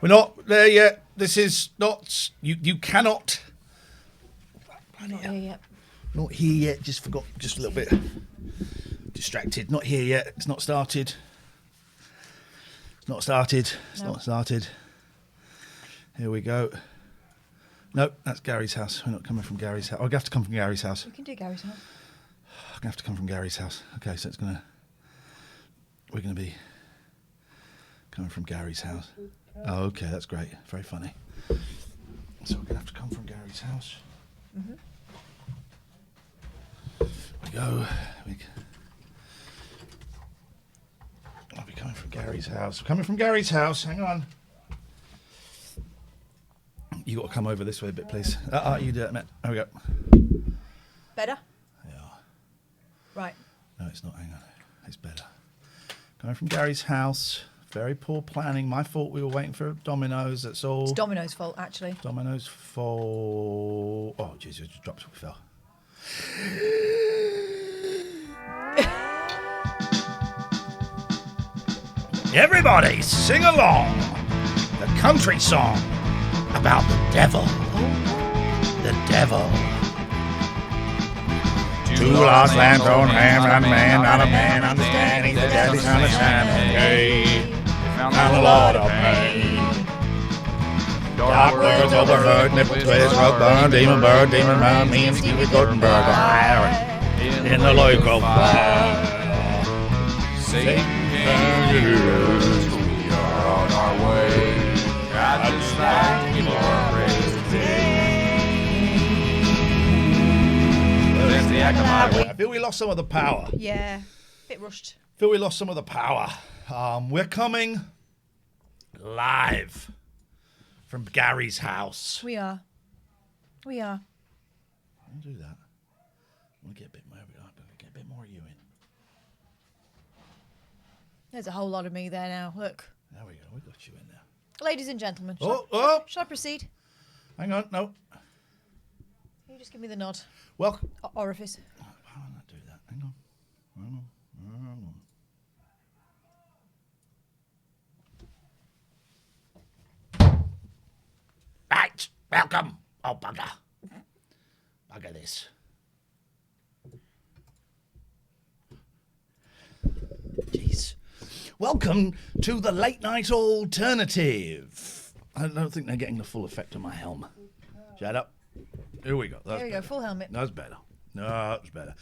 We're not there yet. This is not... You cannot... Not here yet. Not here yet. Just forgot. Just a little bit distracted. Not here yet. It's not started. It's not started. It's not started. Here we go. No, that's Gary's house. We're not coming from Gary's house. Oh, I have to come from Gary's house. We can do Gary's house. I'm going to have to come from Gary's house. Okay, so we're going to be coming from Gary's house. Oh, okay, that's great. Very funny. So we're going to have to come from Gary's house. Mm-hmm. We go. I'll be coming from Gary's house. Coming from Gary's house. Hang on. You got to come over this way a bit, please. You do it, Matt. There we go. Better? Yeah. Right. No, it's not. Hang on. It's better. Coming from Gary's house. Very poor planning. My fault. We were waiting for Domino's. That's all. It's Domino's fault, actually. Domino's fault. Oh, Jesus, it just dropped. We fell. Everybody sing along. The country song about the devil. The devil. Two lost lambs on ham, not a man, not a man, understanding the daddy's understanding. Hey, found a lot of pain. Dark words overheard, nipple twist, rug burn, demon bird, demon round, me and Stevie Guttenberg in the local fire. Satan, we are on our way. God just like your praise today. I feel we lost some of the power. Yeah, bit rushed. I feel we lost some of the power. We're coming live from Gary's house. We are. I'll do that. We'll get a bit more. Get a bit more of you in. There's a whole lot of me there now. Look. There we go. We got you in there. Ladies and gentlemen. Shall I proceed? Hang on. No. Can you just give me the nod? Welcome. Orifice. Why don't I do that? Hang on. Right. Welcome. Oh, bugger. Bugger this. Jeez. Welcome to the late night alternative. I don't think they're getting the full effect of my helm. Shut up. Here we go. There we go. Full helmet. That's better. No, that's better.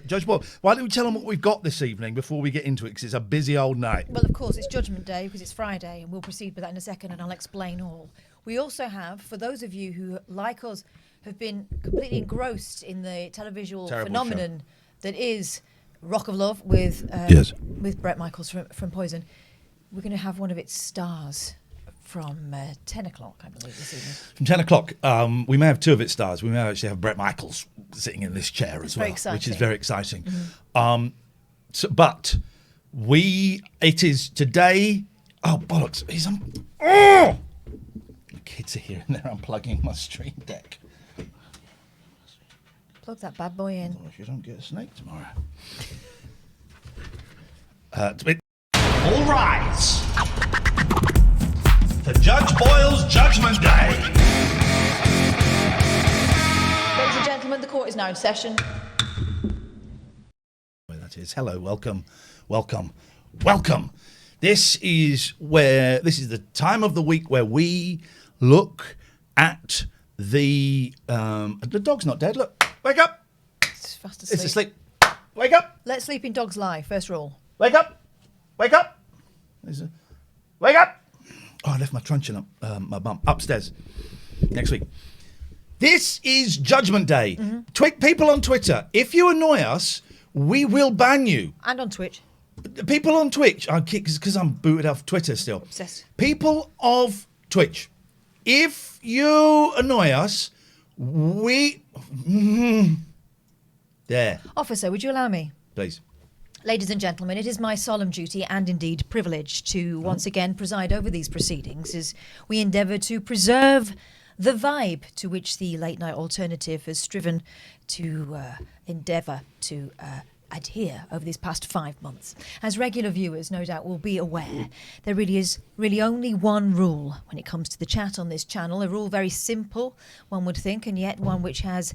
Judge Boyle, why don't we tell them what we've got this evening before we get into it? Because it's a busy old night. Well, of course, it's Judgement Day because it's Friday, and we'll proceed with that in a second, and I'll explain all. We also have, for those of you who, like us, have been completely engrossed in the televisual phenomenon that is Rock of Love with Bret Michaels from Poison, we're going to have one of its stars from 10 o'clock, I believe, this evening. From 10 o'clock. We may have two of its stars. We may actually have Bret Michaels sitting in this chair as well, which is very exciting. Mm-hmm. It is today. Oh, bollocks. The kids are here and they're unplugging my Stream Deck. Plug that bad boy in. If you don't get a snake tomorrow. All rise. For Judge Boyle's Judgment Day. Ladies and gentlemen, the court is now in session. That is. Hello, welcome. This is the time of the week where we look at the dog's not dead. Look, wake up. It's fast asleep. It's asleep. Wake up. Let sleeping dogs lie. First rule. Wake up. Wake up. Wake up. Oh, I left my truncheon up, my bum, upstairs. Next week. This is Judgment Day. Mm-hmm. People on Twitter, if you annoy us, we will ban you. And on Twitch. People on Twitch, because I'm booted off Twitter still. Obsessed. People of Twitch, if you annoy us, we... There. Officer, would you allow me? Please. Ladies and gentlemen, it is my solemn duty and indeed privilege to once again preside over these proceedings as we endeavour to preserve the vibe to which the late night alternative has striven to endeavour to adhere over these past 5 months. As regular viewers no doubt will be aware, there really is only one rule when it comes to the chat on this channel. A rule very simple, one would think, and yet one which has,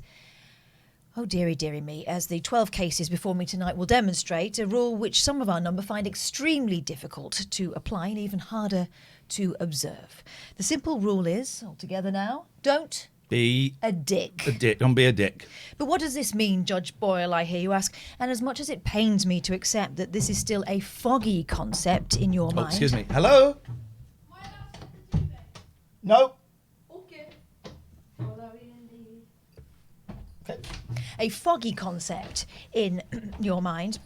oh dearie, dearie me, as the 12 cases before me tonight will demonstrate, a rule which some of our number find extremely difficult to apply and even harder to observe. The simple rule is, all together now, don't be a dick. Don't be a dick. But what does this mean, Judge Boyle, I hear you ask? And as much as it pains me to accept that this is still a foggy concept in your mind... Excuse me. Hello? No. Okay. A foggy concept in your mind.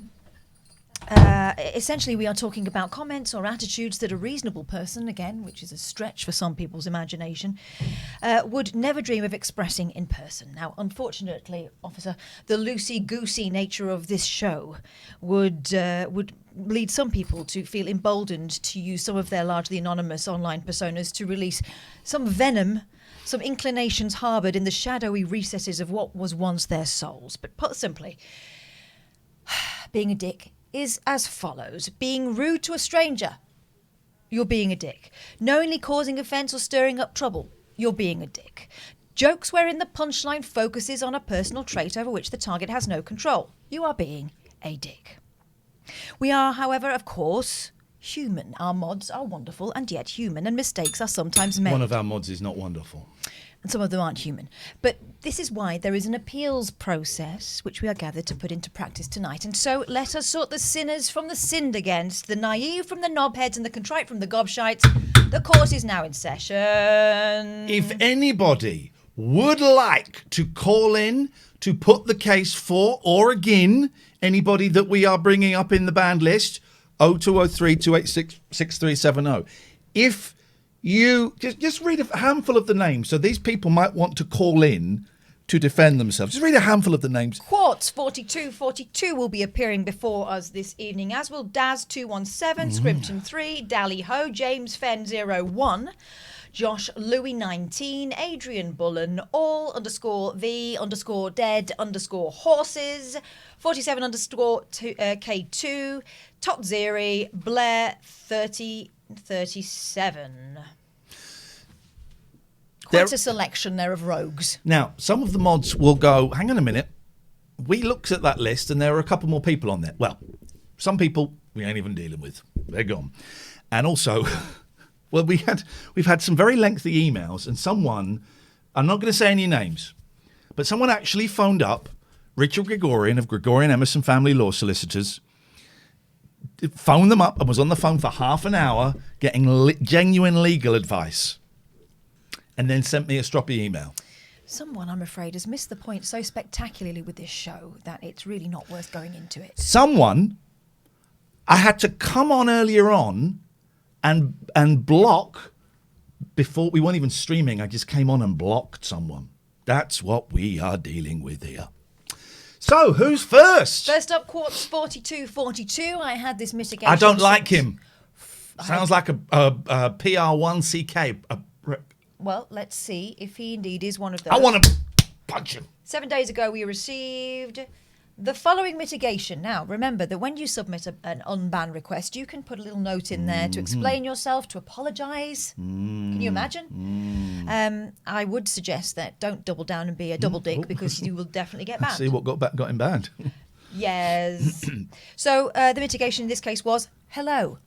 Essentially, we are talking about comments or attitudes that a reasonable person, again, which is a stretch for some people's imagination, would never dream of expressing in person. Now, unfortunately, officer, the loosey-goosey nature of this show would lead some people to feel emboldened to use some of their largely anonymous online personas to release some venom, some inclinations harboured in the shadowy recesses of what was once their souls. But put simply, being a dick is as follows. Being rude to a stranger, you're being a dick. Knowingly causing offence or stirring up trouble, you're being a dick. Jokes wherein the punchline focuses on a personal trait over which the target has no control, you are being a dick. We are, however, of course, human. Our mods are wonderful and yet human, and mistakes are sometimes made. One of our mods is not wonderful. And some of them aren't human. But this is why there is an appeals process which we are gathered to put into practice tonight. And so let us sort the sinners from the sinned against, the naive from the knobheads and the contrite from the gobshites. The course is now in session. If anybody would like to call in to put the case for or again anybody that we are bringing up in the banned list, 0203 286 6370. If you just read a handful of the names. So these people might want to call in to defend themselves. Just read a handful of the names. Quartz 4242 will be appearing before us this evening, as will Daz 217, Scrimpton 3, Dally Ho, James Fenn 01, Josh Louis 19, Adrian Bullen, all _ dead _ horses, 47 K2, Tot Zeri, Blair 3037. Quite a selection there of rogues. Now, some of the mods will go, hang on a minute, we looked at that list and there are a couple more people on there. Well, some people we ain't even dealing with. They're gone. And also, well, we've had some very lengthy emails, and someone, I'm not going to say any names, but someone actually phoned up Richard Gregorian of Gregorian Emerson Family Law Solicitors, phoned them up and was on the phone for half an hour getting genuine legal advice, and then sent me a stroppy email. Someone, I'm afraid, has missed the point so spectacularly with this show that it's really not worth going into it. Someone, I had to come on earlier on and block, before we weren't even streaming, I just came on and blocked someone. That's what we are dealing with here. So, who's first? First up, Quartz 4242. I had this mitigation. I don't like him. Sounds like a PR1CK. Well, let's see if he indeed is one of those. I want to punch him. 7 days ago, we received the following mitigation. Now, remember that when you submit an unban request, you can put a little note in there to explain yourself, to apologise. Can you imagine? I would suggest that don't double down and be a double dick, because you will definitely get banned. See what got him banned. Yes. So the mitigation in this case was, hello.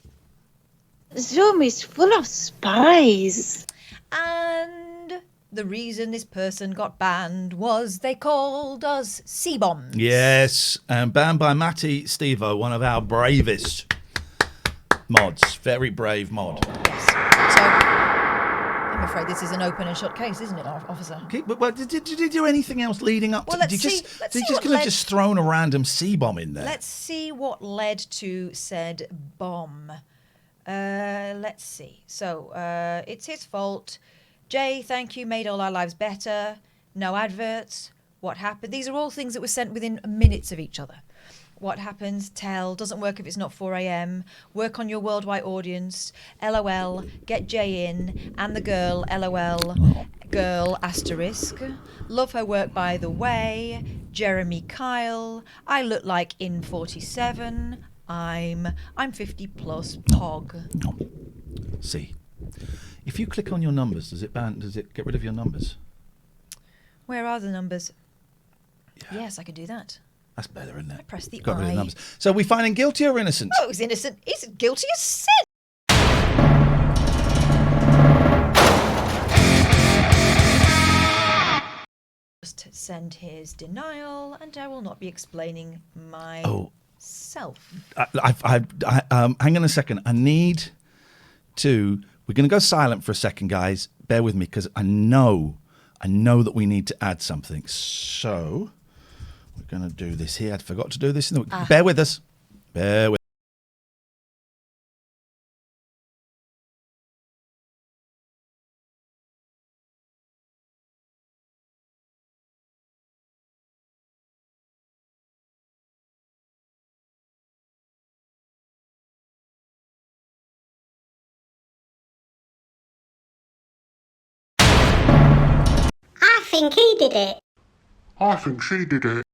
Zoom is full of spies. And the reason this person got banned was they called us C-bombs. Yes, and banned by Matty Stevo, one of our bravest mods. Very brave mod. Yes. So I'm afraid this is an open and shut case, isn't it, officer? Okay, but did you do anything else leading up to... Well, Did you just thrown a random C-bomb in there? Let's see what led to said bomb. Let's see. So, it's his fault. Jay, thank you, made all our lives better. No adverts. What happened? These are all things that were sent within minutes of each other. What happens? Tell. Doesn't work if it's not 4 a.m. Work on your worldwide audience. LOL. Get Jay in. And the girl. LOL. Girl asterisk. Love her work by the way. Jeremy Kyle. I look like in 47. I'm 50 plus. Pog. No. See, if you click on your numbers, does it get rid of your numbers? Where are the numbers? Yeah. Yes, I can do that. That's better, isn't it? I press the Got rid of I. the numbers. So are we finding guilty or innocent? Oh, he's innocent. He's guilty as sin. Just send his denial, and I will not be explaining myself. Hang on a second. I need to. We're going to go silent for a second, guys. Bear with me, because I know that we need to add something. So we're going to do this here. I forgot to do this. Bear with us. Bear with. I think he did it. I think she did it.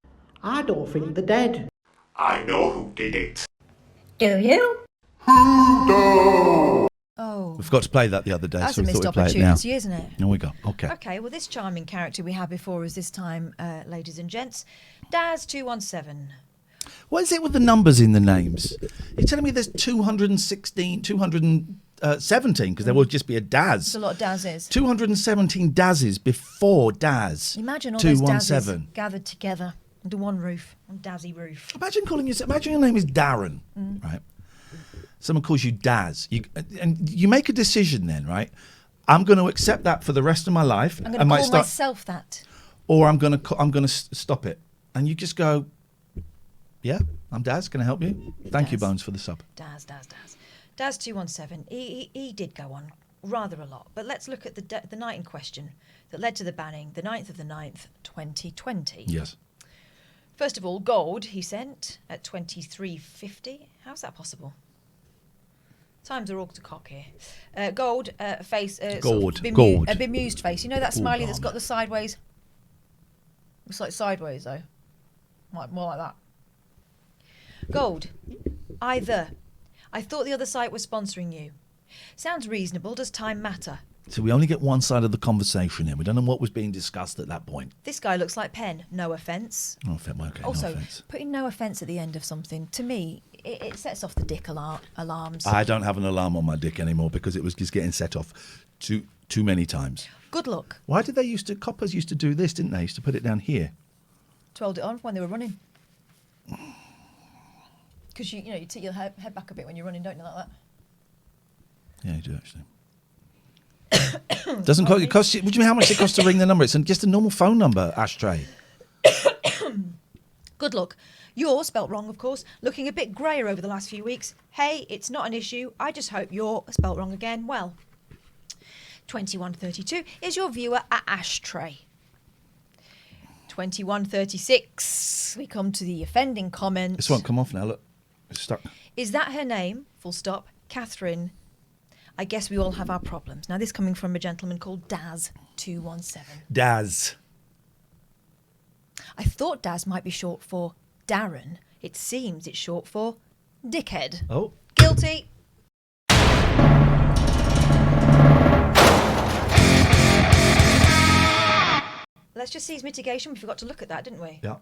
I don't think they're dead. I know who did it. Do you? Oh. We forgot to play that the other day, That's so a we thought missed we'd play it now. opportunity, isn't it? Here we go. Okay. Okay, well, this charming character we had before us this time, ladies and gents, Daz217. What is it with the numbers in the names? You're telling me there's 216, 217, because there will just be a Daz. There's a lot of Dazes. 217 Dazes before Daz. Imagine all those 217. Dazes gathered together under one roof, one Dazzy roof. Imagine your name is Darren, right? Someone calls you Daz, and you make a decision then, right? I'm going to accept that for the rest of my life. I'm going to call myself that. Or I'm going to stop it, and you just go, yeah, I'm Daz. Can I help you? Thank you, Bones, for the sub. Daz217. He did go on rather a lot, but let's look at the night in question that led to the banning, the 9th of the 9th, 2020. Yes. First of all, gold he sent at 23:50. How's that possible? Times are all to cock here. Gold face. Gold. A bemused face. You know that smiley that's got the sideways? It's like sideways though. More like that. Gold. Either. I thought the other site was sponsoring you. Sounds reasonable. Does time matter? So we only get one side of the conversation here. We don't know what was being discussed at that point. This guy looks like Penn. No offence. Okay, also, no offence. putting no offence at the end of something, to me, it sets off the dick alarms. I don't have an alarm on my dick anymore because it was just getting set off too many times. Good luck. Why did coppers used to do this, didn't they? Used to put it down here. To hold it on when they were running. Because you take your head back a bit when you're running, don't you, like that? Yeah, you do actually. Doesn't cost you. What do you mean? How much it costs to ring the number? It's just a normal phone number, Ashtray. Good luck. You're spelt wrong, of course. Looking a bit greyer over the last few weeks. Hey, it's not an issue. I just hope you're spelt wrong again. Well, 2132 is your viewer at Ashtray. 2136. We come to the offending comment. This won't come off now. Look, it's stuck. Is that her name? Full stop. Katherine. I guess we all have our problems. Now, this coming from a gentleman called Daz217. Daz. I thought Daz might be short for Darren. It seems it's short for dickhead. Oh. Guilty. Let's just see his mitigation. We forgot to look at that, didn't we? Yeah.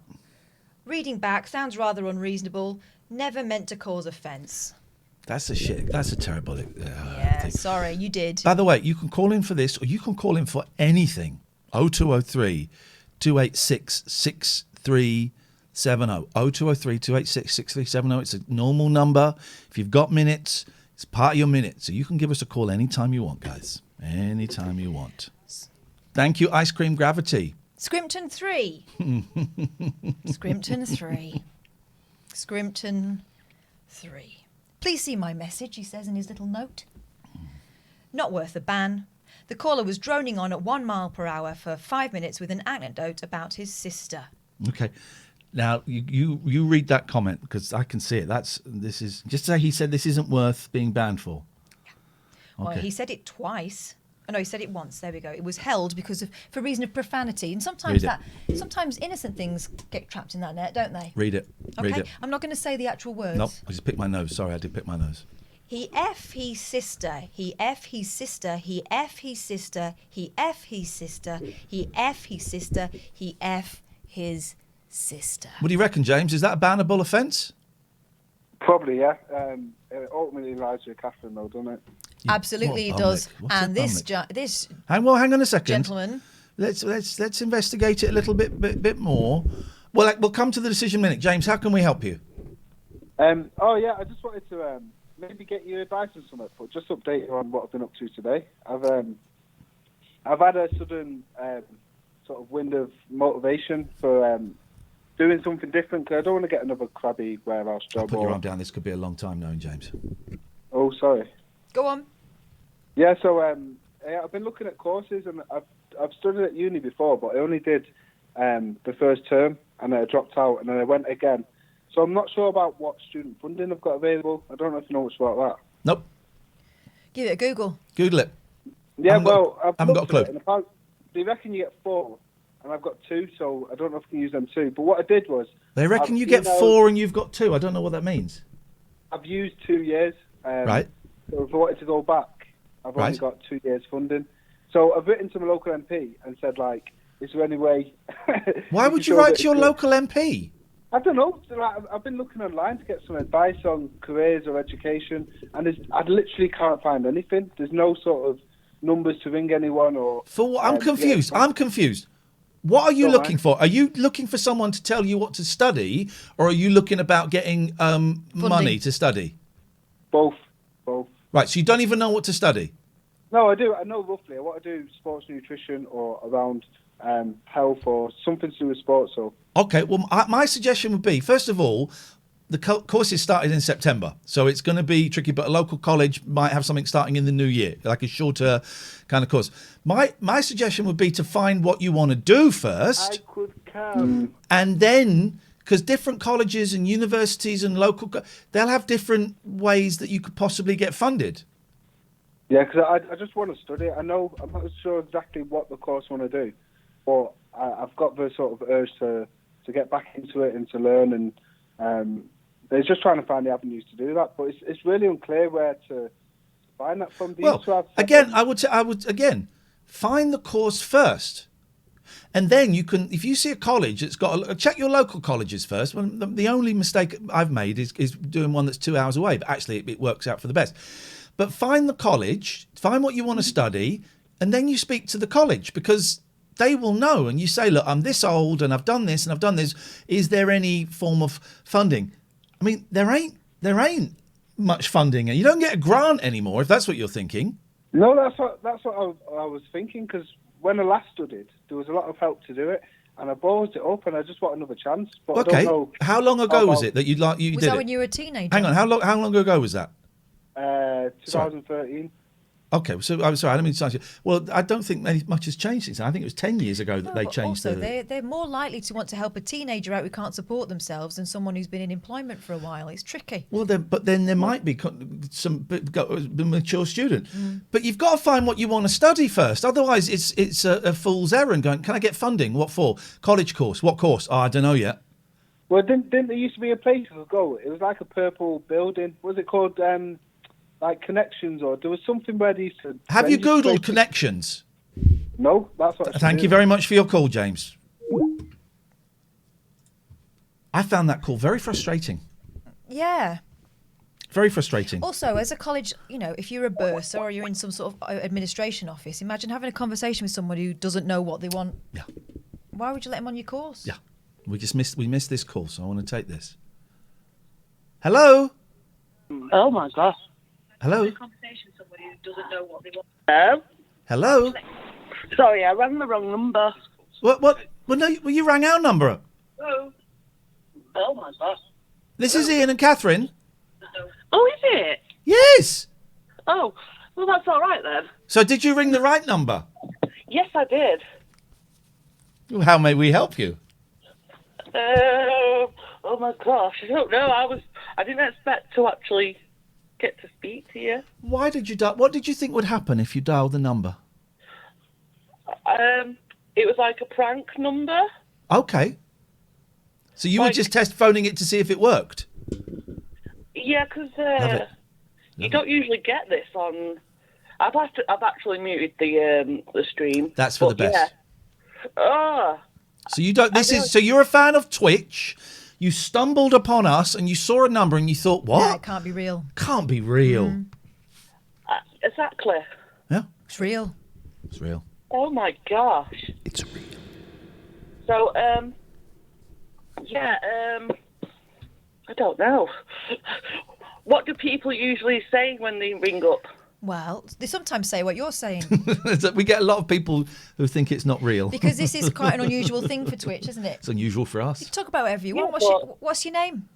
Reading back sounds rather unreasonable. Never meant to cause offence. That's a shit. That's a terrible thing. Sorry, you did. By the way, you can call in for this or you can call in for anything. 0203 286 6370. 0203 286 6370. It's a normal number. If you've got minutes, it's part of your minutes. So you can give us a call anytime you want, guys. Anytime you want. Thank you, Ice Cream Gravity. Scrimpton 3. Scrimpton 3. Scrimpton 3. Please see my message, he says in his little note. Not worth a ban. The caller was droning on at 1 mile per hour for 5 minutes with an anecdote about his sister. Okay. Now, you read that comment because I can see it. This is just say he said this isn't worth being banned for. Well, Okay. he said it twice. Oh, no, he said it once. There we go. It was held for reason of profanity, and sometimes innocent things get trapped in that net, don't they? Read it. Okay, Read it. I'm not going to say the actual words. Nope, I just picked my nose. Sorry, I did pick my nose. He F his sister. He F his sister. He F his sister. He F his sister. He F his sister. He F his sister. What do you reckon, James? Is that a bannable offence? Probably, yeah. It ultimately lies with Katherine, though, doesn't it? Absolutely, it does. And this hang on a second, gentleman. Let's investigate it a little bit more. Well, we'll come to the decision in a minute. James, how can we help you? Oh yeah, I just wanted to maybe get your advice on something, but just update you on what I've been up to today. I've had a sudden sort of wind of motivation for doing something different, because I don't want to get another crabby warehouse job. Put your arm down. This could be a long time knowing, James. Oh, sorry. Go on. Yeah, so I've been looking at courses, and I've studied at uni before, but I only did the first term, and then I dropped out, and then I went again. So I'm not sure about what student funding I've got available. I don't know if you know much about that. Nope. Give it a Google. Google it. Yeah, I've haven't got a clue. It, and they reckon you get 4, and I've got 2, so I don't know if I can use them too. But what I did was... They reckon you get 4 and you've got 2. I don't know what that means. I've used 2 years. Right. So if I wanted to go back, I've only got 2 years funding. So I've written to my local MP and said, like, is there any way... Why would you write to your local MP? I don't know. I've been looking online to get some advice on careers or education, and I literally can't find anything. There's no sort of numbers to ring anyone or... For what? I'm confused. I'm confused. What are you looking for? Are you looking for someone to tell you what to study, or are you looking about getting money to study? Both. Right, so you don't even know what to study? No, I do. I know roughly. I want to do sports nutrition or around health or something to do with sports. So. Okay, well, my suggestion would be, first of all, the course is started in September, so it's going to be tricky, but a local college might have something starting in the new year, like a shorter kind of course. My suggestion would be to find what you want to do first. I could come. And then, because different colleges and universities and local, they'll have different ways that you could possibly get funded. Yeah, because I just want to study. I'm not sure exactly what the course I want to do, but I've got the sort of urge to get back into it and to learn, and they're just trying to find the avenues to do that. But it's really unclear where to find that from. Well, again, I would find the course first. And then you can, if you see a college that's got, check your local colleges first. Well, the only mistake I've made is doing one that's 2 hours away, but actually it works out for the best. But find the college, find what you want to study, and then you speak to the college, because they will know. And you say, look, I'm this old and I've done this and I've done this. Is there any form of funding? I mean, there ain't much funding, and you don't get a grant anymore, if that's what you're thinking. No, that's what I was thinking, because when I last studied, there was a lot of help to do it, and I ballsed it up, and I just want another chance. But Okay. I don't know how long ago was it that you did it? Was that when you were a teenager? Hang on, how long ago was that? 2013. Okay, so I'm sorry, I don't mean to sound. Well, I don't think much has changed since then. I think it was 10 years ago that they changed. Also, they're more likely to want to help a teenager out who can't support themselves than someone who's been in employment for a while. It's tricky. Well, then there might be some mature student, but you've got to find what you want to study first. Otherwise, it's a fool's errand. Going, can I get funding? What for? College course? What course? Oh, I don't know yet. Well, didn't there used to be a place you could go? It was like a purple building. Was it called? Like Connections, or there was something where they used to... Have you Googled Connections? No, that's what I Thank you very much for your call, James. I found that call very frustrating. Yeah. Very frustrating. Also, as a college, if you're a bursar or you're in some sort of administration office, imagine having a conversation with someone who doesn't know what they want. Yeah. Why would you let them on your course? Yeah. We missed this call, so I want to take this. Hello? Oh, my gosh. Hello? Conversation with somebody who doesn't know what they want. Hello? Sorry, I rang the wrong number. What? Well, no, you rang our number up. Oh my gosh. This is Iain and Katherine. Oh, is it? Yes. Oh, well, that's all right then. So did you ring the right number? Yes, I did. How may we help you? Oh my gosh, I don't know. I didn't expect to actually get to speak to you. What did you think would happen if you dialed the number? It was like a prank number. Okay. So you were just phoning it to see if it worked? Yeah, because it. you don't usually get this on. I've actually muted the stream. That's for the best. Yeah. Oh. So you don't. So you're a fan of Twitch. You stumbled upon us and you saw a number and you thought, what? Yeah, it can't be real. Can't be real. Exactly. Yeah. It's real. It's real. Oh my gosh. It's real. So, I don't know. What do people usually say when they ring up? Well, they sometimes say what you're saying. We get a lot of people who think it's not real. Because this is quite an unusual thing for Twitch, isn't it? It's unusual for us. You can talk about whatever you want. What's your name?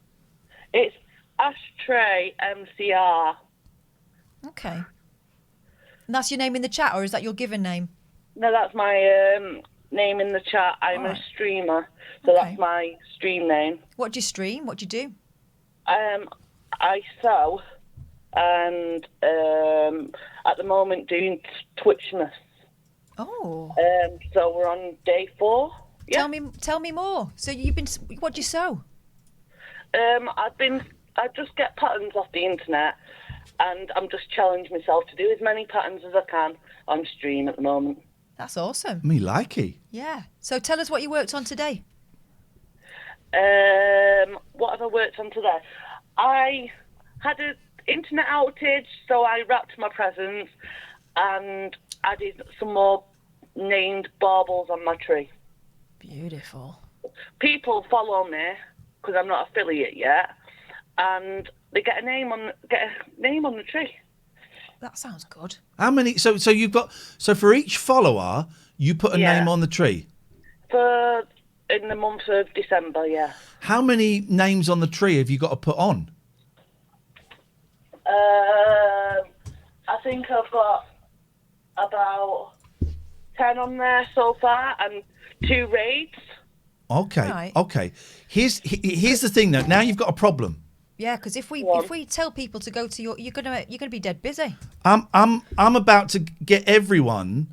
It's Ashtraymcr. Okay. And that's your name in the chat, or is that your given name? No, that's my name in the chat. I'm a streamer, so that's my stream name. What do you stream? What do you do? I sew, and at the moment doing Twitchmas. Oh. So we're on day 4. Yeah. Tell me more. So what do you sew? I just get patterns off the internet, and I'm just challenging myself to do as many patterns as I can on stream at the moment. That's awesome. Me likey. Yeah. So tell us what you worked on today. What have I worked on today? I had an internet outage, so I wrapped my presents and added some more named baubles on my tree. Beautiful. People follow me because I'm not affiliate yet, and they get a name on the tree. That sounds good. How many? So you've got. So for each follower, you put a name on the tree. In the month of December, yeah. How many names on the tree have you got to put on? I think I've got about 10 on there so far, and 2 raids. Okay. Right. Okay. Here's the thing though. Now you've got a problem. Yeah, because if we tell people to go to you're gonna be dead busy. I'm about to get everyone.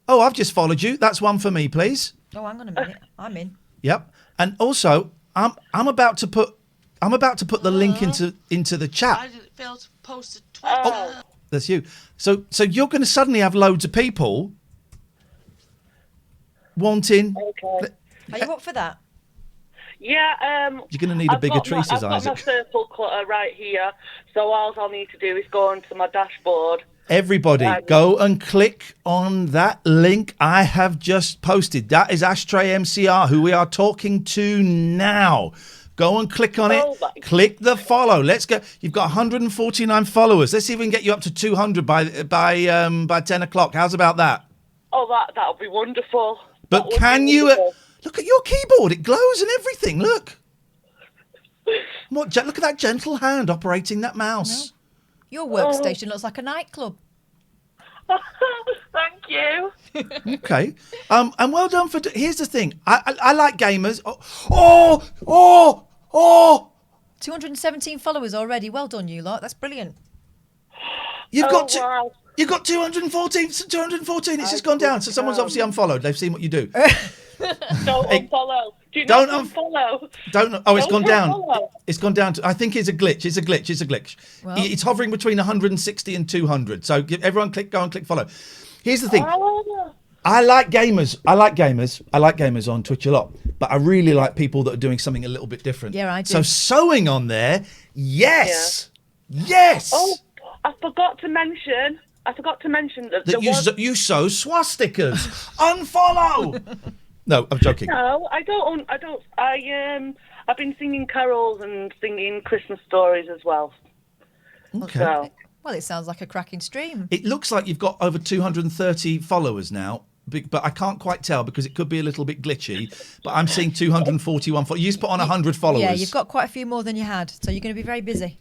Oh, I've just followed you. That's one for me, please. Oh, hang on a minute. I'm in. Yep. And also, I'm about to put the link into the chat. I didn't fail to post a tweet. Oh, that's you. So you're going to suddenly have loads of people wanting. Okay. Are you up for that? Yeah. You're going to need a bigger tree, says I've got Isaac. my circle cutter right here, so all I'll need to do is go onto my dashboard. Everybody, go and click on that link I have just posted. That is Ashtraymcr, who we are talking to now. Go and click on it. Click the follow. Let's go. You've got 149 followers. Let's see if we can get you up to 200 by 10 o'clock. How's about that? Oh, that'll be wonderful. But can you look at your keyboard? It glows and everything. Look. Look at that gentle hand operating that mouse. Your workstation looks like a nightclub. Thank you. Okay. And well done for. Here's the thing. I like gamers. 217 followers already. Well done, you lot. That's brilliant. You've got 214. 214. It's just gone down. So someone's obviously unfollowed. They've seen what you do. Don't unfollow. Don't unfollow. It's gone down. It's gone down to. I think it's a glitch. It's a glitch. Well, it's hovering between 160 and 200. So everyone go and click follow. Here's the thing. I like gamers. I like gamers on Twitch a lot. But I really like people that are doing something a little bit different. Yeah, I do. So sewing on there, yes. Yeah. Yes. Oh, I forgot to mention that you sew swastikas. Unfollow. No, I'm joking. No, I don't. I've been singing carols and singing Christmas stories as well. Okay. So. Well, it sounds like a cracking stream. It looks like you've got over 230 followers now, but I can't quite tell because it could be a little bit glitchy. But I'm seeing 241 followers. You just put on 100 followers. Yeah, you've got quite a few more than you had, so you're going to be very busy.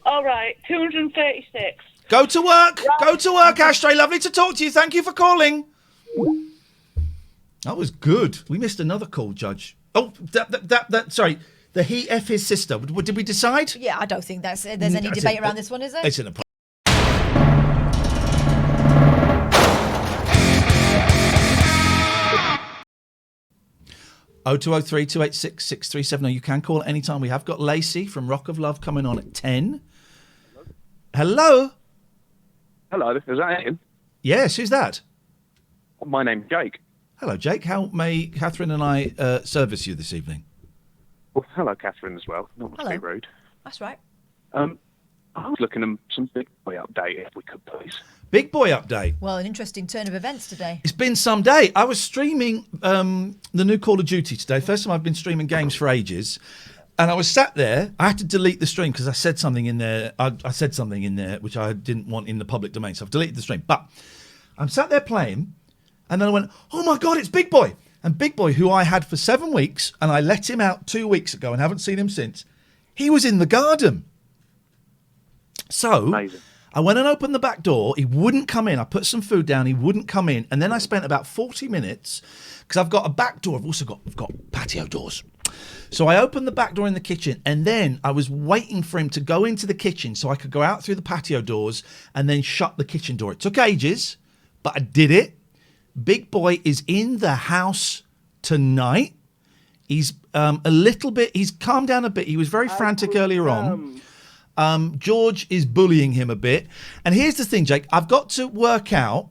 All right, 236. Go to work. Right. Go to work, Ashtray. Lovely to talk to you. Thank you for calling. That was good. We missed another call, Judge. Oh, sorry. The he F his sister. Did we decide? Yeah, I don't think there's any debate around this one, is there? It's in a 0203 286 6370. You can call at any time. We have got Lacey from Rock of Love coming on at 10. Hello? Hello, is that Ian? Yes, who's that? My name's Jake. Hello, Jake. How may Catherine and I service you this evening? Well, hello, Catherine, as well. Not to be rude. That's right. I was looking at some Big Boy update, if we could, please. Big Boy update. Well, an interesting turn of events today. It's been some day. I was streaming the new Call of Duty today. First time I've been streaming games for ages. And I was sat there. I had to delete the stream because I said something in there. I said something in there which I didn't want in the public domain. So I've deleted the stream. But I'm sat there playing. And then I went, oh, my God, it's Big Boy. And Big Boy, who I had for 7 weeks, and I let him out 2 weeks ago and haven't seen him since, he was in the garden. So amazing. I went and opened the back door. He wouldn't come in. I put some food down. He wouldn't come in. And then I spent about 40 minutes because I've got a back door. I've got patio doors. So I opened the back door in the kitchen, and then I was waiting for him to go into the kitchen so I could go out through the patio doors and then shut the kitchen door. It took ages, but I did it. Big Boy is in the house tonight. He's he's calmed down a bit. He was very frantic earlier on. George is bullying him a bit. And here's the thing, Jake. I've got to work out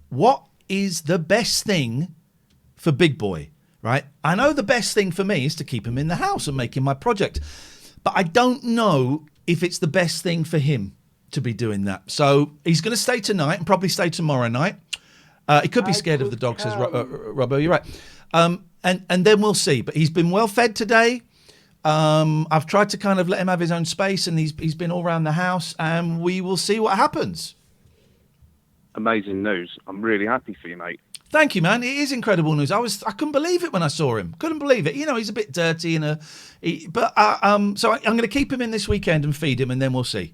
what is the best thing for Big Boy, right? I know the best thing for me is to keep him in the house and make him my project. But I don't know if it's the best thing for him to be doing that. So he's going to stay tonight and probably stay tomorrow night. He could be scared of the dog, says Robbo. You're right. And then we'll see. But he's been well fed today. I've tried to kind of let him have his own space, and he's been all around the house, and we will see what happens. Amazing news. I'm really happy for you, mate. Thank you, man. It is incredible news. I couldn't believe it when I saw him. Couldn't believe it. You know, he's a bit dirty so I'm going to keep him in this weekend and feed him, and then we'll see.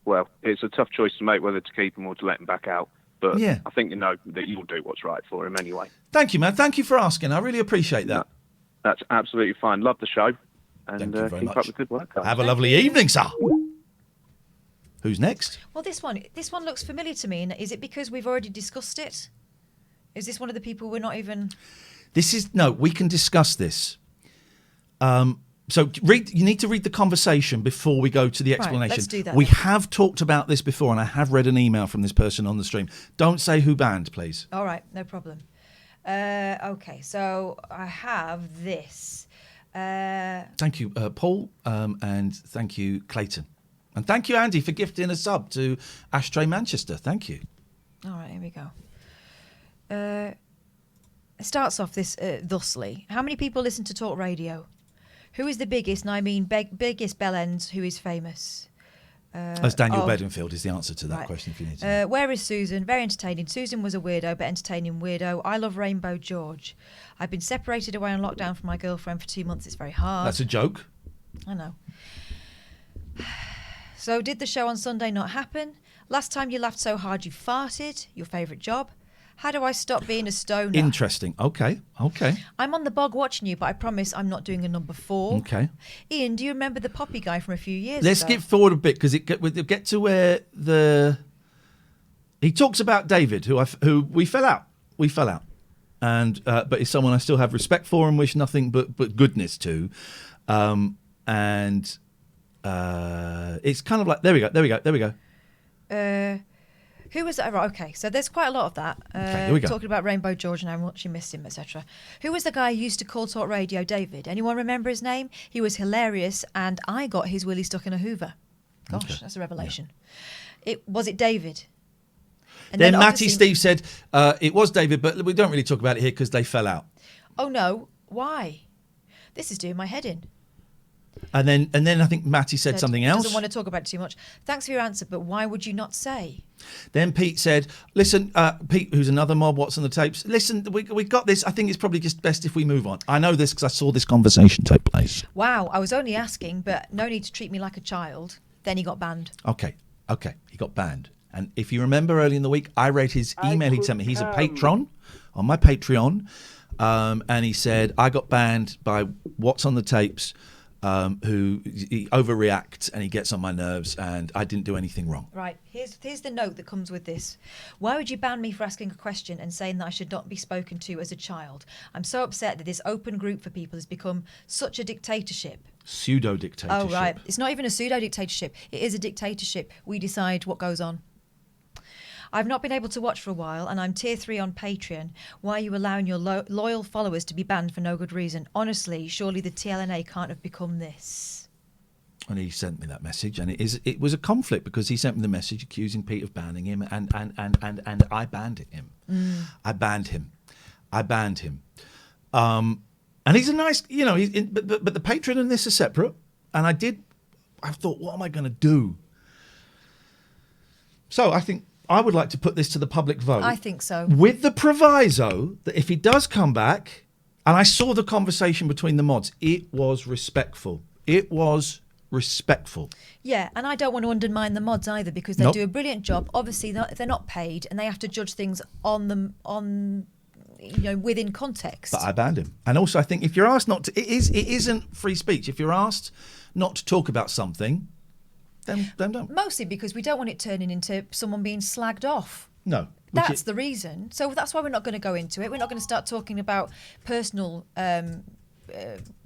Well, it's a tough choice to make whether to keep him or to let him back out. But yeah. I think you know that you'll do what's right for him anyway. Thank you, man. Thank you for asking. I really appreciate that. That's absolutely fine. Love the show. And Thank you very keep much. up the good work, guys. Have a lovely evening, sir. Who's next? Well, this one looks familiar to me. Is it because we've already discussed it? Is this one of the people we're not even... We can discuss this. So you need to read the conversation before we go to the explanation. Right, let's do that. We have talked about this before, and I have read an email from this person on the stream. Don't say who banned, please. All right, no problem. Okay, so I have this. Thank you, Paul, and thank you, Clayton. And thank you, Andy, for gifting a sub to Ashtray Manchester. Thank you. All right, here we go. It starts off thusly. How many people listen to talk radio? Who is the biggest, and I mean biggest bellends who is famous? That's Daniel Bedingfield is the answer to that question if you need to know. Where is Susan? Very entertaining. Susan was a weirdo, but entertaining weirdo. I love Rainbow George. I've been separated away on lockdown from my girlfriend for 2 months. It's very hard. That's a joke. I know. So did the show on Sunday not happen? Last time you laughed so hard you farted. Your favourite job? How do I stop being a stoner? Interesting. Okay. I'm on the bog watching you, but I promise I'm not doing a number 4. Okay. Ian, do you remember the Poppy guy from a few years ago? Let's skip forward a bit because we'll get to where he talks about David, who we fell out. And but he's someone I still have respect for and wish nothing but goodness to. It's kind of like there we go. Who was that? Right, okay, so there's quite a lot of that. Okay, here we go. Talking about Rainbow George and how much you missed him, etc. Who was the guy who used to call talk radio David? Anyone remember his name? He was hilarious, and I got his willy stuck in a Hoover. Gosh, okay. That's a revelation. Yeah. Was it David? And then Matty Steve said it was David, but we don't really talk about it here because they fell out. Oh no, why? This is doing my head in. And then I think Matty said something else. Doesn't want to talk about it too much. Thanks for your answer, but why would you not say? Then Pete said, listen, Pete, who's another mob, what's on the tapes? Listen, we got this. I think it's probably just best if we move on. I know this because I saw this conversation take place. Wow, I was only asking, but no need to treat me like a child. Then he got banned. Okay, he got banned. And if you remember early in the week, I read his email he sent me. He's a patron on my Patreon. And he said, I got banned by what's on the tapes. who he overreacts and he gets on my nerves, and I didn't do anything wrong. Right, here's the note that comes with this. Why would you ban me for asking a question and saying that I should not be spoken to as a child? I'm so upset that this open group for people has become such a dictatorship. Pseudo-dictatorship. Oh, right. It's not even a pseudo-dictatorship. It is a dictatorship. We decide what goes on. I've not been able to watch for a while, and I'm tier 3 on Patreon. Why are you allowing your loyal followers to be banned for no good reason? Honestly, surely the TLNA can't have become this. And he sent me that message, and it was a conflict because he sent me the message accusing Pete of banning him, and I banned him. I banned him. And he's a nice, but the Patreon and this are separate. And I thought, what am I going to do? So I think I would like to put this to the public vote. I think so. With the proviso that if he does come back, and I saw the conversation between the mods, it was respectful. Yeah, and I don't want to undermine the mods either because they do a brilliant job. Obviously, they're not paid and they have to judge things within context. But I banned him. And also, I think if you're asked not to, it isn't free speech. If you're asked not to talk about something, then don't. Mostly because we don't want it turning into someone being slagged off. No. That's the reason. So that's why we're not going to go into it. We're not going to start talking about personal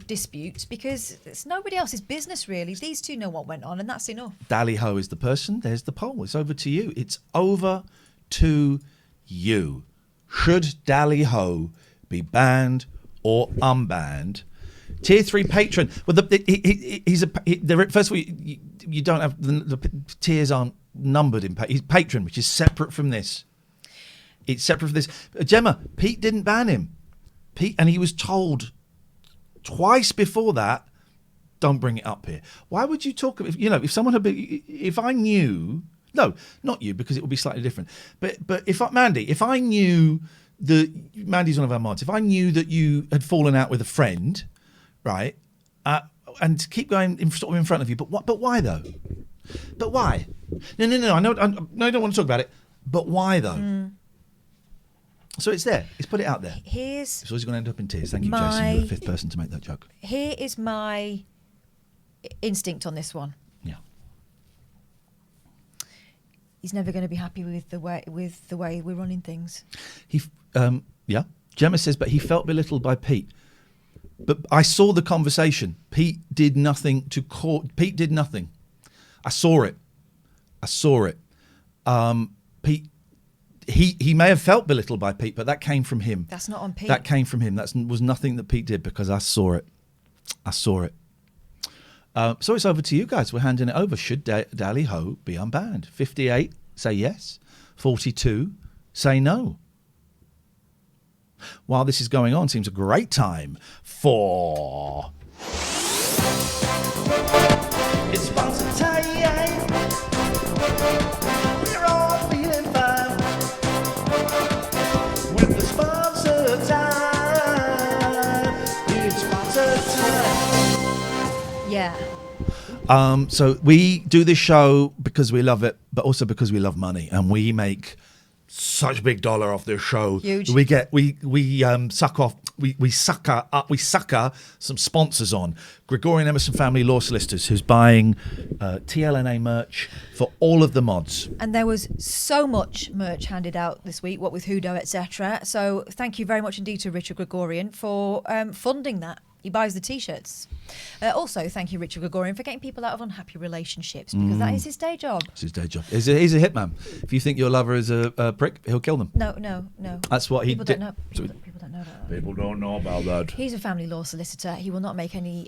disputes because it's nobody else's business, really. These two know what went on, and that's enough. Dally Ho is the person. There's the poll. It's over to you. It's over to you. Should Dally Ho be banned or unbanned? Tier 3 patron. Well, first of all, you don't have the tiers aren't numbered in he's patron, which is separate from this. It's separate from this. Gemma, Pete didn't ban him. And he was told twice before that, don't bring it up here. Why would you talk? If someone had been, if I knew. No, not you, because it would be slightly different. But if I knew that Mandy's one of our mods, if I knew that you had fallen out with a friend, right, and to keep going in front of you, but why though? But why? No. I don't want to talk about it. But why though? So it's there. Let's put it out there. It's always going to end up in tears. Thank you, Jason. You're the fifth person to make that joke. Here is my instinct on this one. Yeah. He's never going to be happy with the way we're running things. Yeah. Gemma says, but he felt belittled by Pete. But I saw the conversation. Pete did nothing to call. Pete did nothing. I saw it. Pete. He may have felt belittled by Pete, but that came from him. That's not on Pete. That came from him. That was nothing that Pete did because I saw it. So it's over to you guys. We're handing it over. Should Dally Ho be unbanned? 58 say yes. 42 say no. While this is going on, seems a great time for... It's sponsor time. We're all feeling fine with the sponsor time. It's sponsor time. Yeah. So we do this show because we love it, but also because we love money, and we make such big dollar off this show. Huge. We sucker some sponsors on. Gregorian Emerson Family Law Solicitors, who's buying TLNA merch for all of the mods. And there was so much merch handed out this week, what with Hudo, etc. So thank you very much indeed to Richard Gregorian for funding that. He buys the T-shirts. Also, thank you, Richard Gregorian, for getting people out of unhappy relationships, because that is his day job. It's his day job. He's a hitman. If you think your lover is a prick, he'll kill them. No. That's what people he did. People don't know that. People don't know about that. He's a family law solicitor. He will not make any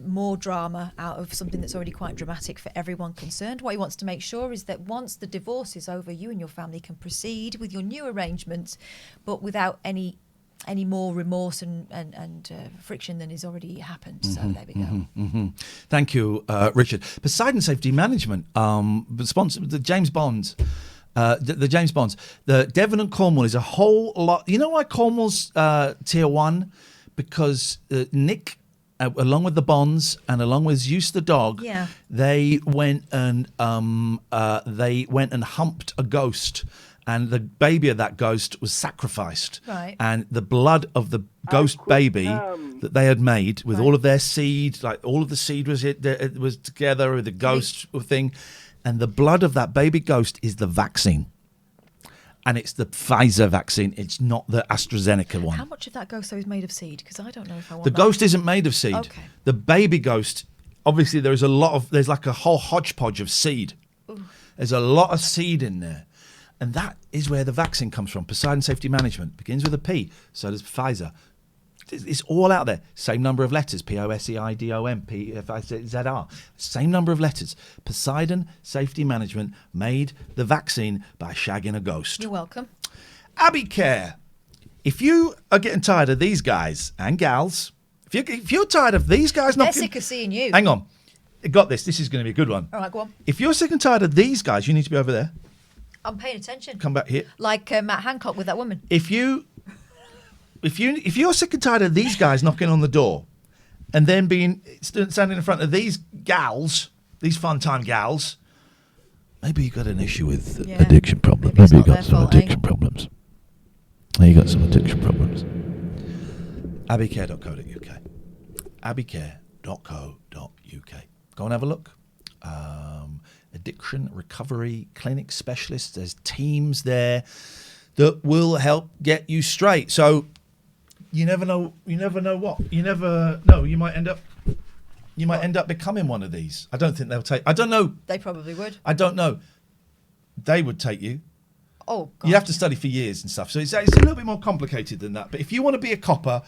more drama out of something that's already quite dramatic for everyone concerned. What he wants to make sure is that once the divorce is over, you and your family can proceed with your new arrangements, but without any more remorse and friction than has already happened. So there we go. Thank you, Richard. Poseidon Safety Management, sponsor the James Bonds. The James Bonds. The Devon and Cornwall is a whole lot. You know why Cornwall's tier 1? Because Nick, along with the Bonds and along with Zeus the dog, they went and humped a ghost and the baby of that ghost was sacrificed. Right. And the blood of the ghost baby that they had made with all of their seed, like all of the seed it was together with the ghost thing, and the blood of that baby ghost is the vaccine. And it's the Pfizer vaccine. It's not the AstraZeneca one. How much of that ghost though is made of seed? Because I don't know if I want The that. ghost isn't made of seed. Okay. The baby ghost, obviously there's like a whole hodgepodge of seed. Ooh. There's a lot of seed in there. And that is where the vaccine comes from. Poseidon Safety Management begins with a P. So does Pfizer. It's all out there. Same number of letters. POSEIDOM, PFIZR. Same number of letters. Poseidon Safety Management made the vaccine by shagging a ghost. You're welcome. Abby Care. If you are getting tired of these guys and gals, if you're tired of these guys They're knocking... sick of seeing you. Hang on. Got this. This is going to be a good one. All right, go on. If you're sick and tired of these guys, you need to be over there. I'm paying attention. Come back here. Like Matt Hancock with that woman. If you're sick and tired of these guys knocking on the door and then standing in front of these gals, these fun time gals, maybe you got an issue with addiction problems. Maybe you got some addiction problems. You got some addiction problems. abbycare.co.uk. abbycare.co.uk. Go and have a look. Addiction recovery clinic specialists. There's teams there that will help get you straight. So you never know. You never know what. You never know. You might end up becoming one of these. I don't think they'll take. I don't know. They probably would. I don't know. They would take you. Oh, God. You have to study for years and stuff. So it's a little bit more complicated than that. But if you want to be a copper,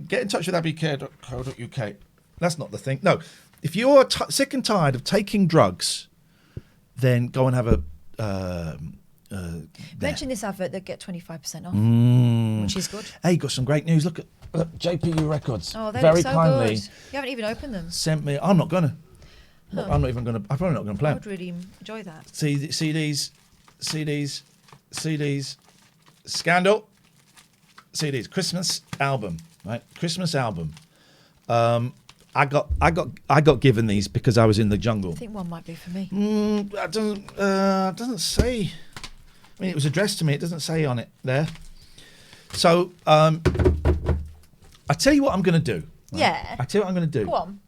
get in touch with abbycare.co.uk. That's not the thing. No. If you're sick and tired of taking drugs, then go and have a... Mention this advert, they get 25% off, which is good. Hey, got some great news. Look at JPU Records. Oh, they very look so kindly good. You haven't even opened them. sent me... I'm not going to. I'm not even going to... I'm probably not going to play I them. would really enjoy that. CDs, Scandal, CDs, Christmas album, right? Christmas album. I got given these because I was in the jungle. I think one might be for me. That doesn't say. I mean, it was addressed to me. It doesn't say on it there. So I tell you what I'm going to do. Right? Yeah. I tell you what I'm going to do. Go on.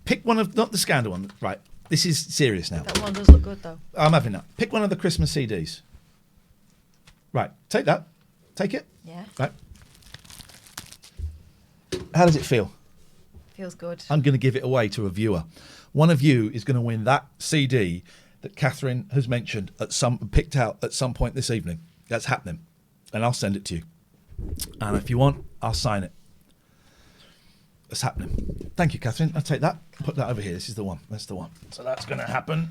Pick one of, not the Scandal one. Right. This is serious now. That one does look good though. I'm having that. Pick one of the Christmas CDs. Right. Take that. Take it. Yeah. Right. How does it feel? Feels good. I'm going to give it away to a viewer. One of you is going to win that CD that Katherine has mentioned picked out at some point this evening. That's happening. And I'll send it to you. And if you want, I'll sign it. It's happening. Thank you, Katherine. I'll take that. Put that over here. This is the one. That's the one. So that's going to happen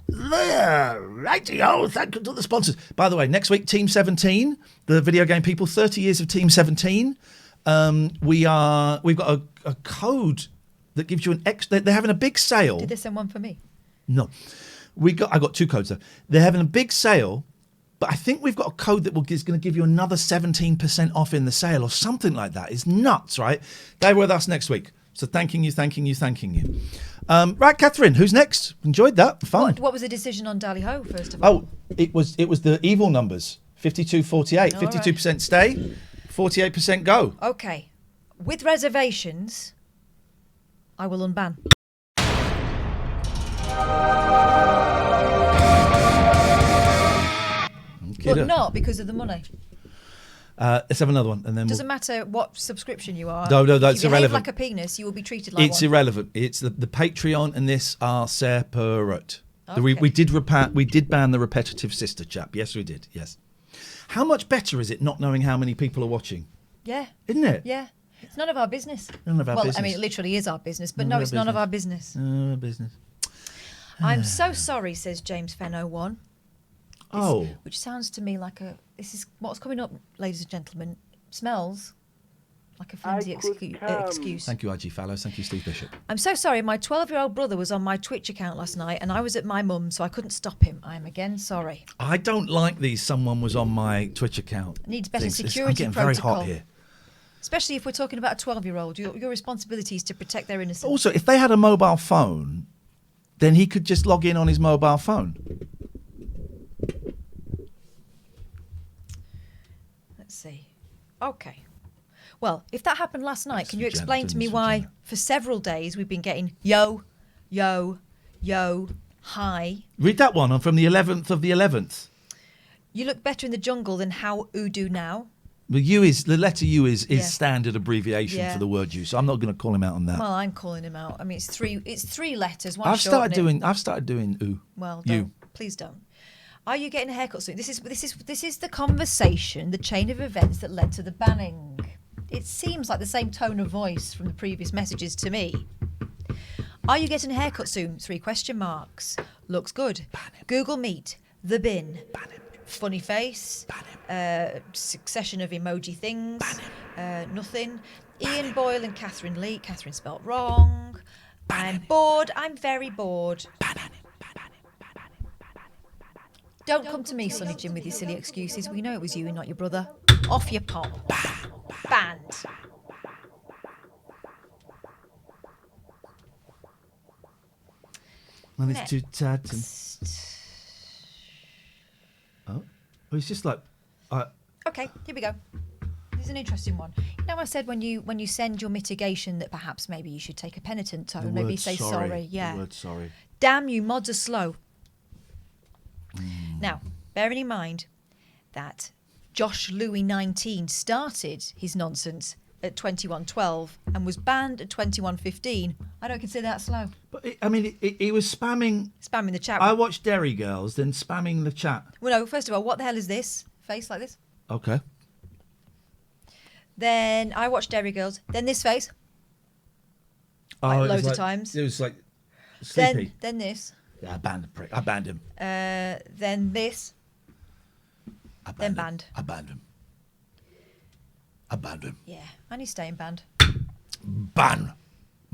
there. Righty-o. Thank you to the sponsors. By the way, next week, Team 17, the video game people, 30 years of Team 17. We've got a code that gives you an extra. They're having a big sale. Did they send one for me? No, I got two codes though. They're having a big sale, but I think we've got a code that is going to give you another 17% off in the sale or something like that. It's nuts, right? They're with us next week, so thanking you. Right, Katherine, who's next? Enjoyed that. Fun. What was the decision on Dally Ho first of all? Oh, it was the evil numbers. 52-48. 52% stay. 48% go. Okay. With reservations, I will unban. But not because of the money. Let's have another one, and then Doesn't matter what subscription you are. No, that's if you irrelevant. behave like a penis, you will be treated like It's one. irrelevant. It's the Patreon and this are separate. Okay. We did ban the repetitive sister chap. Yes, we did. Yes. How much better is it not knowing how many people are watching? Yeah. Isn't it? Yeah. It's none of our business. None of our business. I mean, it literally is our business, but no, it's none of our business. Business. I'm so sorry, says James Fenn 01. Oh. Which sounds to me like this is what's coming up, ladies and gentlemen, smells like a flimsy excuse. Thank you, IG Fallows. Thank you, Steve Bishop. I'm so sorry. My 12-year-old brother was on my Twitch account last night and I was at my mum's, so I couldn't stop him. I'm again sorry. I don't like these. Someone was on my Twitch account. Needs better things. security I'm getting protocol. very hot here. Especially if we're talking about a 12-year-old. Your responsibility is to protect their innocence. Also, if they had a mobile phone, then he could just log in on his mobile phone. Let's see. Okay. Well, if that happened last night, can you vagina, explain to me Dennis why vagina. for several days we've been getting yo, yo, yo, hi. Read that one from the 11th of the 11th. You look better in the jungle than how you do now. The U is the letter U is Yeah. standard abbreviation Yeah. for the word U, so I'm not going to call him out on that. Well, I'm calling him out. I mean, it's three letters. One I've short started doing U. Well, U. don't. Please don't. Are you getting a haircut soon? This is the conversation, the chain of events that led to the banning. It seems like the same tone of voice from the previous messages to me. Are you getting a haircut soon? 3 question marks. Looks good. Google Meet. The bin. Funny face. Succession of emoji things. Nothing. Ian Boyle and Catherine Lee. Catherine spelt wrong. I'm bored. I'm very bored. Don't come to me, Sonny Jim, with your silly excuses. We know it was you and not your brother. Off your pop. Banned. And it's too tad. Oh, it's just like. Okay, here we go. This is an interesting one. You know, I said when you send your mitigation that perhaps maybe you should take a penitent tone, The maybe word say sorry. sorry. Yeah. The word sorry. Damn you, mods are slow. Now, bearing in mind that Josh Louis 19 started his nonsense at 21:12 and was banned at 21:15, I don't consider that slow. But he was spamming the chat. I watched Derry Girls, then spamming the chat. Well, no, first of all, what the hell is this? Face like this? Okay. Then I watched Derry Girls. Then this face. Like loads of times. It was like sleepy. Then this. Yeah, I banned the prick. I banned him. Then this. Then banned. I banned him. I banned him. Yeah, and he's staying banned. Ban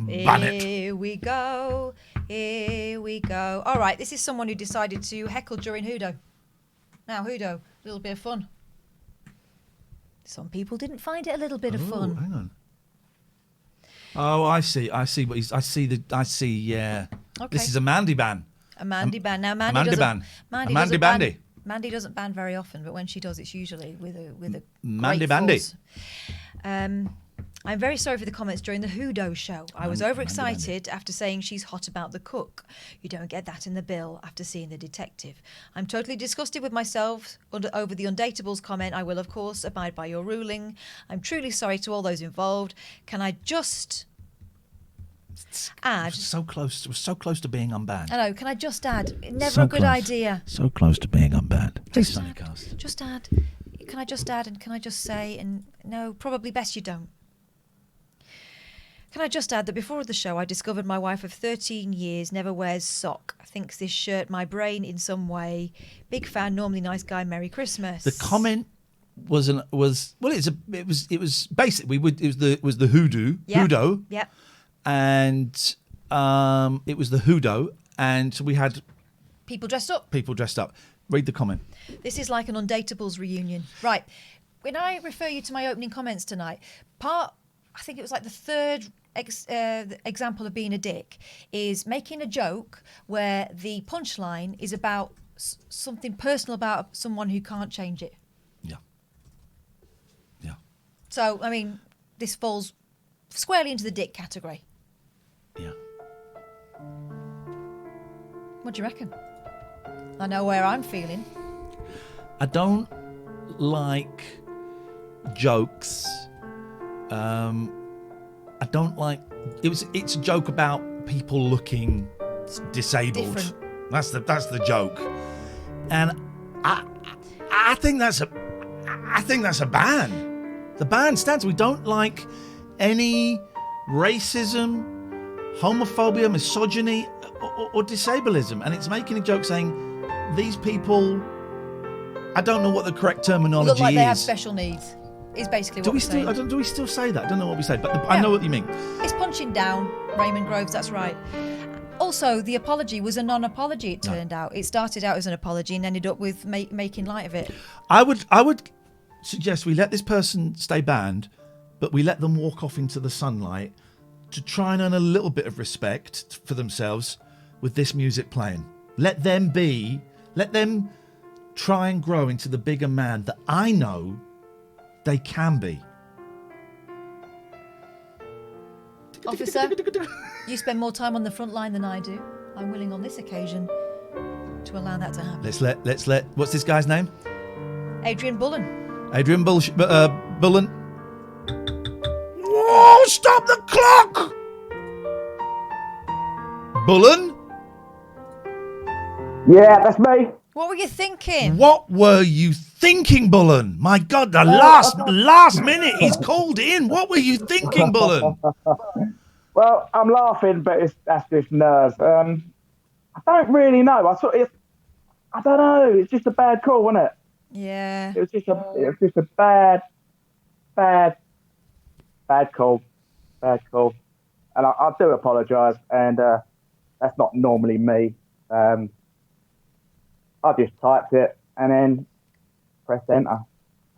it. Here we go. Here we go. All right, this is someone who decided to heckle during Hudo. Now, Hudo, a little bit of fun. Some people didn't find it a little bit of fun. Hang on. Oh, I see. Yeah. Okay. This is a Mandy ban. A Mandy ban. Now, Mandy Mandy doesn't. ban. Mandy A Mandy doesn't bandy. ban. Mandy doesn't ban very often, but when she does, it's usually with a Mandy great bandy. force. I'm very sorry for the comments during the Hudo show. I was overexcited after saying she's hot about the cook. You don't get that in the bill after seeing the detective. I'm totally disgusted with myself over the Undateables comment. I will, of course, abide by your ruling. I'm truly sorry to all those involved. Can I just add... We're so close to being unbanned. I know, can I just add... Never So a good close. idea. So close to being unbanned. Just add. Can I just add and can I just say... and no, probably best you don't. Can I just add that before the show, I discovered my wife of 13 years never wears sock. Thinks this shirt my brain in some way. Big fan, normally nice guy. Merry Christmas. The comment it was basically it was the hoodoo. Yep. And it was the hoodoo, and we had people dressed up. Read the comment. This is like an Undateables reunion, right? When I refer you to my opening comments tonight, I think it was like the third example of being a dick is making a joke where the punchline is about something personal about someone who can't change it. Yeah. So, I mean, this falls squarely into the dick category. Yeah. What do you reckon? I know where I'm feeling. I don't like jokes. I don't like it's a joke about people looking disabled. Different. That's the joke. And I think that's a ban. The ban stands. We don't like any racism, homophobia, misogyny, or disableism. And it's making a joke saying these people, I don't know what the correct terminology Look like is. they have special needs. Is basically what we're saying. Do we still say that? I don't know what we say, but I know what you mean. It's punching down, Raymond Groves, that's right. Also, the apology was a non-apology, it turned out. It started out as an apology and ended up with making light of it. I would suggest we let this person stay banned, but we let them walk off into the sunlight to try and earn a little bit of respect for themselves with this music playing. Let them try and grow into the bigger man that I know They can be. Officer, you spend more time on the front line than I do. I'm willing on this occasion to allow that to happen. Let's let. What's this guy's name? Adrian Bullen. Adrian Bullen. Whoa! Stop the clock! Bullen? Yeah, that's me. What were you thinking? What were you thinking, Bullen? My God, the last minute he's called in. What were you thinking, Bullen? Well, I'm laughing, but that's just nerves. I don't really know. I don't know. It's just a bad call, wasn't it? Yeah. It was just a bad call. Bad call. And I do apologise, and that's not normally me. I just typed it and then pressed enter,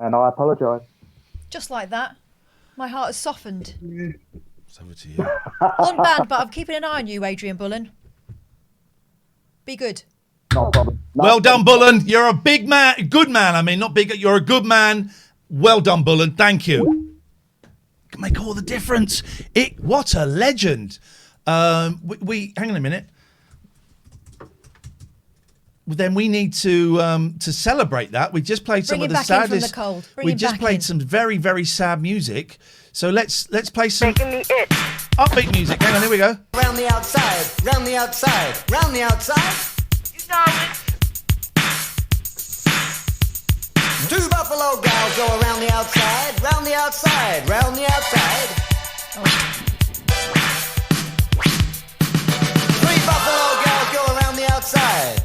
and I apologise. Just like that, my heart has softened. It's over to you. Unbanned, but I'm keeping an eye on you, Adrian Bullen. Be good. Not a problem. Well done, Bullen. You're a big man. Good man, I mean, not big. You're a good man. Well done, Bullen. Thank you. Can make all the difference. What a legend. We hang on a minute. Then we need to celebrate that. We just played some of the saddest. We just played some very, very sad music. So let's play some upbeat music. Hang on, here we go. Round the outside, round the outside, round the outside. You know it. Two buffalo gals go around the outside, round the outside, round the outside. Three buffalo gals go around the outside.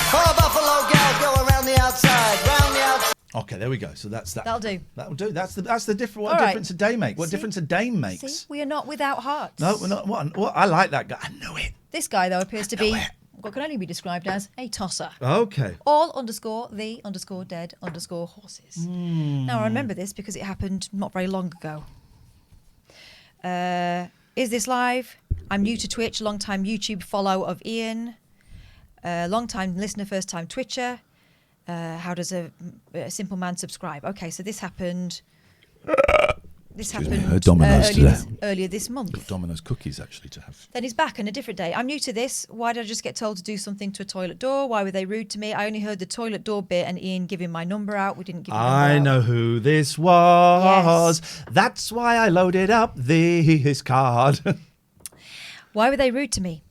Four buffalo gals go around the outside, round the outside. Okay, there we go. So that's that. That'll do. That'll do. That's the difference. What All right. difference a day make? What difference a dame makes? See, we are not without hearts. No, we're not. What? I like that guy. I know it. This guy, though, appears to be what can only be described as a tosser. Okay. All _the_dead_horses. Now, I remember this because it happened not very long ago. Is this live? I'm new to Twitch, long-time YouTube follow of Iain. Long-time listener, first-time Twitcher. How does a simple man subscribe? Okay, so this happened... earlier this month. Got Domino's cookies actually to have. Then he's back on a different day. I'm new to this. Why did I just get told to do something to a toilet door? Why were they rude to me? I only heard the toilet door bit and Iain giving my number out. We didn't give him I know who this was. Yes. That's why I loaded up this card. Why were they rude to me?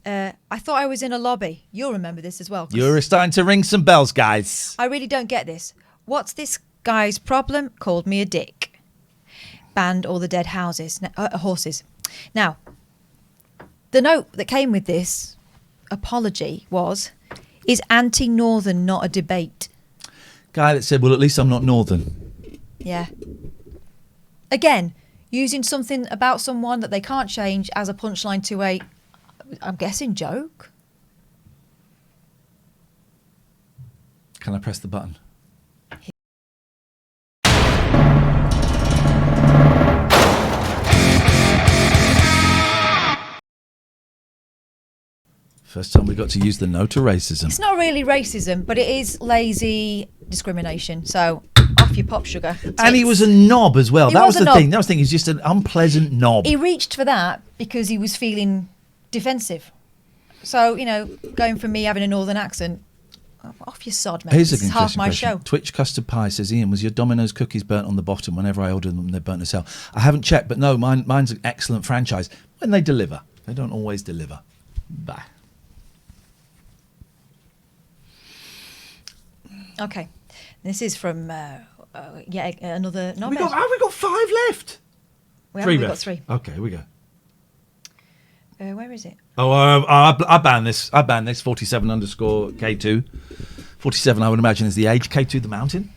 I thought I was in a lobby. You'll remember this as well. You're starting to ring some bells, guys. I really don't get this. What's this guy's problem? Called me a dick. Banned all the dead horses. Now, the note that came with this apology was, is anti-Northern not a debate? Guy that said, well, at least I'm not Northern. Yeah. Again, using something about someone that they can't change as a punchline to a, I'm guessing, joke. Can I press the button? First time we got to use the no to racism. It's not really racism, but it is lazy discrimination. So off your pop sugar. And he was a knob as well. That was the thing. That was the thing. He's just an unpleasant knob. He reached for that because he was feeling defensive. So, going from me having a northern accent, off your sod, mate. Here's this is half my show. Twitch Custard Pie says, Iain, was your Domino's cookies burnt on the bottom? Whenever I order them, they're burnt as hell. I haven't checked, but no, mine's an excellent franchise. When they deliver. They don't always deliver. Bye. Okay, this is from another. Have we got 5 left? We've got 3. Okay, here we go. Where is it? Oh, I ban this. 47_K2. 47, I would imagine, is the age. K2, the mountain.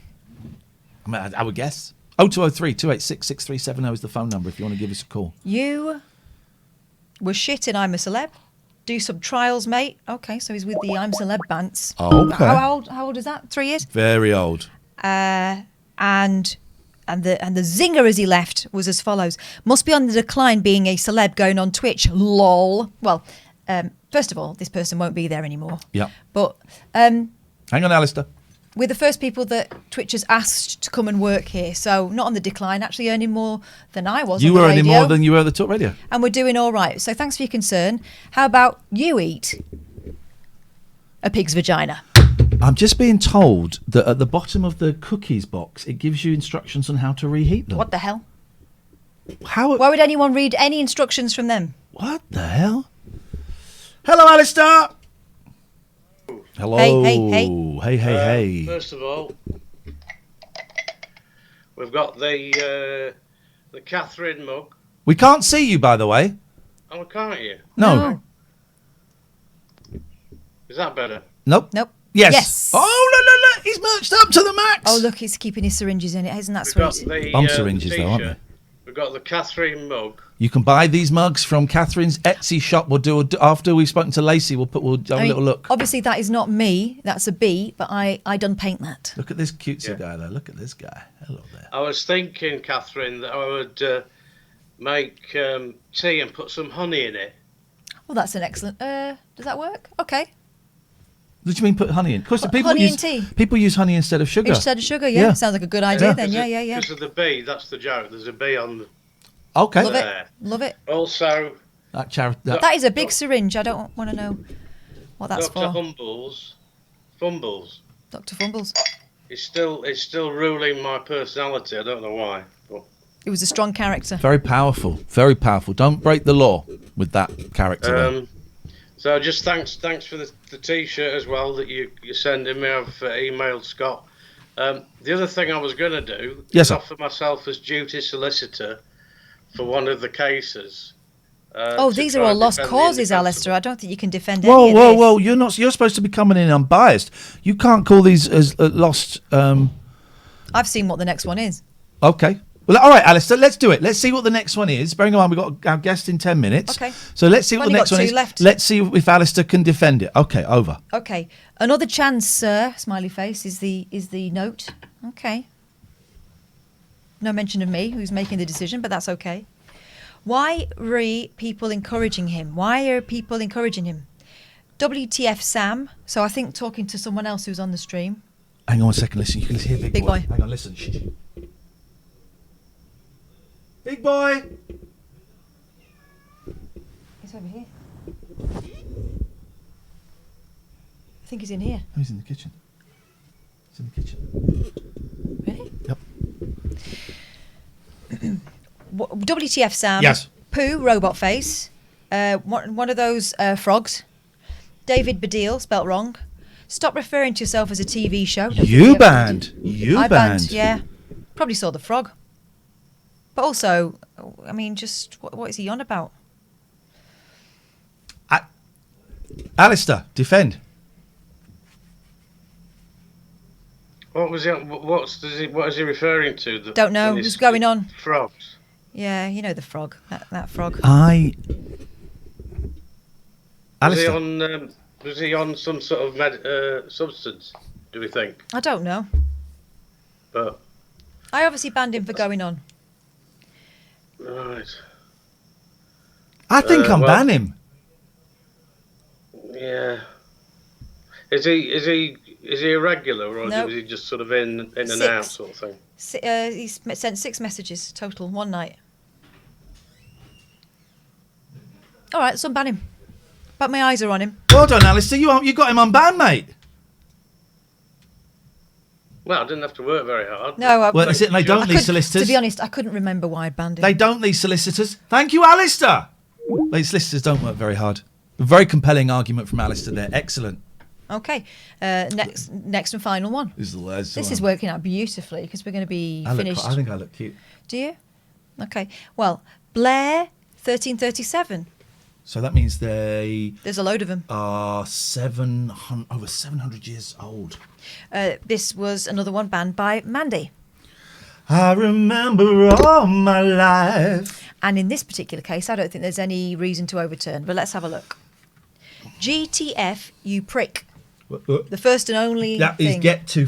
I would guess. 0203 286 6370 is the phone number if you want to give us a call. You were shit in I'm a Celeb. Do some trials, mate. Okay, so he's with the I'm Celeb bants. Oh, okay. How old is that? 3 years? Very old. And the zinger as he left was as follows. Must be on the decline being a celeb going on Twitch. Lol. Well, First of all, this person won't be there anymore. Yeah. But hang on, Alistair. we're the first people that Twitch has asked to come and work here. So not on the decline, actually earning more than I was. You on the were earning radio, more than you were at the Talk Radio. and we're doing all right. So thanks for your concern. How about you eat a pig's vagina? I'm just being told that at the bottom of the cookies box, it gives you instructions on how to reheat them. What the hell? How? Why would anyone read any instructions from them? What the hell? Hello, Alistair. Hello. Hey. First of all, we've got the Katherine mug. We can't see you, by the way. Oh, can't you? No. Is that better? Nope. Yes. Oh, look. He's merched up to the max. Oh, look, he's keeping his syringes in it. Isn't that We've got sweet? the Bum syringes, though, aren't t-shirt. We've got the Katherine mug. You can buy these mugs from Catherine's Etsy shop. We'll do after we've spoken to Lacey. We'll have a little look. Obviously, that is not me. That's a bee, but I done paint that. Look at this cutesy guy there. Look at this guy. Hello there. I was thinking, Katherine, that I would make tea and put some honey in it. Well, that's an excellent. Does that work? Okay. What do you mean put honey in? Of course, Honey and tea. People use honey instead of sugar. Instead of sugar, yeah. Sounds like a good idea then. Yeah. Because of the bee, that's the joke. There's a bee on the... Okay. Love it. Also... That is a big syringe. I don't want to know what that's Dr. for. Fumbles. Dr. Fumbles. It's still ruling my personality. I don't know why. But... It was a strong character. Very powerful. Very powerful. Don't break the law with that character. there. So just thanks for the T-shirt as well that you're sending me. I've emailed Scott. The other thing I was going to do is offer myself as duty solicitor for one of the cases. These are all lost causes, Alistair. I don't think you can defend any of this. Whoa! You're supposed to be coming in unbiased. You can't call these as lost. I've seen what the next one is. Okay. Well, all right, Alistair, let's do it. Let's see what the next one is. Bearing in mind, we've got our guest in 10 minutes. Okay. So let's see what the next one is. Left. Let's see if Alistair can defend it. Okay, over. Okay. Another chance, sir. Smiley face is the note. Okay. No mention of me, who's making the decision, but that's okay. Why are people encouraging him? WTF Sam. So I think talking to someone else who's on the stream. Hang on a second. Listen, you can hear Big Boy. Hang on, listen. Shh. Big Boy. He's over here. I think he's in here. Oh, he's in the kitchen. He's in the kitchen. Really? Yep. WTF Sam. Yes. Pooh, robot face. One of those frogs. David Baddiel, spelt wrong. Stop referring to yourself as a TV show. You banned. I banned, yeah. Probably saw the frog. But also, I mean, just what is he on about? Alistair, defend. What was it? What is he referring to? Don't know. What's going on? Frogs. Yeah, you know the frog. That frog. Alistair. Was he on some sort of substance? Do we think? I don't know. But I obviously banned him for going on. Right. I think unban him. Yeah. Is he a regular, or Nope. is he just sort of in and out sort of thing? He's sent 6 messages total one night. All right, so unban him. But my eyes are on him. Well done, Alistair. You got him unbanned, mate. Well, I didn't have to work very hard. No, well, that's it. They don't need solicitors. To be honest, I couldn't remember why I'd banned him. They don't need solicitors. Thank you, Alistair. These solicitors don't work very hard. A very compelling argument from Alistair there. Excellent. Okay, next and final one. This is the last This one. is working out beautifully because we're going to be finished. I think I look cute. Do you? Okay. Well, Blair 1337. So that means there's a load of them. Are over 700 years old. This was another one banned by Mandy. I remember all my life. And in this particular case, I don't think there's any reason to overturn, but let's have a look. GTF, you prick. The first and only that thing. Is get to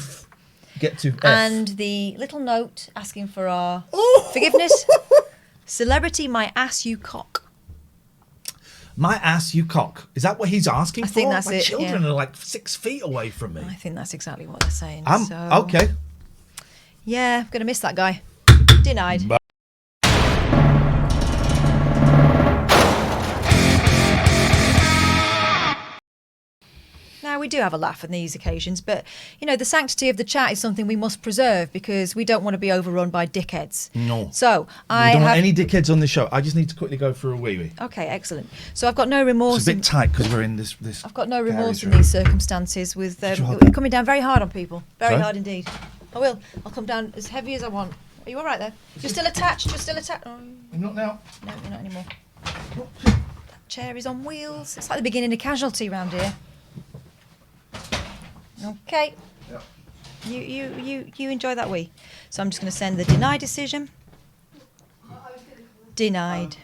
F. And the little note asking for our forgiveness. Celebrity, my ass, you cock. My ass, you cock. Is that what he's asking for? I think that's My it, children yeah. are like 6 feet away from me. I think that's exactly what they're saying. Okay. Yeah, I'm going to miss that guy. Denied. Now, we do have a laugh on these occasions, but, you know, the sanctity of the chat is something we must preserve because we don't want to be overrun by dickheads. No. So, I don't want any dickheads on the show. I just need to quickly go for a wee-wee. Okay, excellent. So I've got no remorse. It's a bit tight because we're in this. I've got no remorse in room. these circumstances with coming down very hard on people. Very Sorry? hard indeed. I will. I'll come down as heavy as I want. Are you all right there? You're still attached. You're still attached. Oh. I'm not now. No, you're not anymore. That chair is on wheels. It's like the beginning of Casualty round here. Okay. Yep. You enjoy that wee. So I'm just going to send the deny decision. Denied.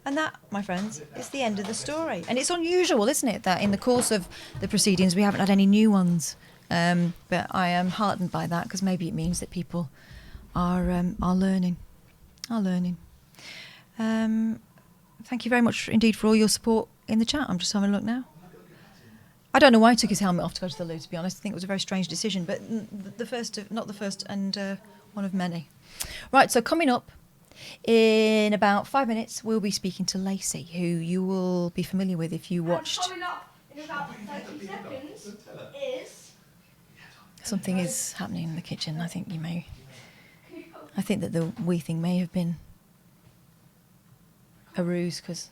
And that, my friends, is the end of the story. And it's unusual, isn't it, that in the course of the proceedings we haven't had any new ones. But I am heartened by that because maybe it means that people are learning. Thank you very much indeed for all your support in the chat. I'm just having a look now. I don't know why he took his helmet off to go to the loo, to be honest. I think it was a very strange decision, but not the first and one of many. Right, so coming up in about 5 minutes, we'll be speaking to Lacey, who you will be familiar with if you watched. Coming up in about 30 seconds is... Something is happening in the kitchen. I think that the wee thing may have been a ruse, because...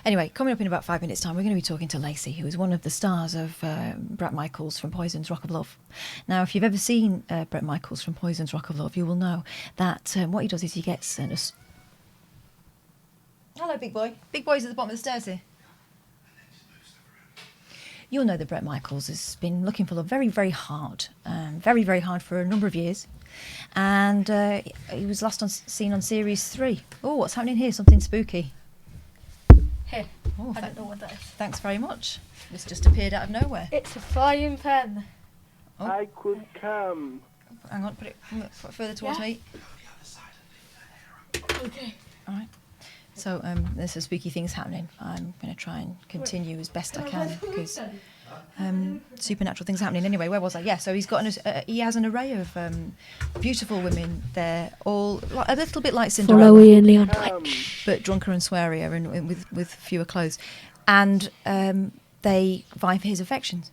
Anyway, coming up in about 5 minutes' time, we're going to be talking to Lacey, who is one of the stars of Bret Michaels from Poison's Rock of Love. Now, if you've ever seen Bret Michaels from Poison's Rock of Love, you will know that what he does is he gets... Hello, big boy. Big boy's at the bottom of the stairs here. You'll know that Bret Michaels has been looking for love very, very hard. Very, very hard for a number of years. And he was last seen on Series 3. Oh, what's happening here? Something spooky. Here. I don't know what that is. Thanks very much. This just appeared out of nowhere. It's a frying pan. Oh. I could come. Hang on, put it further towards me. Okay. All right. So there's some spooky things happening. I'm going to try and continue as best I can because supernatural things happening. Anyway, where was I? Yeah. So he has an array of beautiful women there, all a little bit like Cinderella. Follow Iain Lee on Twitch. But drunker and swearier and with fewer clothes, and they vie for his affections.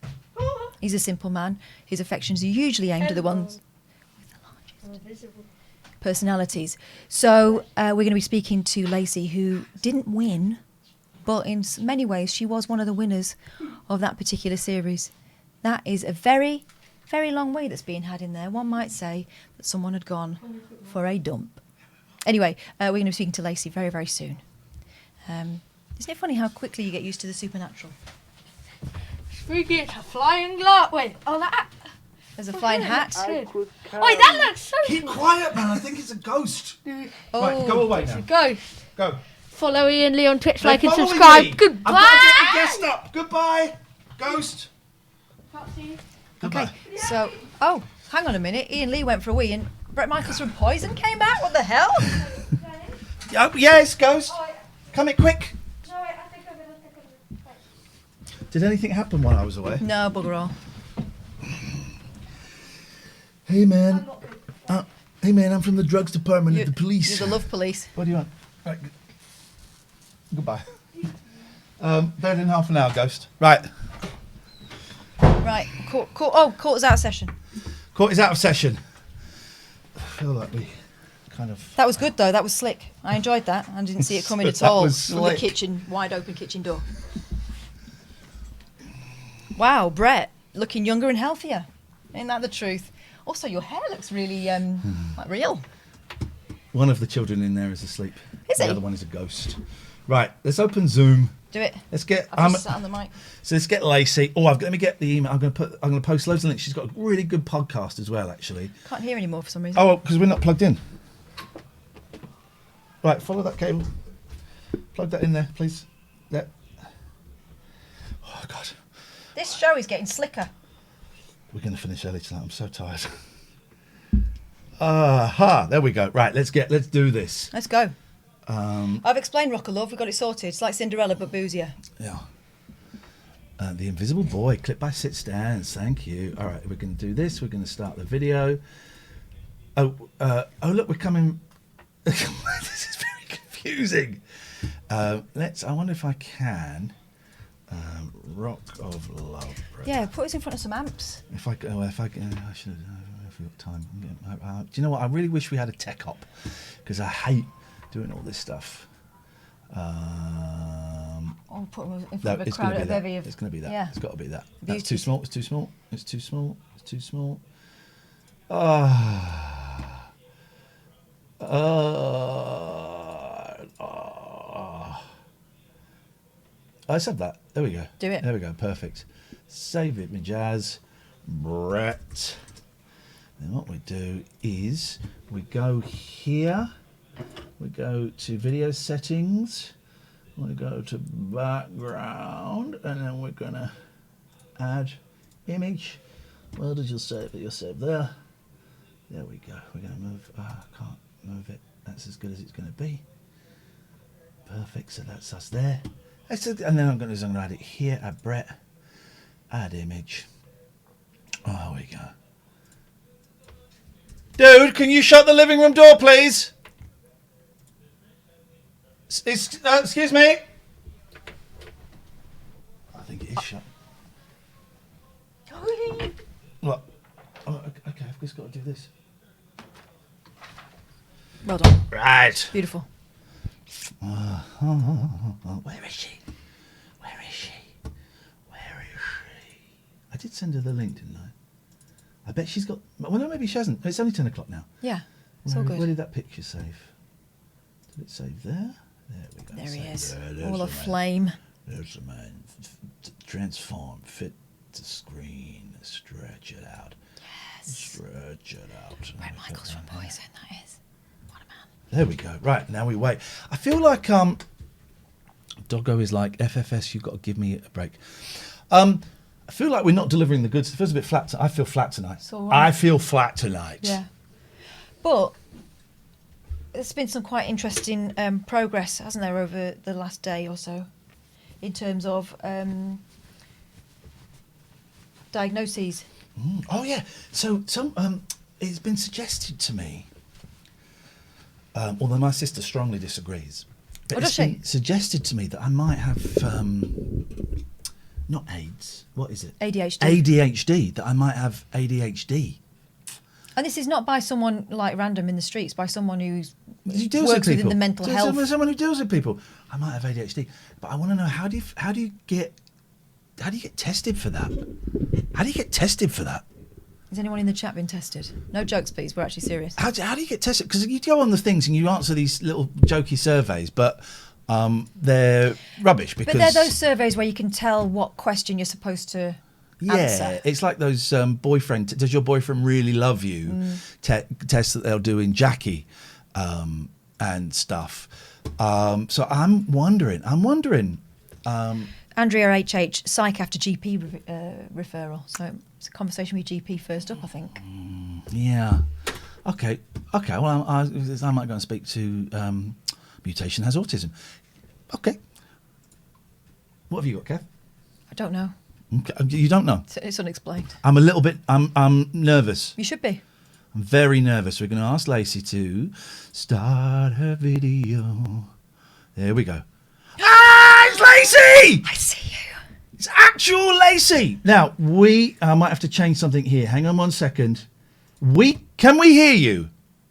He's a simple man. His affections are usually aimed at the ones with the largest personalities. So we're going to be speaking to Lacey, who didn't win, but in many ways she was one of the winners of that particular series. That is a very, very long way that's being had in there. One might say that someone had gone for a dump. Anyway, we're going to be speaking to Lacey very, very soon. Isn't it funny how quickly you get used to the supernatural? Spooky, it's a flying glass. Wait, that... There's a flying hat. Wait, that looks so... Keep quiet, man. I think it's a ghost. Oh, Right, go away now. It's a ghost. Go. Follow Iain Lee on Twitch, They're like and following subscribe. me. Goodbye. I've got to get the guest up. Goodbye, ghost. Okay, so, hang on a minute. Iain Lee went for a wee and Bret Michaels from Poison came back? What the hell? Oh, yes, ghost. Come in quick. Did anything happen while I was away? No, bugger all. Hey, man. Hey, man, I'm from the drugs department of the police. You're the love police. What do you want? Right. Goodbye. Better than half an hour, ghost. Right. Right. Court is out of session. Court is out of session. I feel like we kind of... That was good, though. That was slick. I enjoyed that. I didn't see it coming at That all. was The slick. wide open kitchen door. Wow, Bret, looking younger and healthier. Ain't that the truth? Also, your hair looks really, like real. One of the children in there is asleep. Is the he? other one is a ghost. Right, let's open Zoom. Do it. Let's get... I've just sat on the mic. So let's get Lacey. Oh, let me get the email. I'm going to post loads of links. She's got a really good podcast as well, actually. Can't hear anymore for some reason. Oh, because we're not plugged in. Right, follow that cable. Plug that in there, please. There. Oh, God. This show is getting slicker. We're going to finish early tonight. I'm so tired. Aha, there we go. Right, let's do this. Let's go. I've explained Rock of Love. We've got it sorted. It's like Cinderella, but boozier. Yeah. The Invisible Boy, clip by Sit Stands. Thank you. All right, we're going to do this. We're going to start the video. Oh, look, we're coming. This is very confusing. I wonder if I can. Rock of Love. Yeah, put us in front of some amps. I should have. If we've got time. Do you know what? I really wish we had a tech op because I hate doing all this stuff. I'll put them in front of a crowd of bevy of... It's going to be that. Yeah. It's got to be that. Beauty. That's too small. It's too small. It's too small. It's too small. Let's have that. There we go. Do it. There we go. Perfect. Save it, my jazz. Bret. Then what we do is we go here. We go to video settings. We go to background, and then we're gonna add image. Where did you save it? You'll save there. There we go. We're gonna move. I can't move it. That's as good as it's gonna be. Perfect. So that's us there. And then I'm gonna add it here. Add Bret. Add image. Oh, there we go. Dude, can you shut the living room door, please? Excuse me. I think it is shut. What? Oh, okay, I've just got to do this. Well done. Right. Beautiful. Where is she? Where is she? Where is she? I did send her the link, didn't I? I bet she's got... Well, no, maybe she hasn't. It's only 10 o'clock now. Yeah, it's all good. Where did that picture save? Did it save there? There we go. There he is. There's All the aflame. Man. There's the man. Transform, fit to screen, stretch it out. Yes. Stretch it out. Bret Michaels from Poison, that is. What a man. There we go. Right, now we wait. I feel like Doggo is like, FFS, you've got to give me a break. I feel like we're not delivering the goods. It feels a bit flat. I feel flat tonight. It's all right. I feel flat tonight. Yeah. But there's been some quite interesting progress, hasn't there, over the last day or so, in terms of diagnoses. Oh yeah. So it's been suggested to me, although my sister strongly disagrees. But Oh, does it's she? been suggested to me that I might have not AIDS. What is it? ADHD. ADHD. That I might have ADHD. And this is not by someone like random in the streets, by someone who deals works with within the mental health. Someone who deals with people. I might have ADHD, but I want to know how do you get tested for that? How do you get tested for that? Has anyone in the chat been tested? No jokes, please. We're actually serious. How do you get tested? Because you go on the things and you answer these little jokey surveys, but they're rubbish. Because But they're those surveys where you can tell what question you're supposed to answer. It's like those boyfriend. Does your boyfriend really love you? Tests that they'll do in Jackie and stuff. So I'm wondering. Andrea HH, psych after GP referral. So it's a conversation with GP first up, I think. Yeah. Okay. Well, I might go and speak to Mutation Has Autism. Okay. What have you got, Kev? I don't know. Okay. You don't know? It's unexplained. I'm a little bit. I'm nervous. You should be. I'm very nervous. We're going to ask Lacey to start her video. There we go. Ah, it's Lacey! I see you. It's actual Lacey. Now, I might have to change something here. Hang on 1 second. Can we hear you?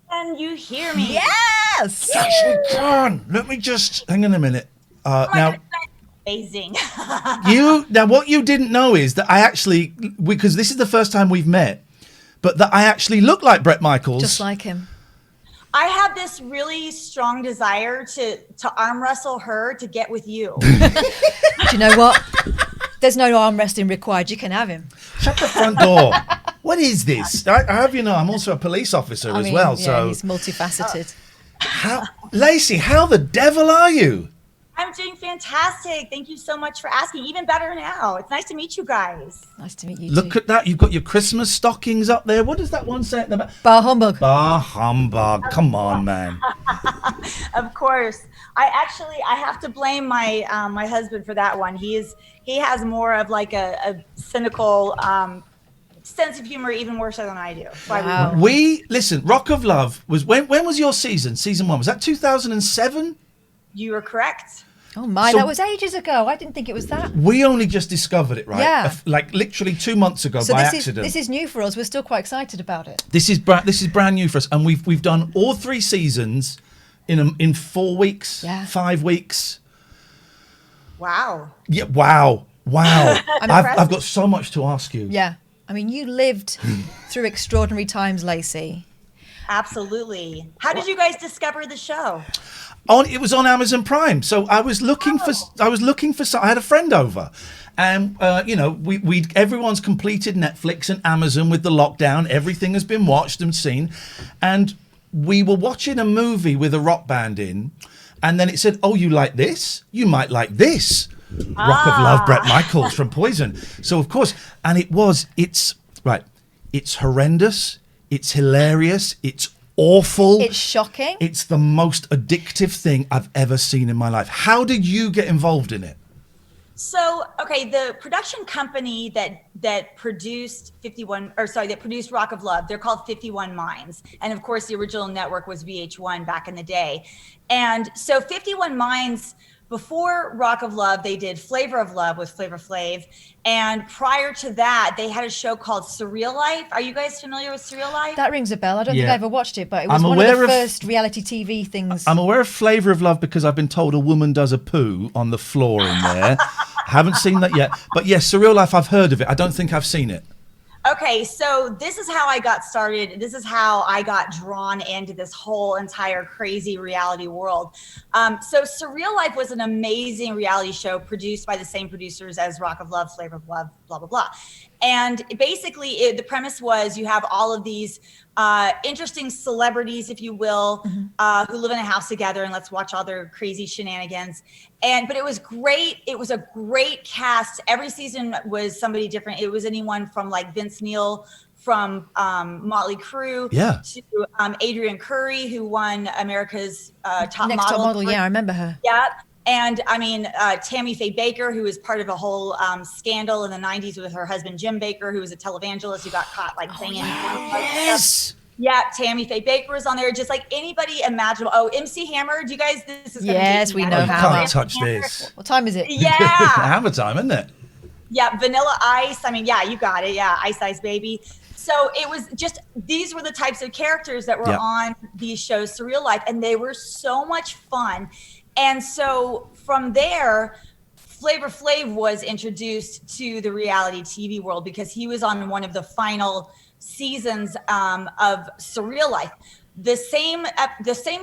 Can you hear me? Yes! Yes, we can. Let me just hang on a minute. Now, amazing. Now what you didn't know is that I actually, because this is the first time we've met, but that I actually look like Bret Michaels. Just like him. I have this really strong desire to arm wrestle her to get with you. Do you know what? There's no arm wrestling required. You can have him. Shut the front door. What is this? I have you know, I'm also a police officer as well. Yeah, so he's multifaceted. Lacey, how the devil are you? I'm doing fantastic. Thank you so much for asking. Even better now. It's nice to meet you guys. Nice to meet you Look too. at that. You've got your Christmas stockings up there. What does that one say at the back? Bar humbug. Bar humbug. Come on, man. Of course. I have to blame my my husband for that one. He has more of like a cynical sense of humor, even worse than I do. So Listen, Rock of Love was when was your season? Season 1, was that 2007? You were correct. Oh my, that was ages ago. I didn't think it was that. We only just discovered it, right? Yeah. Like literally 2 months ago So by this accident. is new for us. We're still quite excited about it. This is brand new for us, and we've done all 3 seasons in 4 weeks, 5 weeks. Wow. Yeah, wow. I'm I've got so much to ask you. Yeah. I mean, you lived through extraordinary times, Lacey. Absolutely. How did you guys discover the show? It was on Amazon Prime. So I was looking for I had a friend over, and everyone's completed Netflix and Amazon with the lockdown. Everything has been watched and seen, and we were watching a movie with a rock band in, and then it said, "Oh, you like this? You might like this." Rock of Love, Bret Michaels from Poison. So of course, and it's horrendous, it's hilarious, it's awful, it's shocking, it's the most addictive thing I've ever seen in my life. How did you get involved in it? So, okay, the production company that produced Rock of Love, they're called 51 Minds. And of course, the original network was VH1 back in the day. And so 51 Minds, before Rock of Love, they did Flavor of Love with Flavor Flav. And prior to that, they had a show called Surreal Life. Are you guys familiar with Surreal Life? That rings a bell. I don't think I ever watched it, but it was I'm one of aware the of- first reality TV things. I'm aware of Flavor of Love because I've been told a woman does a poo on the floor in there. Haven't seen that yet. But yes, Surreal Life, I've heard of it. I don't think I've seen it. Okay, so this is how I got started. This is how I got drawn into this whole entire crazy reality world. So Surreal Life was an amazing reality show produced by the same producers as Rock of Love, Flavor of Love, blah, blah, blah. And basically, the premise was you have all of these interesting celebrities, if you will, who live in a house together, and let's watch all their crazy shenanigans. But it was great. It was a great cast. Every season was somebody different. It was anyone from like Vince Neil from Motley Crue to Adrian Curry, who won America's Top Next Model. Top Model, yeah, I remember her. Yeah. And I mean, Tammy Faye Baker, who was part of a whole scandal in the 90s with her husband, Jim Baker, who was a televangelist who got caught like singing. Yes. Yeah, Tammy Faye Baker was on there, just like anybody imaginable. Oh, MC Hammer, do you guys, this is gonna Yes, date we me. know You Hammer. can't touch this. What time is it? Yeah. Hammer time, isn't it? Yeah, Vanilla Ice. I mean, yeah, you got it. Yeah, Ice Ice Baby. So it was just, these were the types of characters that were on these shows, Surreal Life, and they were so much fun. And so from there, Flavor Flav was introduced to the reality TV world because he was on one of the final seasons of Surreal Life. The same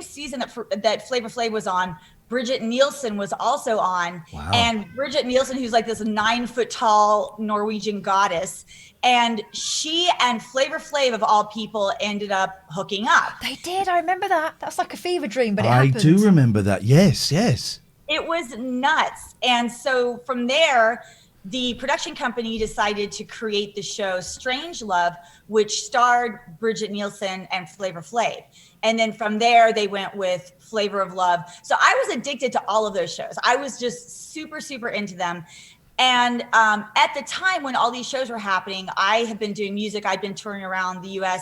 season that Flavor Flav was on, Bridget Nielsen was also on. Wow. And Bridget Nielsen, who's like this 9-foot tall Norwegian goddess, and she and Flavor Flav, of all people, ended up hooking up. They did. I remember that. That's like a fever dream, but it I happened. do remember that. Yes. It was nuts. And so from there, the production company decided to create the show Strange Love, which starred Bridget Nielsen and Flavor Flav. And then from there, they went with Flavor of Love. So I was addicted to all of those shows. I was just super, super into them. And at the time when all these shows were happening, I had been doing music. I'd been touring around the US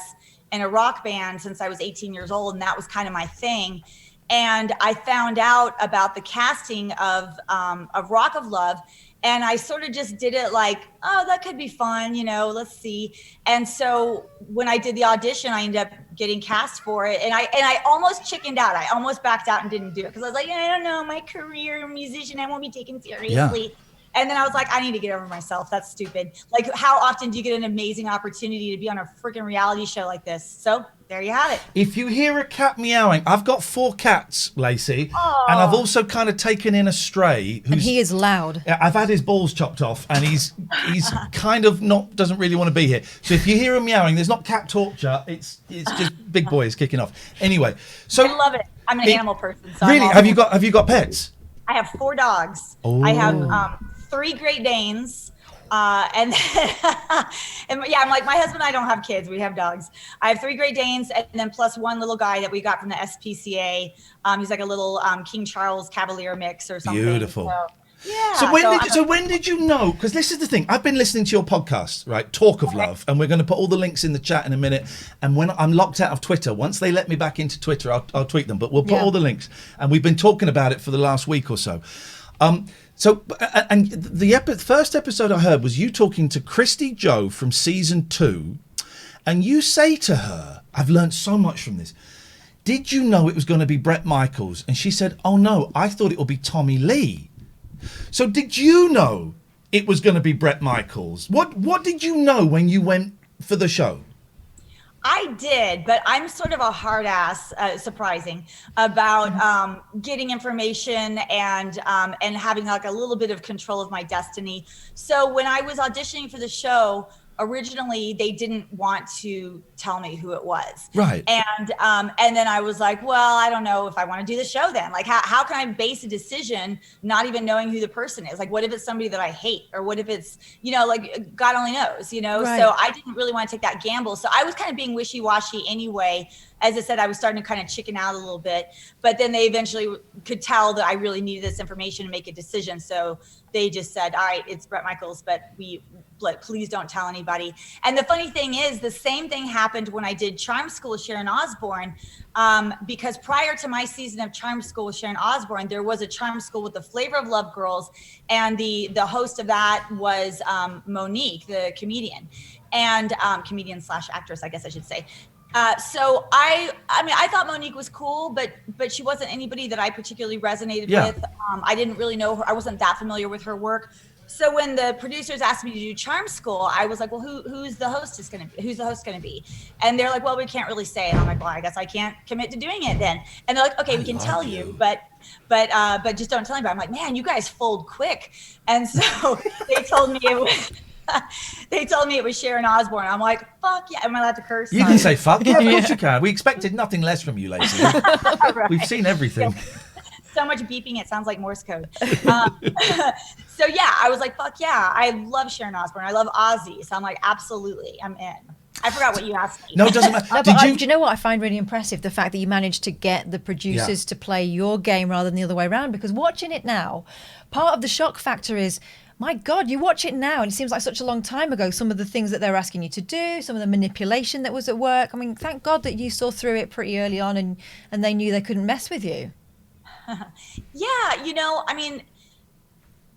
in a rock band since I was 18 years old. And that was kind of my thing. And I found out about the casting of Rock of Love. And I sort of just did it like, oh, that could be fun, let's see. And so when I did the audition, I ended up getting cast for it. And I almost chickened out. I almost backed out and didn't do it because I was like, I don't know, my career musician, I won't be taken seriously. Yeah. And then I was like, I need to get over myself. That's stupid. Like, how often do you get an amazing opportunity to be on a freaking reality show like this? So there you have it. If you hear a cat meowing, I've got 4 cats, Lacey, and I've also kind of taken in a stray. And he is loud. I've had his balls chopped off, and he's kind of doesn't really want to be here. So if you hear him meowing, there's not cat torture. It's just big boys kicking off. Anyway, so I love it. I'm an animal person. So really, have you got pets? I have 4 dogs. Oh. I have 3 Great Danes. And then, I'm like, my husband and I don't have kids. We have dogs. I have 3 Great Danes and then plus 1 little guy that we got from the SPCA. He's like a little King Charles Cavalier mix or something. Beautiful. So, yeah. So when did you know? Because this is the thing. I've been listening to your podcast, right? Talk of Love, and we're going to put all the links in the chat in a minute. And when I'm locked out of Twitter, once they let me back into Twitter, I'll tweet them. But we'll put all the links. And we've been talking about it for the last week or so. The first episode I heard was you talking to Christy Joe from season 2, and you say to her, "I've learned so much from this. Did you know it was going to be Bret Michaels?" And she said, "Oh no, I thought it would be Tommy Lee." So did you know it was going to be Bret Michaels? What did you know when you went for the show? I did, but I'm sort of a hard ass, surprising, about getting information and having like a little bit of control of my destiny. So when I was auditioning for the show, originally they didn't want to tell me who it was. Right. And then I was like, well, I don't know if I want to do the show then. Like, how can I base a decision not even knowing who the person is? Like, what if it's somebody that I hate? Or what if it's, like God only knows, Right. So I didn't really want to take that gamble. So I was kind of being wishy-washy anyway. As I said, I was starting to kind of chicken out a little bit, but then they eventually could tell that I really needed this information to make a decision. So they just said, all right, it's Bret Michaels, but please don't tell anybody. And the funny thing is, the same thing happened when I did Charm School with Sharon Osbourne, because prior to my season of Charm School with Sharon Osbourne, there was a Charm School with the Flavor of Love girls, and the host of that was Monique, the comedian, and comedian / actress, I guess I should say. So I thought Monique was cool, but she wasn't anybody that I particularly resonated with. I didn't really know her. I wasn't that familiar with her work. So when the producers asked me to do Charm School, I was like, well, who's the host going to be? And they're like, well, we can't really say. And I'm like, well, I guess I can't commit to doing it then. And they're like, okay, we can tell you, but just don't tell anybody. I'm like, man, you guys fold quick. And so they told me it was. They told me it was Sharon Osbourne. I'm like, fuck yeah. Am I allowed to curse? You can say fuck. Yeah, of course you can. We expected nothing less from you, Lacey. Right. We've seen everything. Yeah. So much beeping, it sounds like Morse code. So yeah, I was like, fuck yeah. I love Sharon Osbourne. I love Ozzy. So I'm like, absolutely, I'm in. I forgot what you asked me. No, it doesn't matter. No, do you know what I find really impressive? The fact that you managed to get the producers to play your game rather than the other way around. Because watching it now, part of the shock factor is, my God, you watch it now and it seems like such a long time ago, some of the things that they're asking you to do, some of the manipulation that was at work. I mean, thank God that you saw through it pretty early on and they knew they couldn't mess with you. Yeah,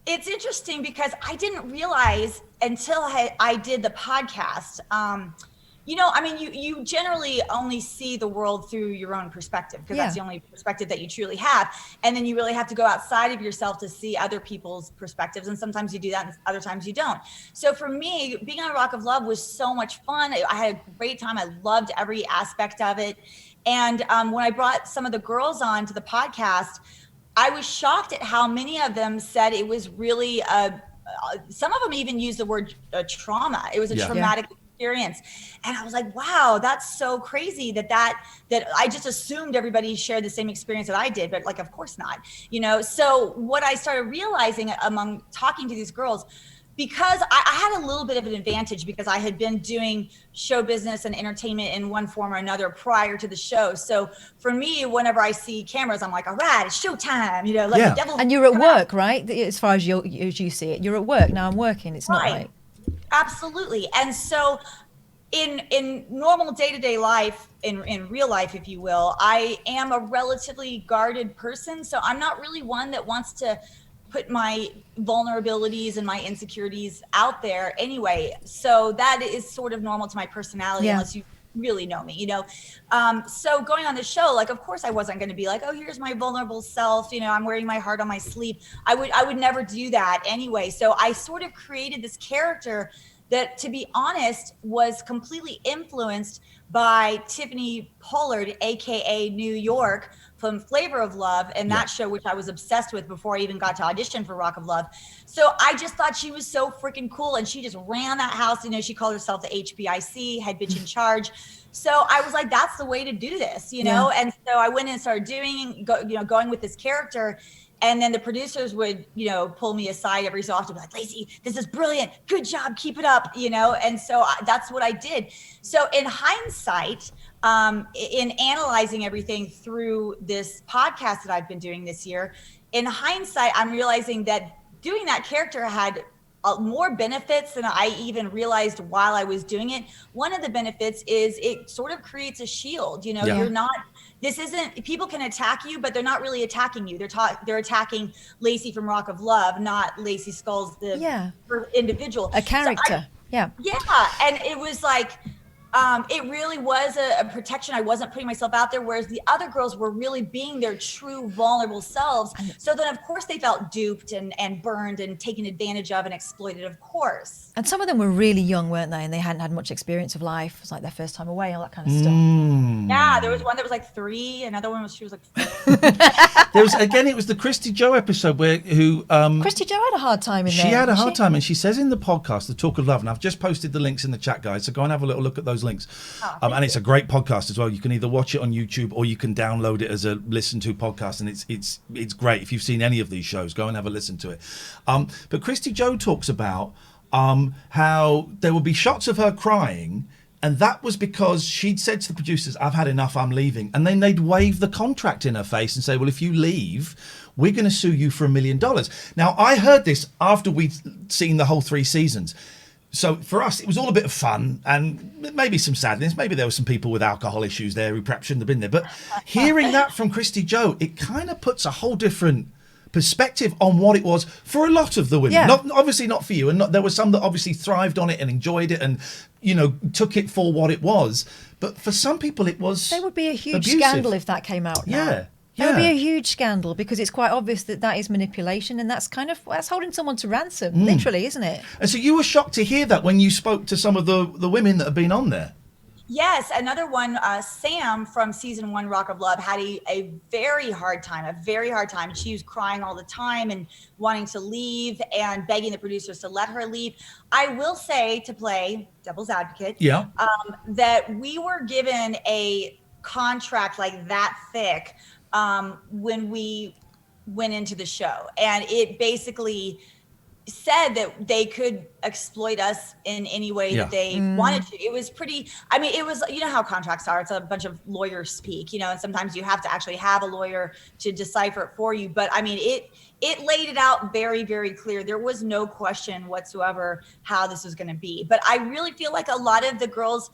it's interesting because I didn't realize until I did the podcast, you generally only see the world through your own perspective because that's the only perspective that you truly have. And then you really have to go outside of yourself to see other people's perspectives. And sometimes you do that and other times you don't. So for me, being on Rock of Love was so much fun. I had a great time. I loved every aspect of it. And when I brought some of the girls on to the podcast, I was shocked at how many of them said it was really, some of them even used the word trauma. It was a traumatic experience. And I was like, wow, that's so crazy that I just assumed everybody shared the same experience that I did, but like, of course not, So what I started realizing among talking to these girls, because I had a little bit of an advantage because I had been doing show business and entertainment in one form or another prior to the show. So for me, whenever I see cameras, I'm like, all right, it's showtime, let the devil. And you're at work, right? As far as you see it, you're at work. Now I'm working. It's not right. Absolutely. And so in normal day-to-day life, in real life, if you will, I am a relatively guarded person. So I'm not really one that wants to put my vulnerabilities and my insecurities out there anyway. So that is sort of normal to my personality unless you really know me, So going on the show, like, of course I wasn't going to be like, oh, here's my vulnerable self. I'm wearing my heart on my sleeve. I would never do that anyway. So I sort of created this character that, to be honest, was completely influenced by Tiffany Pollard, AKA New York, from Flavor of Love, and that show, which I was obsessed with before I even got to audition for Rock of Love. So I just thought she was so freaking cool, and she just ran that house. She called herself the HBIC, head bitch in charge. So I was like, that's the way to do this, And so I went and started going with this character. And then the producers would, pull me aside every so often, be like, Lacey, this is brilliant. Good job. Keep it up, And so that's what I did. So in hindsight, in analyzing everything through this podcast that I've been doing this year, in hindsight, I'm realizing that doing that character had more benefits than I even realized while I was doing it. One of the benefits is it sort of creates a shield. You're not, this isn't, people can attack you, but they're not really attacking you. They're attacking Lacey from Rock of Love, not Lacey Sculls, the individual. A character. Yeah. And it was like, it really was a protection. I wasn't putting myself out there, whereas the other girls were really being their true vulnerable selves. So then, of course, they felt duped and burned and taken advantage of and exploited, of course. And some of them were really young, weren't they? And they hadn't had much experience of life. It was like their first time away, all that kind of stuff. Yeah, there was one that was like 3. Another one she was like 4. It was the Christy Joe episode Christy Joe had a hard time in there. She had a hard time, and she says in the podcast, The Talk of Love, and I've just posted the links in the chat, guys, so go and have a little look at those links. And it's a great podcast as well. You can either watch it on YouTube or you can download it as a listen to podcast, and it's great. If you've seen any of these shows, go and have a listen to it. But Christy Joe talks about how there would be shots of her crying, and that was because she'd said to the producers, I've had enough, I'm leaving. And then they'd wave the contract in her face and say, well, if you leave, we're going to sue you for $1 million. Now, I heard this after we'd seen the whole 3 seasons. So for us, it was all a bit of fun and maybe some sadness. Maybe there were some people with alcohol issues there who perhaps shouldn't have been there. But hearing that from Christy Joe, it kind of puts a whole different perspective on what it was for a lot of the women. Yeah. Obviously not for you. And there were some that obviously thrived on it and enjoyed it and, took it for what it was. But for some people, it was There would be a huge abusive. scandal if that came out now. Yeah. There would be a huge scandal because it's quite obvious that is manipulation, and that's holding someone to ransom, literally, isn't it? And so you were shocked to hear that when you spoke to some of the women that have been on there. Yes, another one, Sam from season 1 Rock of Love had a very hard time. She was crying all the time and wanting to leave and begging the producers to let her leave. I will say, to play devil's advocate, that we were given a contract like that thick when we went into the show, and it basically said that they could exploit us in any way that they wanted to. It was pretty, it was, how contracts are, it's a bunch of lawyers speak, and sometimes you have to actually have a lawyer to decipher it for you. But it laid it out very, very clear. There was no question whatsoever how this was going to be. But I really feel like a lot of the girls,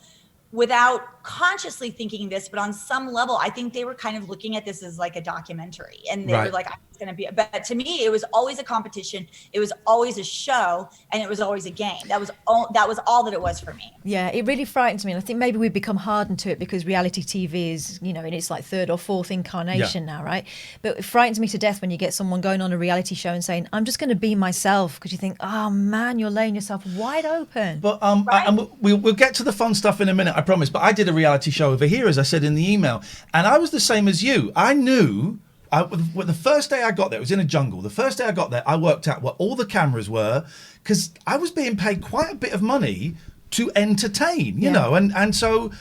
without consciously thinking this, but on some level, I think they were kind of looking at this as like a documentary, and they were like, it's going to be, but to me, it was always a competition. It was always a show, and it was always a game. That was all that it was for me. Yeah, it really frightens me. And I think maybe we've become hardened to it because reality TV is, in its like 3rd or 4th incarnation now, right? But it frightens me to death when you get someone going on a reality show and saying, I'm just going to be myself, because you think, oh man, you're laying yourself wide open. But and we'll get to the fun stuff in a minute, I promise. But I did a reality show over here, as I said in the email, and I was the same as you. I knew the first day I got there, it was in a jungle. The first day I got there, I worked out what all the cameras were, because I was being paid quite a bit of money to entertain, you know. And so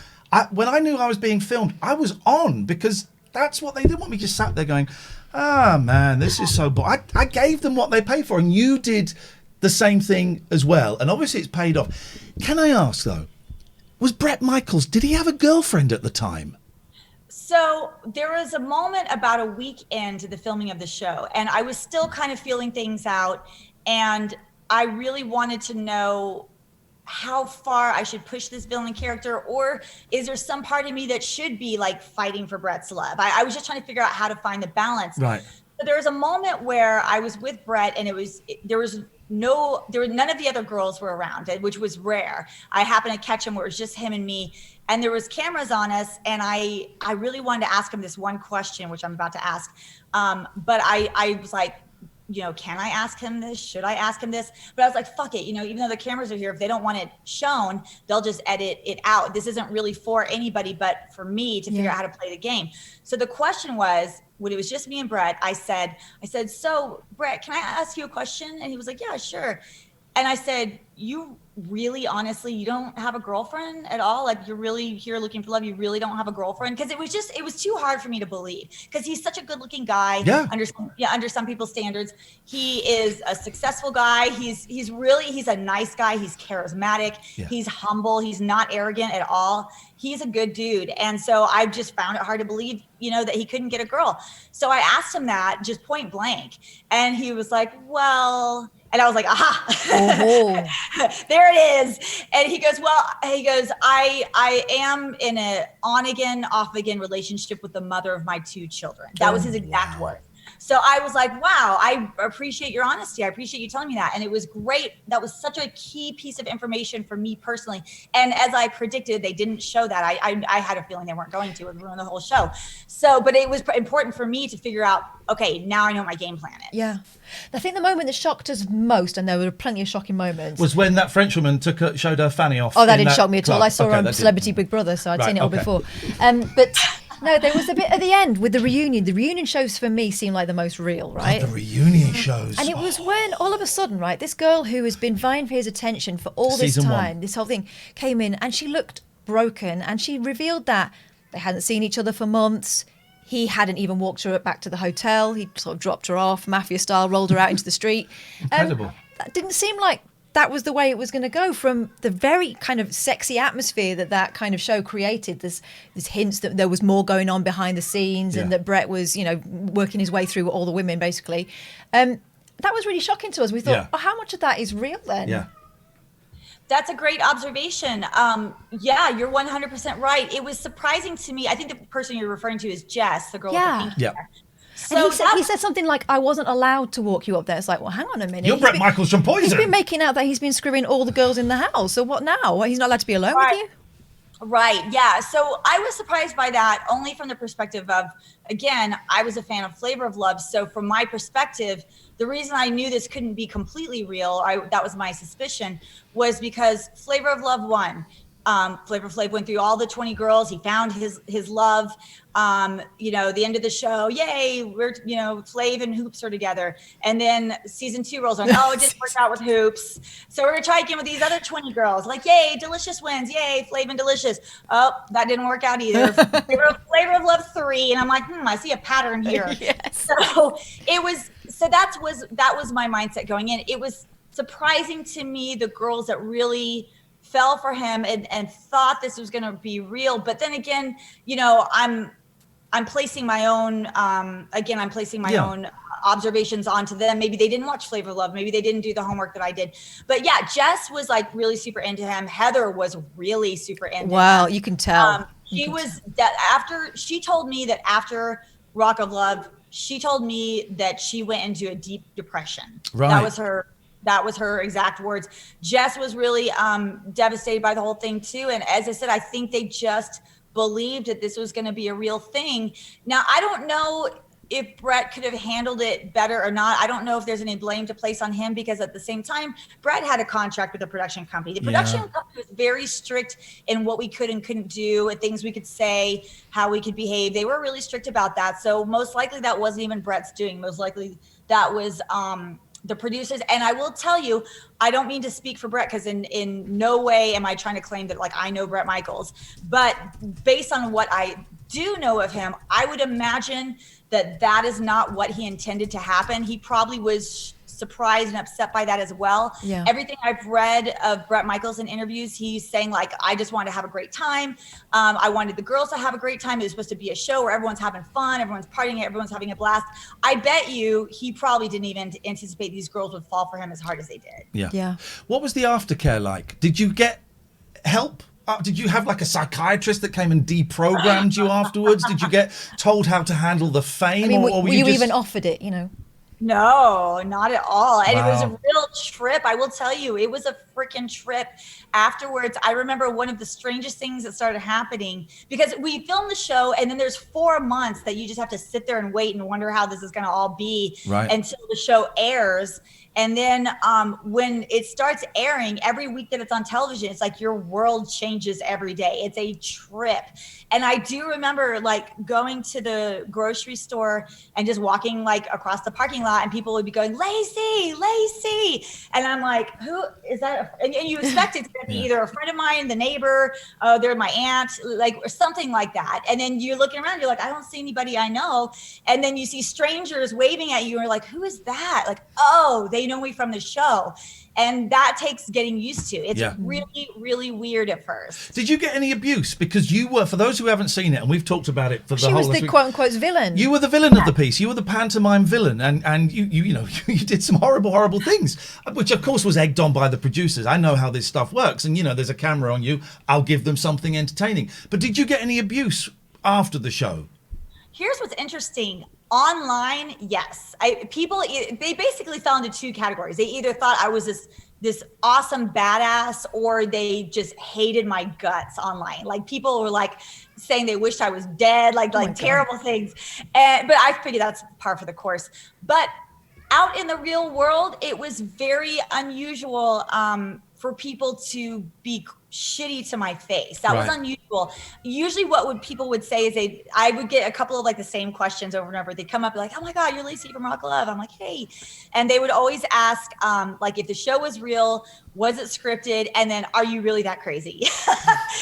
when I knew I was being filmed, I was on, because that's what they didn't want me just sat there going, man, this is so boring. I gave them what they paid for, and you did the same thing as well. And obviously it's paid off. Can I ask, though, was Bret Michaels, did he have a girlfriend at the time? So there was a moment about a week into the filming of the show, and I was still kind of feeling things out, and I really wanted to know how far I should push this villain character, or is there some part of me that should be like fighting for Bret's love? I was just trying to figure out how to find the balance. Right. So there was a moment where I was with Bret, and there were none of the other girls were around, which was rare. I happened to catch him where it was just him and me, and there was cameras on us, and I really wanted to ask him this one question, which I'm about to ask. But I was like, can I ask him this? Should I ask him this? But I was like, fuck it. Even though the cameras are here, if they don't want it shown, they'll just edit it out. This isn't really for anybody but for me to figure out how to play the game. So the question was, when it was just me and Bret, I said, so Bret, can I ask you a question? And he was like, yeah, sure. And I said, you really, honestly, you don't have a girlfriend at all? Like, you're really here looking for love? You really don't have a girlfriend? Because it was too hard for me to believe. Because he's such a good looking guy. Yeah. Under some people's standards. He is a successful guy. He's a nice guy. He's charismatic. Yeah. He's humble. He's not arrogant at all. He's a good dude. And so I just found it hard to believe, that he couldn't get a girl. So I asked him that just point blank. And he was like, well, and I was like, aha, there it is. And he goes, I am in a on again, off again relationship with the mother of my 2 children. That was his exact words. So I was like, wow, I appreciate your honesty. I appreciate you telling me that. And it was great. That was such a key piece of information for me personally. And as I predicted, they didn't show that. I had a feeling they weren't going to. It would ruin the whole show. So, but it was important for me to figure out, okay, now I know what my game plan is. Yeah. I think the moment that shocked us most, and there were plenty of shocking moments, was when that French woman showed her fanny off. Oh, that didn't shock me at all. I saw her on Celebrity Big Brother, so I'd seen it all before. But no, there was a bit at the end with the reunion. The reunion shows for me seem like the most real, right? Oh, the reunion shows. And it was when all of a sudden, right, this girl who has been vying for his attention for all this time, this whole thing, came in and she looked broken, and she revealed that they hadn't seen each other for months. He hadn't even walked her back to the hotel. He sort of dropped her off, mafia style, rolled her out into the street. Incredible. That didn't seem like that was the way it was going to go, from the very kind of sexy atmosphere that kind of show created. This hints that there was more going on behind the scenes, and that Bret was, working his way through all the women, basically. That was really shocking to us. We thought, how much of that is real then? Yeah. That's a great observation. Yeah, you're 100% right. It was surprising to me. I think the person you're referring to is Jess, the girl with the pink hair. So he said something like, I wasn't allowed to walk you up there. It's like, well, hang on a minute. You're Bret Michaels from Poison. He's been making out that he's been screwing all the girls in the house. So what now? He's not allowed to be alone with you? Right, yeah. So I was surprised by that only from the perspective of, again, I was a fan of Flavor of Love. So from my perspective, the reason I knew this couldn't be completely real, that was my suspicion, was because Flavor of Love won. Flavor Flav went through all the 20 girls. He found his love. The end of the show, yay, we're, Flav and Hoops are together. And then season 2 rolls on. Oh, it didn't work out with Hoops. So we're going to try again with these other 20 girls. Like, yay, Delicious wins. Yay, Flav and Delicious. Oh, that didn't work out either. Flavor of Love 3. And I'm like, I see a pattern here. Yes. So that was my mindset going in. It was surprising to me, the girls that really fell for him and thought this was going to be real. But then again, I'm placing my own, own observations onto them. Maybe they didn't watch Flavor of Love. Maybe they didn't do the homework that I did. But yeah, Jess was like really super into him. Heather was really super into him. Wow, you can tell. She told me that after Rock of Love, she told me that she went into a deep depression. Right. That was her exact words. Jess was really devastated by the whole thing too. And as I said, I think they just believed that this was going to be a real thing. Now, I don't know if Bret could have handled it better or not. I don't know if there's any blame to place on him, because at the same time, Bret had a contract with the production company. The production company was very strict in what we could and couldn't do, and things we could say, how we could behave. They were really strict about that. So most likely that wasn't even Bret's doing. Most likely that was the producers. And I will tell you, I don't mean to speak for Bret, because in no way am I trying to claim that I know Bret Michaels, but based on what I do know of him, I would imagine that is not what he intended to happen. He probably was surprised and upset by that as well. Yeah. Everything I've read of Bret Michaels in interviews, he's saying I just wanted to have a great time. I wanted the girls to have a great time. It was supposed to be a show where everyone's having fun, everyone's partying, everyone's having a blast. I bet you he probably didn't even anticipate these girls would fall for him as hard as they did. Yeah. What was the aftercare like? Did you get help? Did you have a psychiatrist that came and deprogrammed you afterwards? Did you get told how to handle the fame? Or were you even offered it, No, not at all. And It was a real trip. I will tell you, it was a freaking trip. Afterwards, I remember one of the strangest things that started happening, because we filmed the show and then there's 4 months that you just have to sit there and wait and wonder how this is going to all be until the show airs. And then when it starts airing, every week that it's on television, it's like your world changes every day. It's a trip. And I do remember going to the grocery store and just walking across the parking lot and people would be going, Lacey, Lacey. And I'm like, who is that? And you expect it to be either a friend of mine, the neighbor, they're my aunt, like, or something like that. And then you're looking around, you're like, I don't see anybody I know. And then you see strangers waving at you, and you're like, who is that? Like, oh, they know me from the show. And that takes getting used to. It's really, really weird at first. Did you get any abuse? Because you were, for those who haven't seen it, and we've talked about it for the whole... She was the quote-unquote villain. You were the villain of the piece. You were the pantomime villain, and you know, you did some horrible things, which of course was egged on by the producers. I know how this stuff works, and you know, there's a camera on you. I'll give them something entertaining. But did you get any abuse after the show? Here's what's interesting. Online, yes. People, they basically fell into two categories. They either thought I was this awesome badass, or they just hated my guts online. Like, people were like saying they wished I was dead, like terrible things. But I figured that's par for the course. But out in the real world, it was very unusual for people to be shitty to my face. That was unusual. Usually what people would say is I would get a couple of like the same questions over and over. They'd come up like, oh my God, you're Lacey from Rock Love. I'm like, hey. And they would always ask, like, if the show was real, was it scripted? And then, are you really that crazy?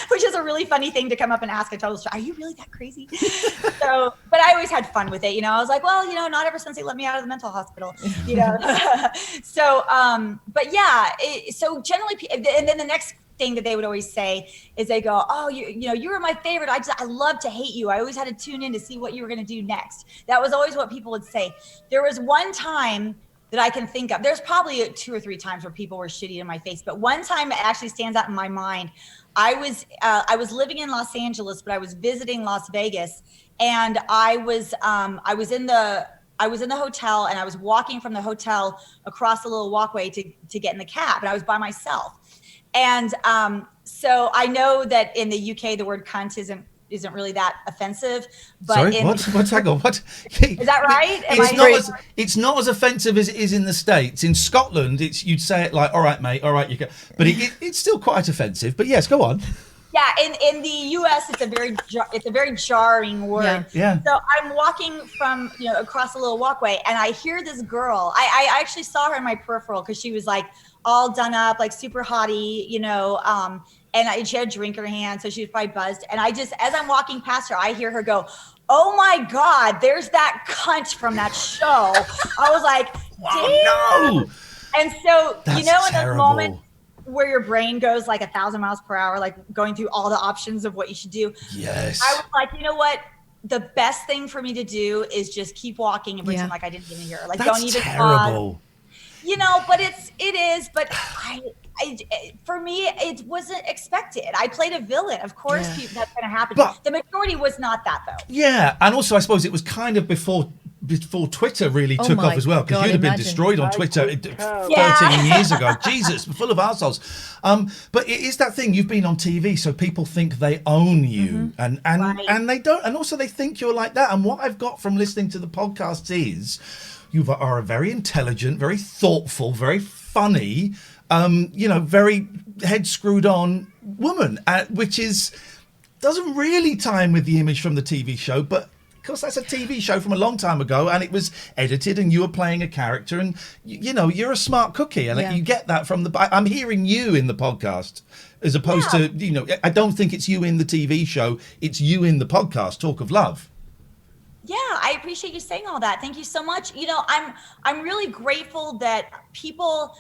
Which is a really funny thing to come up and ask a total stranger. Are you really that crazy? So, but I always had fun with it. You know, I was like, well, you know, not ever since they let me out of the mental hospital, you know? So, but yeah, so generally, and then the next thing that they would always say is they go, oh, you know, you were my favorite. I love to hate you. I always had to tune in to see what you were going to do next. That was always what people would say. There was one time that I can think of. There's probably 2 or 3 times where people were shitty in my face, but one time it actually stands out in my mind. I was living in Los Angeles, but I was visiting Las Vegas, and I was in the hotel, and I was walking from the hotel across a little walkway to get in the cab, and I was by myself. And so I know that in the UK the word cunt isn't really that offensive. But sorry, what? Hang on, what? Is that right? It's not as offensive as it is in the States. In Scotland, you'd say it like, all right, mate, all right, you go. But it's still quite offensive. But yes, go on. Yeah, in the U.S., it's a very jarring word. Yeah. So I'm walking from across a little walkway, and I hear this girl. I actually saw her in my peripheral because she was like all done up, like super hottie, and she had a drink in her hand, so she was probably buzzed. And as I'm walking past her, I hear her go, "Oh my God, there's that cunt from that show." I was like, "Damn!" Oh, no. And so That's in those terrible. moments where your brain goes like 1,000 miles per hour, like going through all the options of what you should do. Yes. I was like, you know what? The best thing for me to do is just keep walking and pretend like I didn't even hear her. Like, That's don't even terrible. pause. But it is. But for me, it wasn't expected. I played a villain. Of course, that's going to happen. But the majority was not that, though. Yeah, and also I suppose it was kind of before Twitter really took off as well, because you'd have been destroyed on Twitter 13 years ago. Jesus, full of arseholes. But it is that thing, you've been on TV, so people think they own you, and they don't, and also they think you're like that. And what I've got from listening to the podcasts is you are a very intelligent, very thoughtful, very funny, very head screwed on woman, which doesn't really tie in with the image from the TV show, but because that's a TV show from a long time ago, and it was edited, and you were playing a character, and you're a smart cookie, and you get that from I'm hearing you in the podcast, as opposed to I don't think it's you in the TV show, it's you in the podcast, Talk of Love. Yeah, I appreciate you saying all that. Thank you so much. I'm really grateful that people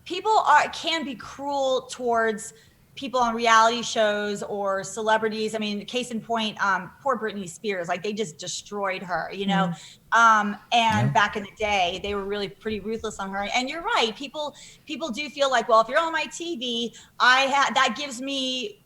can be cruel towards people on reality shows or celebrities. I mean, case in point, poor Britney Spears, like they just destroyed her, and back in the day, they were really pretty ruthless on her. And you're right. People do feel like, well, if you're on my TV, that gives me,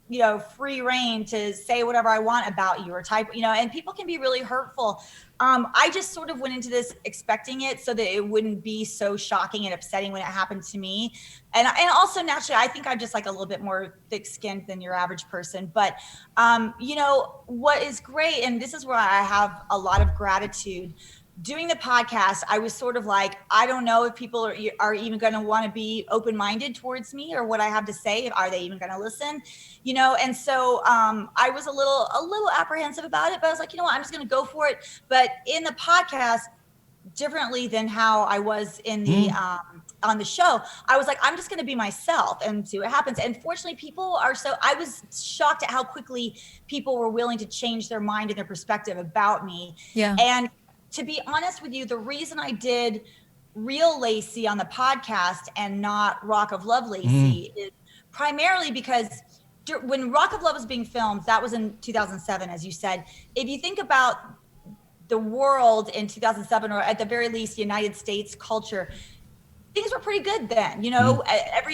free reign to say whatever I want about you or type, and people can be really hurtful. I just sort of went into this expecting it so that it wouldn't be so shocking and upsetting when it happened to me. And also naturally, I think I'm just like a little bit more thick-skinned than your average person. But, what is great, and this is where I have a lot of gratitude. Doing the podcast, I was sort of like, I don't know if people are even going to want to be open-minded towards me or what I have to say. Are they even going to listen? And so I was a little apprehensive about it, but I was like, I'm just going to go for it. But in the podcast, differently than how I was in the on the show. I was like, I'm just going to be myself and see what happens. And fortunately, I was shocked at how quickly people were willing to change their mind and their perspective about me. Yeah. And to be honest with you, the reason I did Real Lacey on the podcast and not Rock of Love Lacey is primarily because when Rock of Love was being filmed, that was in 2007, as you said. If you think about the world in 2007, or at the very least, United States culture, things were pretty good then. You know,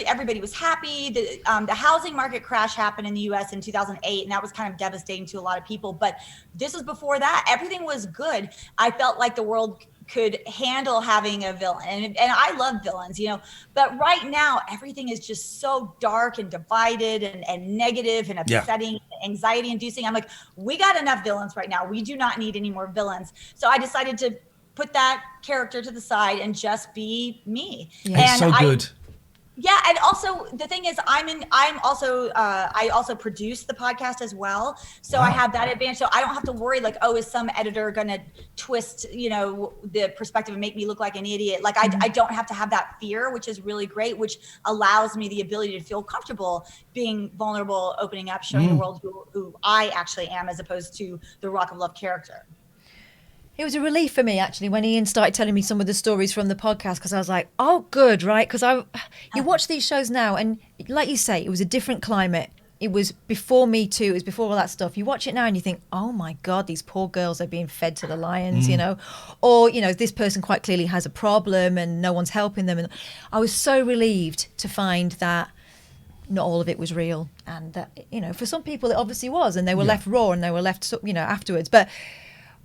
everybody was happy. The housing market crash happened in the U.S. in 2008, and that was kind of devastating to a lot of people. But this was before that. Everything was good. I felt like the world could handle having a villain, and I love villains, you know. But right now, everything is just so dark and divided and negative and upsetting, anxiety-inducing. I'm like, we got enough villains right now. We do not need any more villains. So I decided to put that character to the side and just be me. Yeah. It's so good. Yeah, and also the thing is, I also produce the podcast as well, so I have that advantage. So I don't have to worry like, oh, is some editor gonna twist, you know, the perspective and make me look like an idiot? Like I don't have to have that fear, which is really great, which allows me the ability to feel comfortable being vulnerable, opening up, showing the world who I actually am, as opposed to the Rock of Love character. It was a relief for me, actually, when Iain started telling me some of the stories from the podcast, because I was like, oh, good, right? Because you watch these shows now, and like you say, it was a different climate. It was before Me Too. It was before all that stuff. You watch it now and you think, oh, my God, these poor girls are being fed to the lions, you know? Or, you know, this person quite clearly has a problem and no one's helping them. And I was so relieved to find that not all of it was real. And that, you know, for some people it obviously was, and they were left raw and they were left, you know, afterwards. But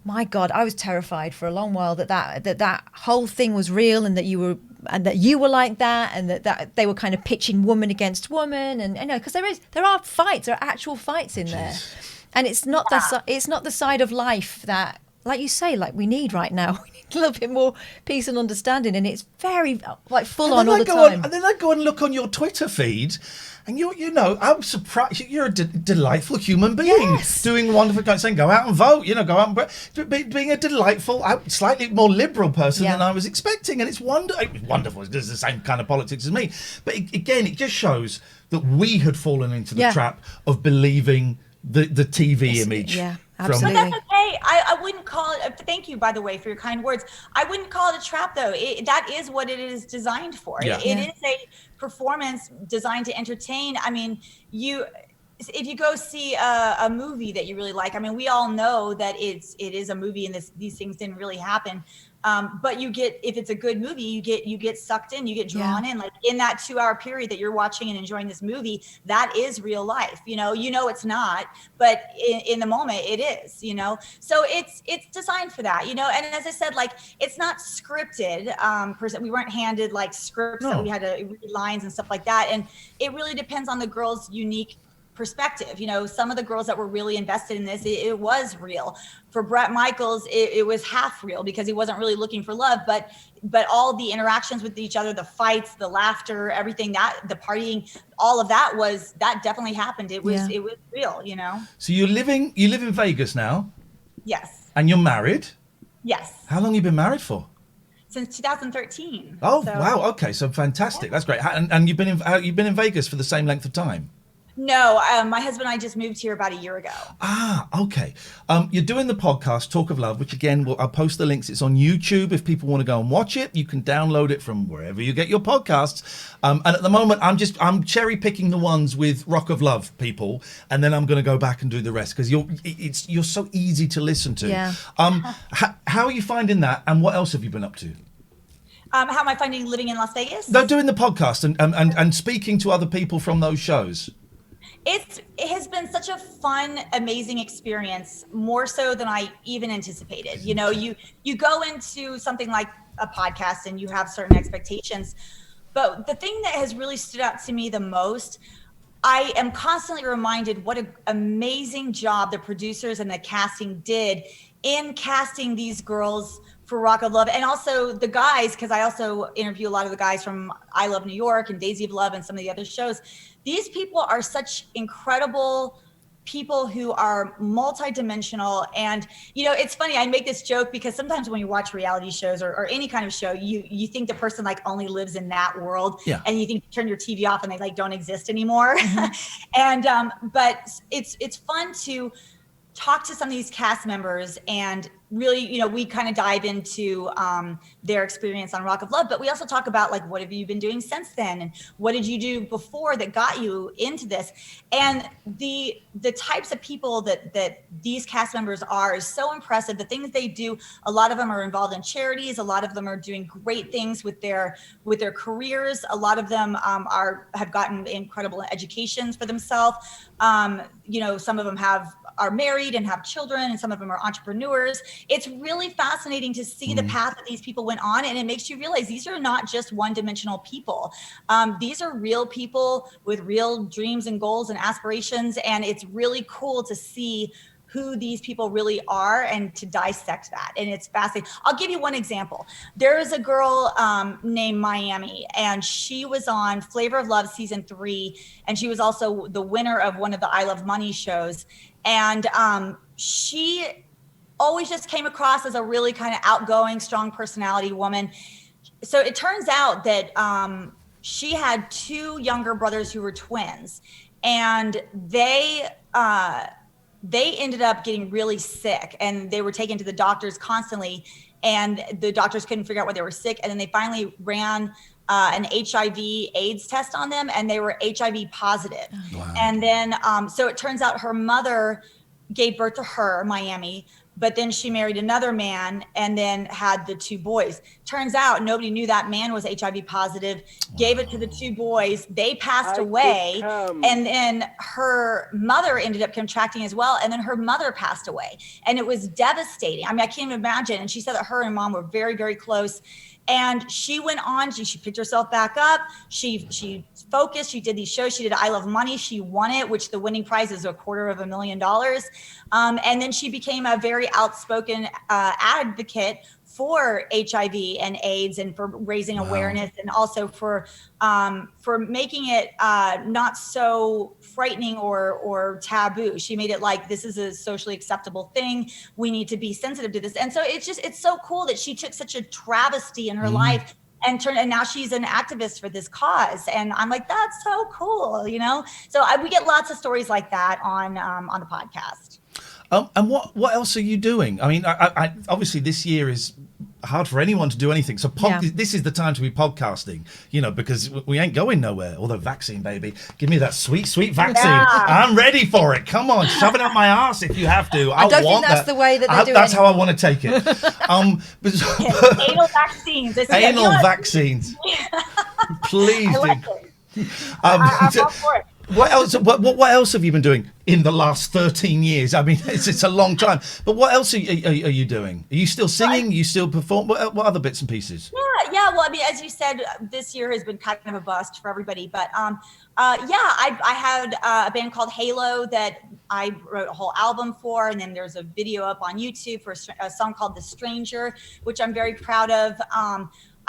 my God, I was terrified for a long while that whole thing was real, and that you were like that, and that they were kind of pitching woman against woman, and you know, because there are fights, there are actual fights in there, and it's not the side of life that, like you say, like we need right now. We need a little bit more peace and understanding, and it's very like full on all the time. And then I go and look on your Twitter feed, and you know, I'm surprised. You're a delightful human being, doing wonderful things, saying go out and vote. You know, go out and being a delightful, slightly more liberal person than I was expecting, and it's wonderful. It does the same kind of politics as me, but again, it just shows that we had fallen into the trap of believing the TV image. Yeah. Absolutely. But that's okay. I wouldn't call it. Thank you, by the way, for your kind words. I wouldn't call it a trap, though. That is what it is designed for. Yeah. It is a performance designed to entertain. I mean, if you go see a movie that you really like, I mean, we all know that it is a movie, and these things didn't really happen. But if it's a good movie, you get sucked in, you get drawn in. Like in that 2-hour period that you're watching and enjoying this movie, that is real life. You know it's not, but in the moment it is. You know, so it's designed for that. You know, and as I said, like it's not scripted. We weren't handed like scripts that we had to read lines and stuff like that. And it really depends on the girl's unique perspective. You know, some of the girls that were really invested in this, it was real. For Bret Michaels, it was half real because he wasn't really looking for love, but all the interactions with each other, the fights, the laughter, everything, the partying, all of that definitely happened. It was real, you know. So you live in Vegas now? Yes. And you're married? Yes. How long have you been married for? Since 2013. Oh, wow. Okay, so fantastic. That's great. And you've been in Vegas for the same length of time? No, my husband and I just moved here about a year ago. Ah, okay. You're doing the podcast, Talk of Love, which again, I'll post the links. It's on YouTube. If people want to go and watch it, you can download it from wherever you get your podcasts. And at the moment, I'm cherry picking the ones with Rock of Love people, and then I'm going to go back and do the rest because you're so easy to listen to. Yeah. How are you finding that, and what else have you been up to? How am I finding living in Las Vegas? No, doing the podcast and speaking to other people from those shows. It has been such a fun, amazing experience, more so than I even anticipated. You know, you go into something like a podcast and you have certain expectations, but the thing that has really stood out to me the most, I am constantly reminded what an amazing job the producers and the casting did in casting these girls for Rock of Love, and also the guys, because I also interview a lot of the guys from I Love New York and Daisy of Love and some of the other shows. These people are such incredible people who are multidimensional. And, you know, it's funny, I make this joke because sometimes when you watch reality shows or any kind of show, you think the person like only lives in that world, and you think you turn your TV off and they like don't exist anymore. And, but it's fun to talk to some of these cast members and really, you know, we kind of dive into their experience on Rock of Love, but we also talk about like, what have you been doing since then? And what did you do before that got you into this? And the types of people that these cast members are is so impressive. The things they do, a lot of them are involved in charities. A lot of them are doing great things with their careers. A lot of them have gotten incredible educations for themselves. You know, some of them are married and have children, and some of them are entrepreneurs. It's really fascinating to see the path that these people went on, and it makes you realize these are not just one-dimensional people. These are real people with real dreams and goals and aspirations, and it's really cool to see who these people really are and to dissect that. And it's fascinating. I'll give you one example. There is a girl named Miami, and she was on Flavor of Love season 3, and she was also the winner of one of the I Love Money shows. And she always just came across as a really kind of outgoing, strong personality woman. So it turns out that she had 2 younger brothers who were twins, and they ended up getting really sick, and they were taken to the doctors constantly, and the doctors couldn't figure out why they were sick. And then they finally ran an HIV/AIDS test on them, and they were HIV positive. Wow. And then, so it turns out her mother gave birth to her, Miami, but then she married another man and then had the 2 boys. Turns out nobody knew that man was HIV positive, gave it to the 2 boys. They passed away. And then her mother ended up contracting as well. And then her mother passed away. And it was devastating. I mean, I can't even imagine. And she said that her and mom were very, very close. And she went on, she picked herself back up. She focused, she did these shows. She did I Love Money. She won it, which the winning prize is $250,000. And then she became a very outspoken advocate for HIV and AIDS and for raising awareness, and also for making it not so frightening or taboo. She made it like, this is a socially acceptable thing. We need to be sensitive to this. And so it's so cool that she took such a travesty in her life and now she's an activist for this cause. And I'm like, that's so cool, you know? So we get lots of stories like that on the podcast. And what else are you doing? I mean, I obviously this year is hard for anyone to do anything. So this is the time to be podcasting, you know, because we ain't going nowhere. Although vaccine, baby, give me that sweet, sweet vaccine. Yeah. I'm ready for it. Come on, shove it up my ass if you have to. I don't think that's the way that they do it. That's how I want to take it. Anal vaccines. Anal vaccines. Please, I like it. I'm all for it. What else have you been doing in the last 13 years? I mean, it's a long time. But what else are you doing? Are you still singing? You still perform? What other bits and pieces? Yeah. Well, I mean, as you said, this year has been kind of a bust for everybody. But I had a band called Halo that I wrote a whole album for, and then there's a video up on YouTube for a song called The Stranger, which I'm very proud of.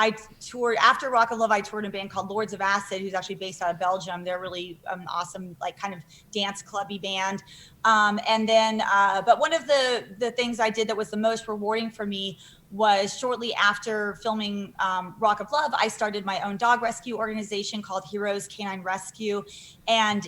I toured after Rock of Love. I toured in a band called Lords of Acid, who's actually based out of Belgium. They're really awesome, like kind of dance clubby band. And then, but one of the things I did that was the most rewarding for me was shortly after filming Rock of Love, I started my own dog rescue organization called Heroes Canine Rescue. And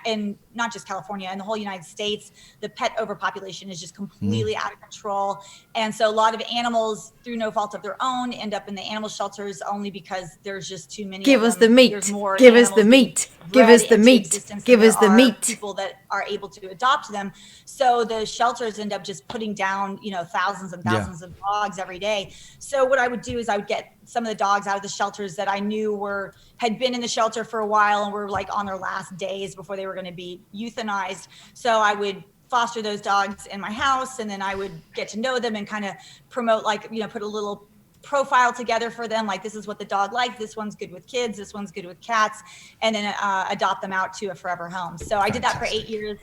in not just California, in the whole United States, the pet overpopulation is just completely out of control. And so a lot of animals, through no fault of their own, end up in the animal shelters only because there's just too many. Give us the meat. Give us the meat. Give us the meat. Give us the meat. People that are able to adopt them. So the shelters end up just putting down, thousands and thousands of dogs every day. So what I would do is I would get some of the dogs out of the shelters that I knew had been in the shelter for a while and were like on their last days before they were going to be euthanized. So I would foster those dogs in my house, and then I would get to know them and kind of promote, put a little profile together for them, like, this is what the dog likes, this one's good with kids, this one's good with cats, and then adopt them out to a forever home. So I did that for 8 years,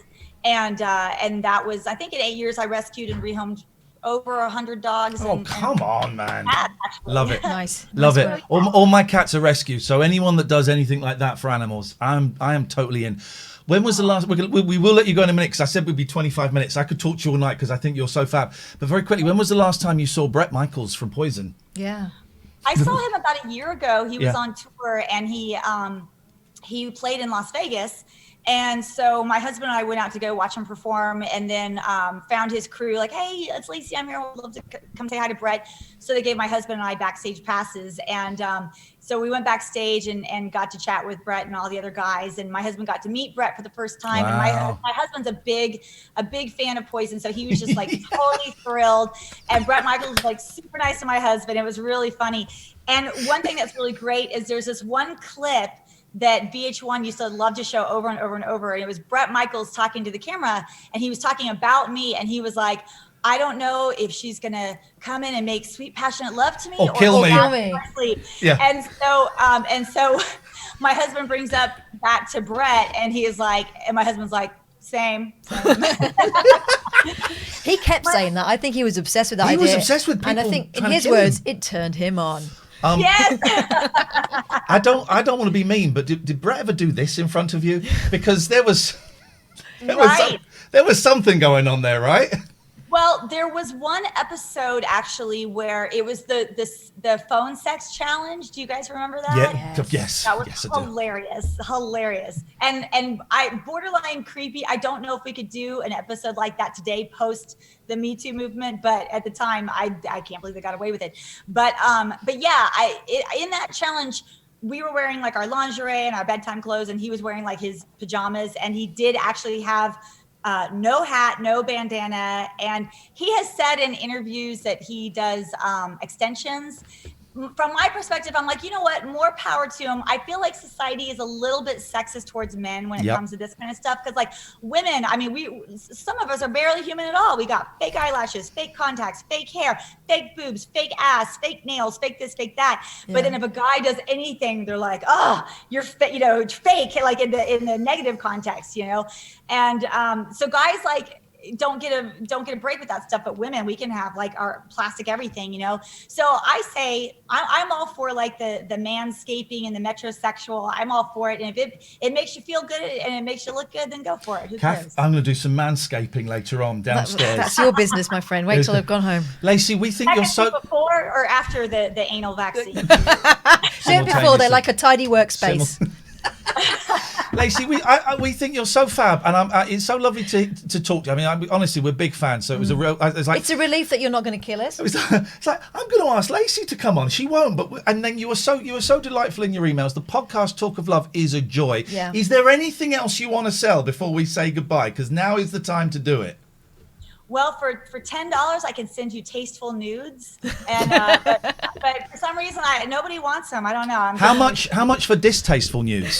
and that was, I think in 8 years I rescued and rehomed over 100 dogs. Oh, come on, man. Cats, actually. Love it. Nice. Love Nice it. All my cats are rescues. So anyone that does anything like that for animals, I am totally in. When was the last? We will let you go in a minute because I said we'd be 25 minutes. I could talk to you all night because I think you're so fab. But very quickly, when was the last time you saw Bret Michaels from Poison? Yeah. I saw him about a year ago. He was Yeah. on tour and he played in Las Vegas. And so my husband and I went out to go watch him perform, and then found his crew like, hey, it's Lacey, I'm here. I'd love to come say hi to Bret. So they gave my husband and I backstage passes. And so we went backstage and got to chat with Bret and all the other guys. And my husband got to meet Bret for the first time. Wow. And my husband's a big fan of Poison. So he was just like totally thrilled. And Bret Michaels was like super nice to my husband. It was really funny. And one thing that's really great is there's this one clip that VH1 used to love to show over and over and over. And it was Bret Michaels talking to the camera, and he was talking about me. And he was like, I don't know if she's going to come in and make sweet, passionate love to me or kill me. Sleep. Yeah. And so my husband brings up that to Bret, and he is like, and my husband's like, same. He kept saying that. I think he was obsessed with that idea. He was obsessed with people. And I think, in trying to his kill words, him. it turned him on. Yes. I don't want to be mean, but did Bret ever do this in front of you? Because there was something going on there, right? Well, there was one episode actually where it was the phone sex challenge. Do you guys remember that? Yeah. Yes. That was Yes, I do. hilarious. And I borderline creepy. I don't know if we could do an episode like that today post the Me Too movement, but at the time I can't believe they got away with it. But yeah, in that challenge, we were wearing like our lingerie and our bedtime clothes, and he was wearing like his pajamas, and he did actually have no hat, no bandana. And he has said in interviews that he does extensions. From my perspective, I'm like, you know what? More power to him. I feel like society is a little bit sexist towards men when it comes to this kind of stuff. Because like women, I mean, some of us are barely human at all. We got fake eyelashes, fake contacts, fake hair, fake boobs, fake ass, fake nails, fake this, fake that. Yeah. But then if a guy does anything, they're like, oh, you're fake, fake, like in the negative context, And so guys like don't get a break with that stuff, but women, we can have like our plastic everything, So I say I'm all for like the manscaping and the metrosexual. I'm all for it, and if it makes you feel good and it makes you look good, then go for it. Who cares? I'm going to do some manscaping later on downstairs. That's your business, my friend. Wait till I've gone home. Lacey, we think you're so... Before or after the anal vaccine? Do it before. They're like a tidy workspace. Lacey, we think you're so fab, and it's so lovely to talk to you. I mean, honestly, we're big fans, so it was a real... It's a relief that you're not going to kill us. It's like, I'm going to ask Lacey to come on. She won't, and then you were so delightful in your emails. The podcast Talk of Love is a joy. Yeah. Is there anything else you want to sell before we say goodbye? Because now is the time to do it. Well, for $10, I can send you tasteful nudes, and but for some reason, nobody wants them. I don't know. How much for distasteful nudes?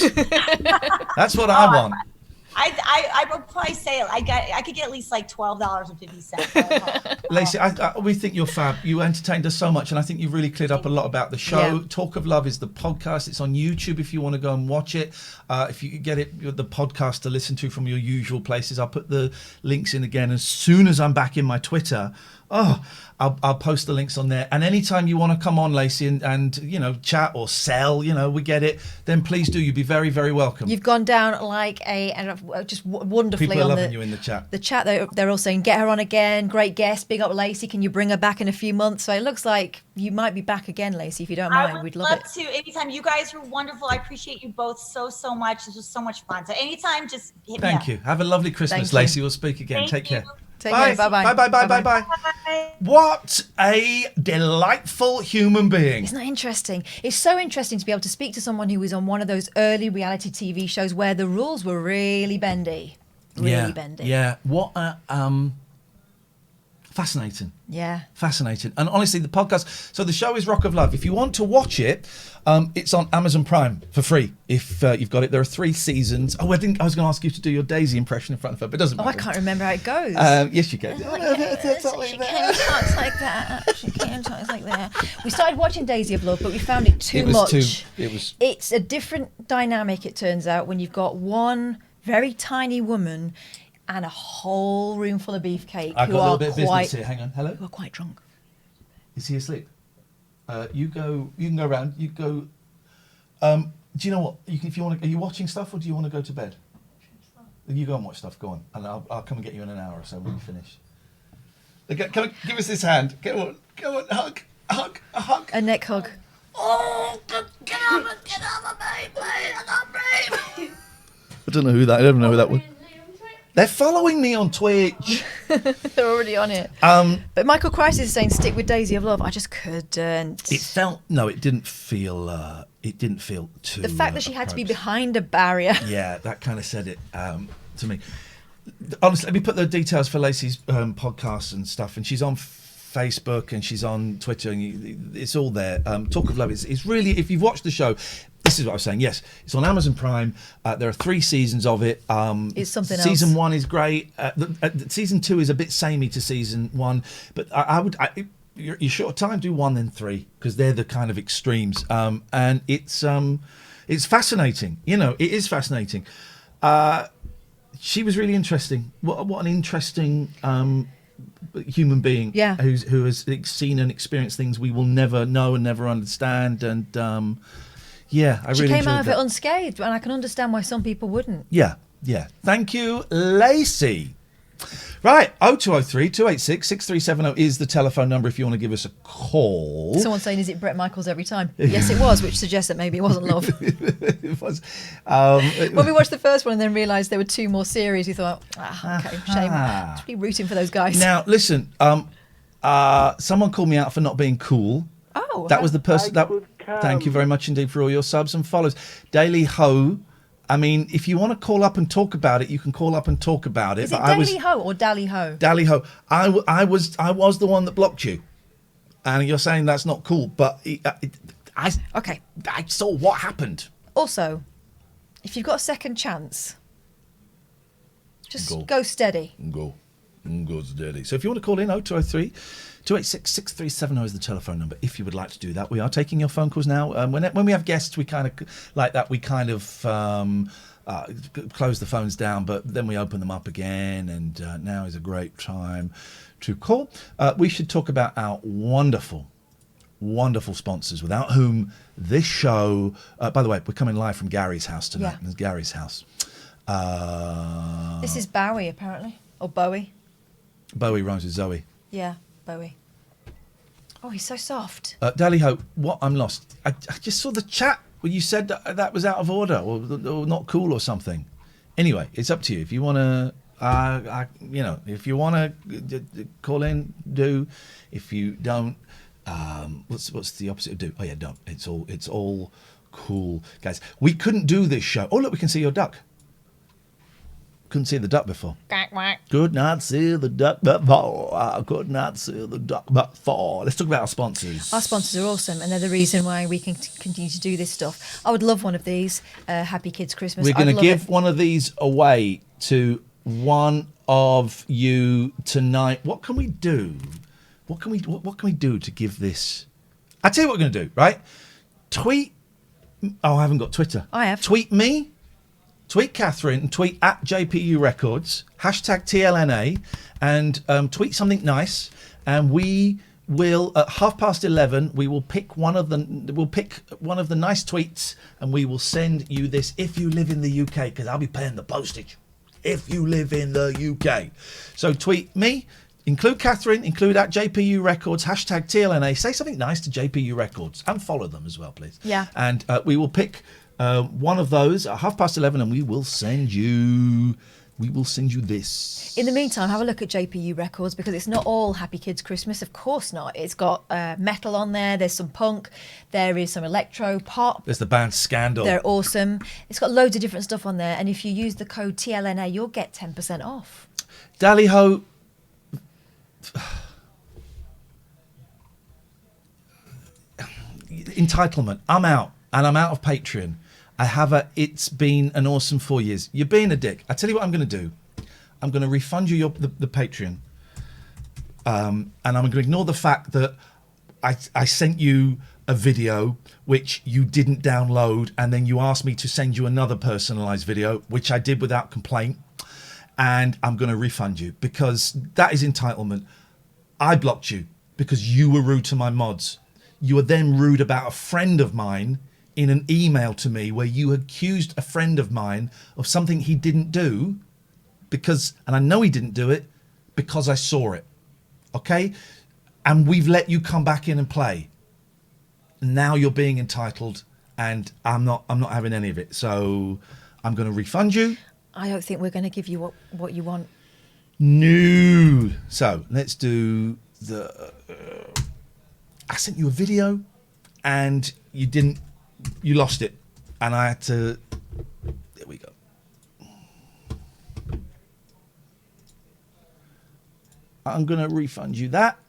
That's what I want. I would probably say I could get at least like $12.50. Lacey, we think you're fab. You entertained us so much, and I think you've really cleared up a lot about the show. Yeah. Talk of Love is the podcast. It's on YouTube if you want to go and watch it. If you could get it, the podcast to listen to from your usual places, I'll put the links in again as soon as I'm back in my Twitter. I'll post the links on there. And anytime you want to come on, Lacey, and chat or sell, we get it, then please do. You'd be very, very welcome. You've gone down like just wonderfully. People are on loving you in the chat. The chat, they're all saying, get her on again. Great guest. Big up Lacey. Can you bring her back in a few months? So it looks like you might be back again, Lacey, if you don't mind. We'd love it. To. Anytime. You guys were wonderful. I appreciate you both so much. This was so much fun. So anytime, just hit me up. Thank you. Have a lovely Christmas, Lacey. We'll speak again. Take care. Take care. Bye-bye. Bye-bye. What a delightful human being. Isn't that interesting? It's so interesting to be able to speak to someone who was on one of those early reality TV shows where the rules were really bendy. Really bendy. Yeah. What a... Fascinating. Yeah. Fascinating. And honestly, the podcast... So the show is Rock of Love. If you want to watch it, it's on Amazon Prime for free. If you've got it. There are 3 seasons. I was going to ask you to do your Daisy impression in front of her, but it doesn't matter. I can't remember how it goes. Yes, you can. She can talk like that. She can talk like that. We started watching Daisy of Love, but we found it too much. It's a different dynamic, it turns out, when you've got one very tiny woman and a whole room full of beefcake. I've who got a are little bit of business quite, here. Hang on. Hello? Who are quite drunk. Is he asleep? You can go around. You go. Do you know what? If you want to, are you watching stuff or do you want to go to bed? You go and watch stuff. Go on, and I'll come and get you in an hour or so when you finish. Come on, give us this hand. Go on, hug, a hug. A neck hug. Oh, get over me, please. I can't breathe. I don't know who that. I don't know who that was. They're following me on Twitch. They're already on it. But Michael Crisis is saying stick with Daisy of Love. I just couldn't. It didn't feel. It didn't feel too. The fact that she had to be behind a barrier. Yeah, that kind of said it to me. Honestly, let me put the details for Lacey's podcast and stuff. And she's on Facebook and she's on Twitter, and it's all there. Talk of Love. It's really, if you've watched the show, this is what I was saying. Yes, it's on Amazon Prime. There are 3 seasons of it. It's something else. Season 1 is great. Season 2 is a bit samey to season 1, but you're short of time, do 1 then 3, because they're the kind of extremes. And it's fascinating. You know, it is fascinating. She was really interesting. What an interesting human being. Yeah. Who has seen and experienced things we will never know and never understand. And yeah, I really enjoyed that. She came out of it unscathed, and I can understand why some people wouldn't. Yeah. Thank you, Lacey. Right, 0203 286 6370 is the telephone number if you want to give us a call. Someone's saying, is it Bret Michaels every time? Yes, it was, which suggests that maybe it wasn't love. It was. When we watched the first one and then realised there were 2 more series, we thought, okay, shame. Just be rooting for those guys. Now, listen, someone called me out for not being cool. Oh. That was the person. Thank you very much indeed for all your subs and follows. Daily Ho. I mean, if you want to call up and talk about it, you can call up and talk about it. Is it Daily Ho or Dally Ho? Dally Ho. I was the one that blocked you, and you're saying that's not cool. But I saw what happened. Also, if you've got a second chance, just go steady. Go steady. So if you want to call in, 0203 286 6370 is the telephone number if you would like to do that. We are taking your phone calls now. When we have guests, we kind of like that. We kind of close the phones down, but then we open them up again. And now is a great time to call. We should talk about our wonderful sponsors, without whom this show. By the way, we're coming live from Gary's house tonight. Yeah. It's Gary's house. This is Bowie, apparently, or Bowie. Bowie rhymes with Zoe. Yeah. Bowie. Oh, he's so soft. Dally Ho, what? I'm lost. I just saw the chat where you said that was out of order or not cool or something. Anyway, it's up to you. If you want to, if you want to call in, do. If you don't, what's the opposite of do? Oh yeah, don't. It's all cool, guys. We couldn't do this show. Oh look, we can see your duck. Couldn't see the duck before. Could not see the duck before. I could not see the duck before. Let's talk about our sponsors. Our sponsors are awesome, and they're the reason why we can continue to do this stuff. I would love one of these. Happy Kids Christmas. We're going to give one of these away to one of you tonight. What can we do? What can we do to give this? I tell you what we're going to do. Right? Tweet. Oh, I haven't got Twitter. I have. Tweet me. Tweet Katherine and tweet at JPU Records, hashtag TLNA, and tweet something nice. And we will, at 11:30, we will pick one of the nice tweets, and we will send you this if you live in the UK, because I'll be paying the postage if you live in the UK. So tweet me, include Katherine, include at JPU Records, hashtag TLNA. Say something nice to JPU Records and follow them as well, please. Yeah. And we will pick one of those at 11:30, and we will send you this. In the meantime, have a look at JPU Records, because it's not all Happy Kids Christmas. Of course not. It's got metal on there. There's some punk. There is some electro pop. There's the band Scandal. They're awesome. It's got loads of different stuff on there, and if you use the code TLNA, you'll get 10% off. Dally Ho. Entitlement. I'm out, and I'm out of Patreon. It's been an awesome 4 years. You're being a dick. I tell you what I'm going to do. I'm going to refund you the Patreon. And I'm going to ignore the fact that I sent you a video which you didn't download, and then you asked me to send you another personalised video, which I did without complaint. and I'm going to refund you because that is entitlement. I blocked you because you were rude to my mods. You were then rude about a friend of mine in an email to me where you accused a friend of mine of something he didn't do because, and I know he didn't do it because I saw it. Okay? And we've let you come back in and play. Now you're being entitled and I'm not having any of it. So I'm going to refund you. I don't think we're going to give you what you want. No. So let's do the... I sent you a video and you lost it. And I had to... There we go. I'm going to refund you that.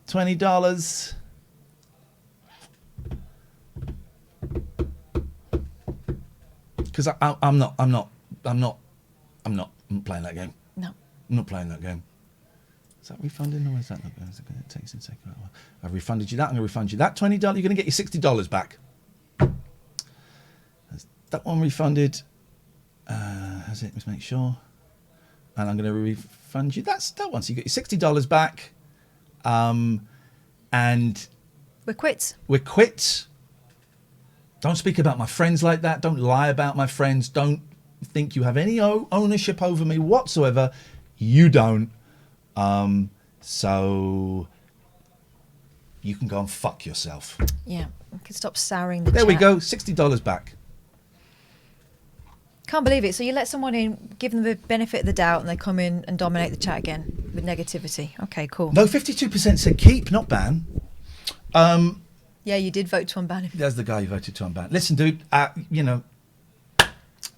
$20. Because I'm not playing that game. No. I'm not playing that game. Is that refunded or is that not going to take a second? I've refunded you that. I'm going to refund you that $20. You're going to get your $60 back. That one refunded. Has it? Let's make sure. And I'm going to refund you that one. So you get your $60 back. And we're quits. We're quits. Don't speak about my friends like that. Don't lie about my friends. Don't think you have any ownership over me whatsoever. You don't. So you can go and fuck yourself. Yeah, we can stop souring the There chat. we go. $60 back. Can't believe it. So you let someone in, give them the benefit of the doubt, and they come in and dominate the chat again with negativity. Okay, cool. No, 52% said keep, not ban. Yeah, you did vote to unban him. There's the guy who voted to unban. Listen, dude, you know,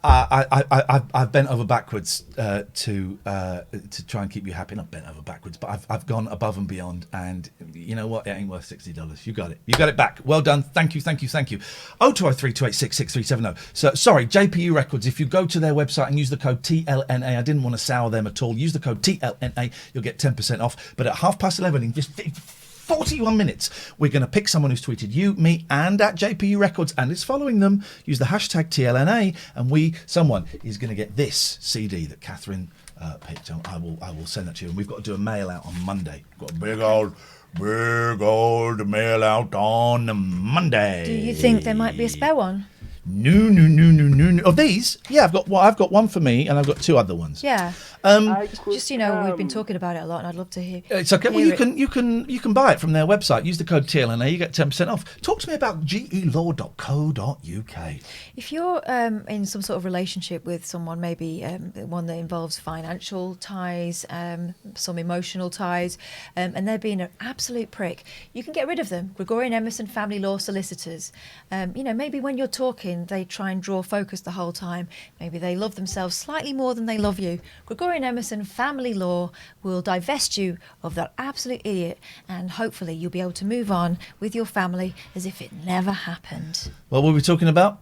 I've bent over backwards to try and keep you happy. Not bent over backwards, but I've gone above and beyond. And you know what? It ain't worth $60. You got it. You got it back. Well done. Thank you. 0203 286 6370. So sorry, JPU Records. If you go to their website and use the code TLNA, I didn't want to sour them at all. Use the code TLNA. You'll get 10% off. But at 11:30, in just 41 minutes, we're going to pick someone who's tweeted you, me, and at JPU Records and is following them. Use the hashtag TLNA, and someone is going to get this CD that Katherine picked. I will send that to you. And we've got to do a mail out on Monday. We've got a big old mail out on Monday. Do you think there might be a spare one? No. Of these, yeah, I've got one for me, and I've got two other ones. Yeah. Just we've been talking about it a lot, and I'd love to hear. It's okay. Well, you can buy it from their website. Use the code TLNA. You get 10% off. Talk to me about gelaw.co.uk. If you're in some sort of relationship with someone, maybe one that involves financial ties, some emotional ties, and they're being an absolute prick, you can get rid of them. Gregorian Emerson Family Law Solicitors. Maybe when you're talking, they try and draw focus the whole time. Maybe they love themselves slightly more than they love you. Gregorian Emerson Family Law will divest you of that absolute idiot, and hopefully you'll be able to move on with your family as if it never happened. What were we talking about?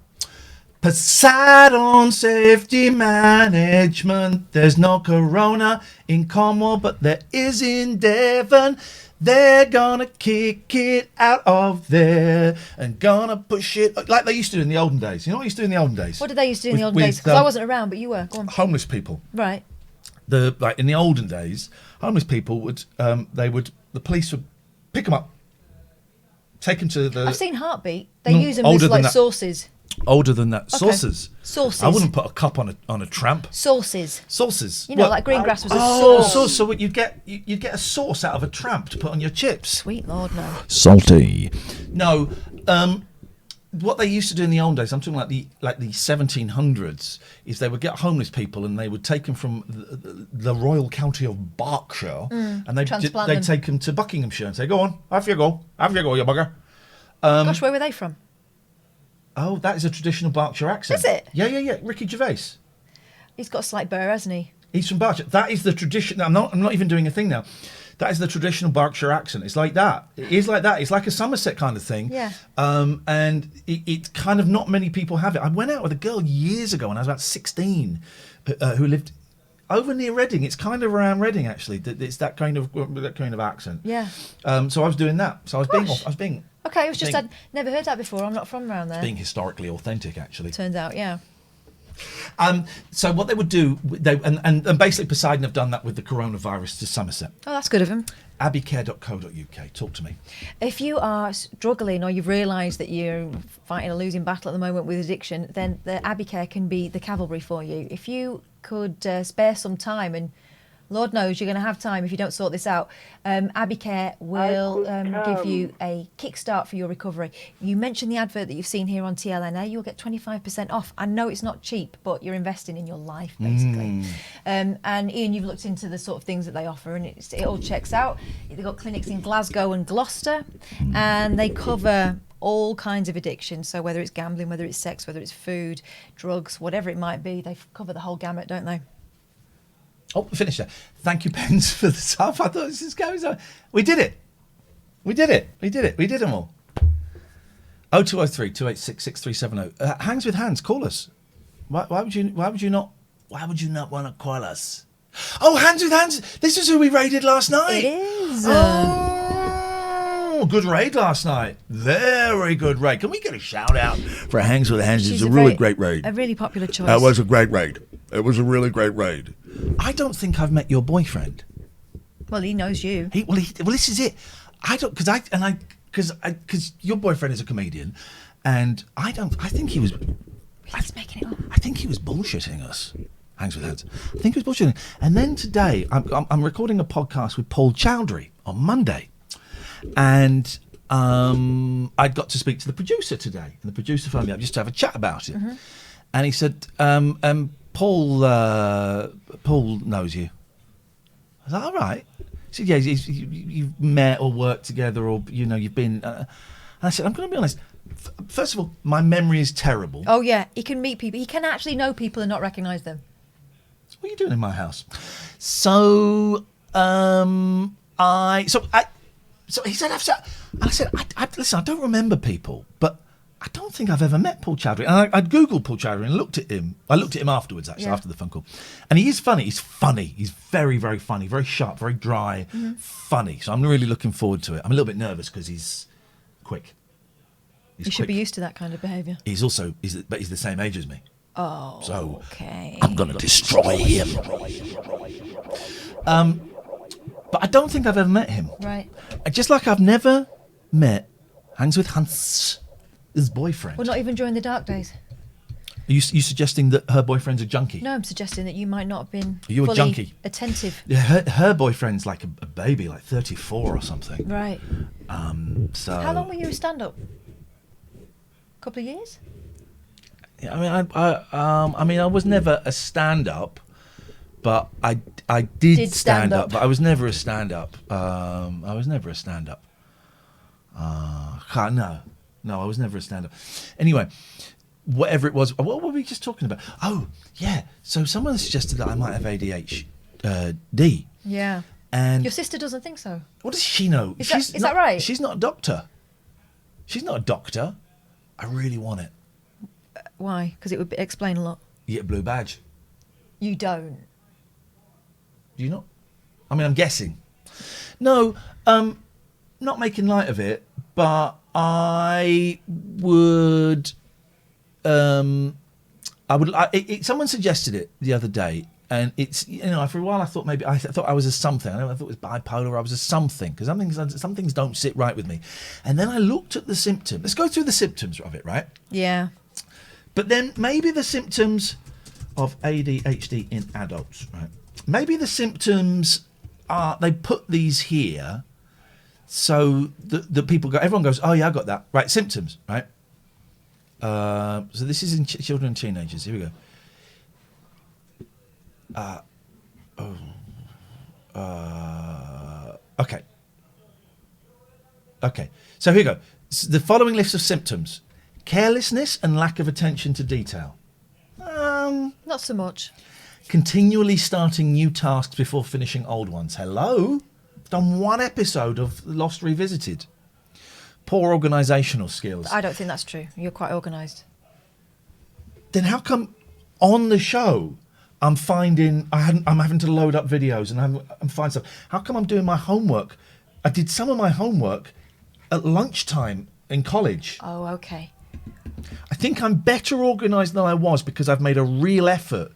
Poseidon Safety Management. There's no corona in Cornwall, but there is in Devon. They're gonna kick it out of there and gonna push it like they used to do in the olden days. You know what they used to do in the olden days? What did they used to do in the olden days? Because I wasn't around, but you were. Go on. Homeless people. Right. In the olden days, homeless people would the police would pick them up, take them to the. I've seen Heartbeat. They use them as like sauces. Older than that. Okay. Sauces. Sauces. I wouldn't put a cup on a tramp. Sauces. Sauces. Like Greengrass was a sauce. Sauce. So you'd get a sauce out of a tramp to put on your chips. Sweet Lord, no. Salty. No. What they used to do in the old days, I'm talking like the 1700s, is they would get homeless people and they would take them from the royal county of Berkshire and they'd take them to Buckinghamshire and say, "Go on, off you go, you bugger." Gosh, where were they from? Oh, that is a traditional Berkshire accent. Is it? Yeah. Ricky Gervais. He's got a slight burr, hasn't he? He's from Berkshire. That is the tradition. I'm not even doing a thing now. That is the traditional Berkshire accent. It's like that. It is like that. It's like a Somerset kind of thing. Yeah. And it's kind of not many people have it. I went out with a girl years ago when I was about 16 who lived over near Reading. It's kind of around Reading, actually. It's that kind of accent. Yeah. So I was doing that. So I was being. Okay, it was just I'd never heard that before. I'm not from around there. Being historically authentic, actually. Turns out, yeah. So what they would do, and basically Poseidon have done that with the coronavirus to Somerset. Oh, that's good of him. abbycare.co.uk. Talk to me. If you are struggling or you've realised that you're fighting a losing battle at the moment with addiction, then the Abbey Care can be the cavalry for you. If you could spare some time, and Lord knows you're going to have time if you don't sort this out, Abbey Care will give you a kickstart for your recovery. You mentioned the advert that you've seen here on TLNA. You'll get 25% off. I know it's not cheap, but you're investing in your life, basically. And Iain, you've looked into the sort of things that they offer, and it all checks out. They've got clinics in Glasgow and Gloucester, and they cover all kinds of addictions. So whether it's gambling, whether it's sex, whether it's food, drugs, whatever it might be, they cover the whole gamut, don't they? Oh, finish that. Thank you, Pens, for the stuff. I thought this is going on. We did it. We did them all. 0203 286 6370. Hangs with Hands, call us. Why would you not want to call us? Oh, Hands with Hands. This is who we raided last night. It is. Oh, good raid last night. Very good raid. Can we get a shout out for Hangs with Hands? It's a really great raid. A really popular choice. That was a great raid. It was a really great raid. I don't think I've met your boyfriend. Well, he knows you. Well, this is it. I don't, because your boyfriend is a comedian, and I think he was. He's making it up. I think he was bullshitting us. Hangs with Hands. I think he was bullshitting. And then today, I'm recording a podcast with Paul Chowdhury on Monday, and I'd got to speak to the producer today, and the producer phoned me up just to have a chat about it, and he said, Paul knows you. I was like, all right. He said, yeah, you've met or worked together, or you've been. And I said, I'm going to be honest. First of all, my memory is terrible. Oh yeah, he can meet people. He can actually know people and not recognise them. What are you doing in my house? So he said, I said, listen, I don't remember people, but I don't think I've ever met Paul Chowdhury. And I'd Googled Paul Chowdhury and looked at him. I looked at him afterwards, actually, after the phone call. And he is funny. He's funny. He's very, very funny, very sharp, very dry, funny. So I'm really looking forward to it. I'm a little bit nervous because he's quick. You should be used to that kind of behaviour. He's the same age as me. Oh, so okay. I'm going to destroy him. But I don't think I've ever met him. Right. Just like I've never met Hangs with Hans, his boyfriend. Well, not even during the dark days. Are you suggesting that her boyfriend's a junkie? No, I'm suggesting that you might not have been Are you fully a junkie? Attentive. Yeah, her boyfriend's like a baby, like 34 or something. Right. So. How long were you a stand-up? A couple of years? Yeah, I mean, I was never a stand-up, but I did stand up, but I was never a stand-up. No, I was never a stand-up. No, I was never a stand-up. Anyway, whatever it was, what were we just talking about? Oh, yeah. So someone suggested that I might have ADHD. Yeah. And your sister doesn't think so. What does she know? Is that right? She's not a doctor. She's not a doctor. I really want it. Why? Because it would explain a lot. You get a blue badge. You don't. Do you not? I mean, I'm guessing. No, not making light of it, but I would. Someone suggested it the other day, and it's for a while I thought maybe I thought I was a something. I thought it was bipolar. I was a something because some things don't sit right with me, and then I looked at the symptoms. Let's go through the symptoms of it, right? Yeah. But then maybe the symptoms of ADHD in adults, right? Maybe the symptoms are, they put these here so the people go, everyone goes, oh yeah, I got that. Right, symptoms, right? So this is in children and teenagers. Here we go. Okay. So here we go. The following list of symptoms. Carelessness and lack of attention to detail. Not so much. Continually starting new tasks before finishing old ones. Hello? I've done one episode of Lost Revisited. Poor organisational skills. I don't think that's true. You're quite organised. Then how come on the show I'm having to load up videos and find stuff? How come I'm doing my homework? I did some of my homework at lunchtime in college. Oh, okay. I think I'm better organised than I was because I've made a real effort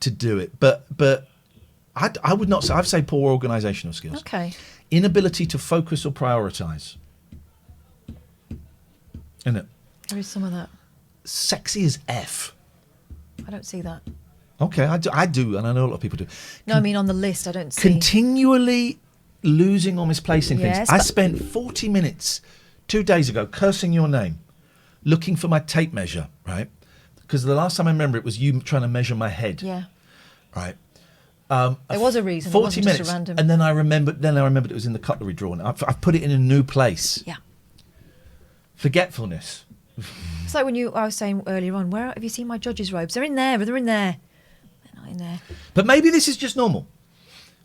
to do it. But I would not say, I'd say poor organisational skills. Okay. Inability to focus or prioritise. Isn't it? There is some of that. Sexy as F. I don't see that. Okay, I do, and I know a lot of people do. No, I mean on the list, I don't see. Continually losing or misplacing Yes, things. I but- spent 40 minutes 2 days ago cursing your name, looking for my tape measure, right? Because the last time I remember it was you trying to measure my head. Yeah. Right. There was a reason. It 40 wasn't minutes, just a random. and then I remembered it was in the cutlery drawer. And I've put it in a new place. Yeah. Forgetfulness. It's like when I was saying earlier on, where have you seen my judge's robes? They're in there. They're in there. They're not in there. But maybe this is just normal.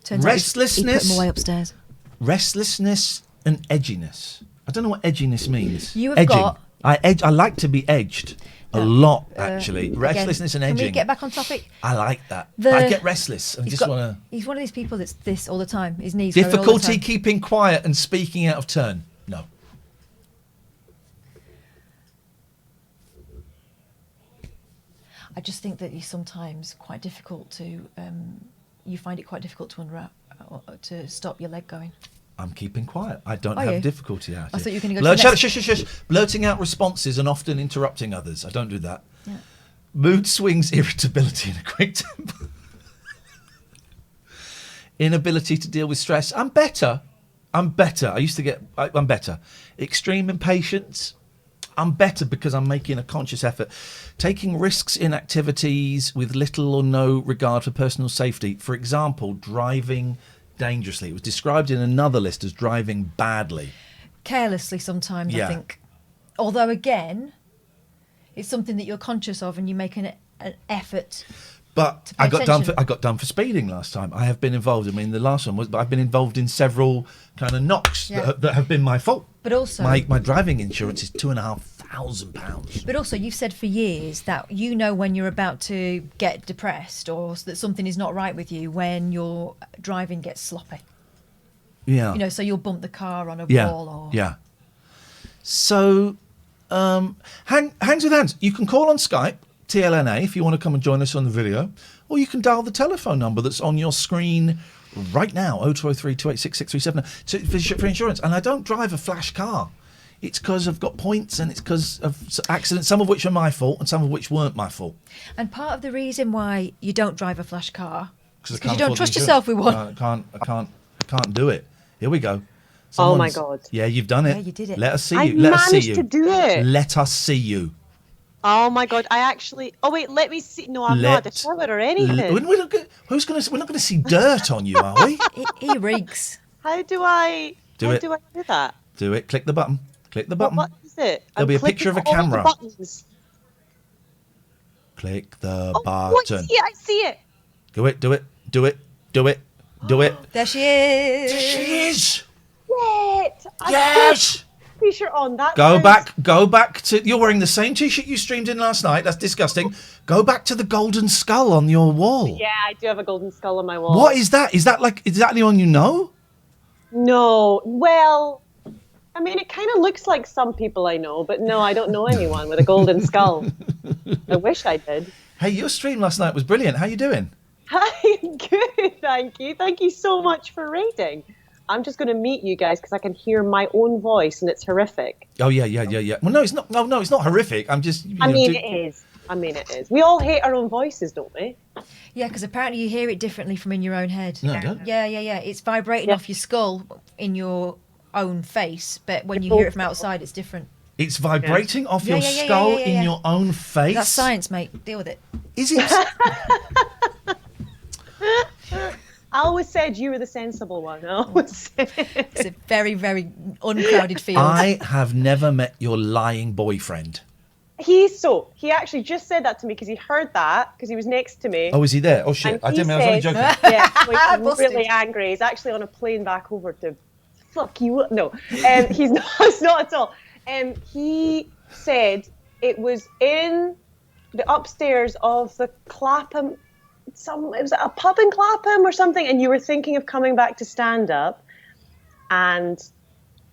Turns Restlessness. out he put them away upstairs. Restlessness and edginess. I don't know what edginess means. You have Edging. got- I like to be edged a lot, actually. Again, Restlessness and edging. Can we get back on topic? I like that. I get restless and just want to... He's one of these people that's this all the time. His knees go all the Difficulty time. keeping quiet and speaking out of turn. No. I just think that he's sometimes quite difficult to. You find it quite difficult to unwrap, to stop your leg going. I'm keeping quiet. I don't Are have you? difficulty at it. I thought you were going to go to the Shut- next- shush, shush, shush. Blurting out responses and often interrupting others. I don't do that. Yeah. Mood swings, irritability, and a quick temper. Inability to deal with stress. I'm better. I'm better. Extreme impatience. I'm better because I'm making a conscious effort. Taking risks in activities with little or no regard for personal safety. For example, driving dangerously. It was described in another list as driving badly. Carelessly sometimes, Yeah. I think. Although, again, it's something that you're conscious of and you make an effort. But pay I got attention. done for speeding last time. I have been involved. I mean, the last one was, but I've been involved in several kind of knocks Yeah. that have been my fault. But also, My driving insurance is £2,500. But also, you've said for years that you know when you're about to get depressed or that something is not right with you when your driving gets sloppy. Yeah. You know, so you'll bump the car on a Yeah. wall or... Yeah. So, hands with hands. You can call on Skype, TLNA, if you want to come and join us on the video, or you can dial the telephone number that's on your screen right now, 0203 286 6379, for insurance. And I don't drive a flash car. It's because I've got points and it's because of accidents, some of which are my fault and some of which weren't my fault. And part of the reason why you don't drive a flash car is I because can't you don't afford the trust insurance. yourself with one. I can't do it. Here we go. Oh my Someone's- God. Yeah, you've done it. Yeah, you did it. Let us see I you. Let us see managed you. to do it. Let us see you. Oh my God! I actually. Oh wait, let me see. No, I'm not at the shower or anything. We're not going to see dirt on you, are we? He reeks. How do I? Do how it. do I do that? Do it. Click the button. Click the button. What is it? There'll be a clicking picture of a all the camera. buttons. Click the Oh, button. I see it. Do it. Do it. Do it. Do it. Do it. There she is. There she is. Yes. Yes. T-shirt on. That. Go back to. You're wearing the same T-shirt you streamed in last night. That's disgusting. Go back to the golden skull on your wall. Yeah, I do have a golden skull on my wall. What is that? Is that like exactly the one you know? No. Well, I mean, it kind of looks like some people I know, but no, I don't know anyone with a golden skull. I wish I did. Hey, your stream last night was brilliant. How you doing? Hi, good, thank you. Thank you so much for rating. I'm just going to mute you guys because I can hear my own voice and it's horrific. Oh yeah. Well, no, it's not. No, it's not horrific. I'm just. I mean, it is. We all hate our own voices, don't we? Yeah, because apparently you hear it differently from in your own head. No, I don't. Yeah. It's vibrating off your skull in your own face, but when you hear it from outside, it's different. It's vibrating off Yeah, your yeah, yeah, skull yeah, yeah, yeah. in your own face. That's science, mate. Deal with it. Is it? I always said you were the sensible one. I always said. It's a very, very uncrowded field. I have never met your lying boyfriend. He actually just said that to me because he heard that because he was next to me. Oh, is he there? Oh shit! And I he didn't mean I was only said- joking. Yeah, so he's Busted. really angry. He's actually on a plane back over to fuck you. No, he's not. It's not at all. He said it was in the upstairs of the Clapham. It was a pub in Clapham or something, and you were thinking of coming back to stand up, and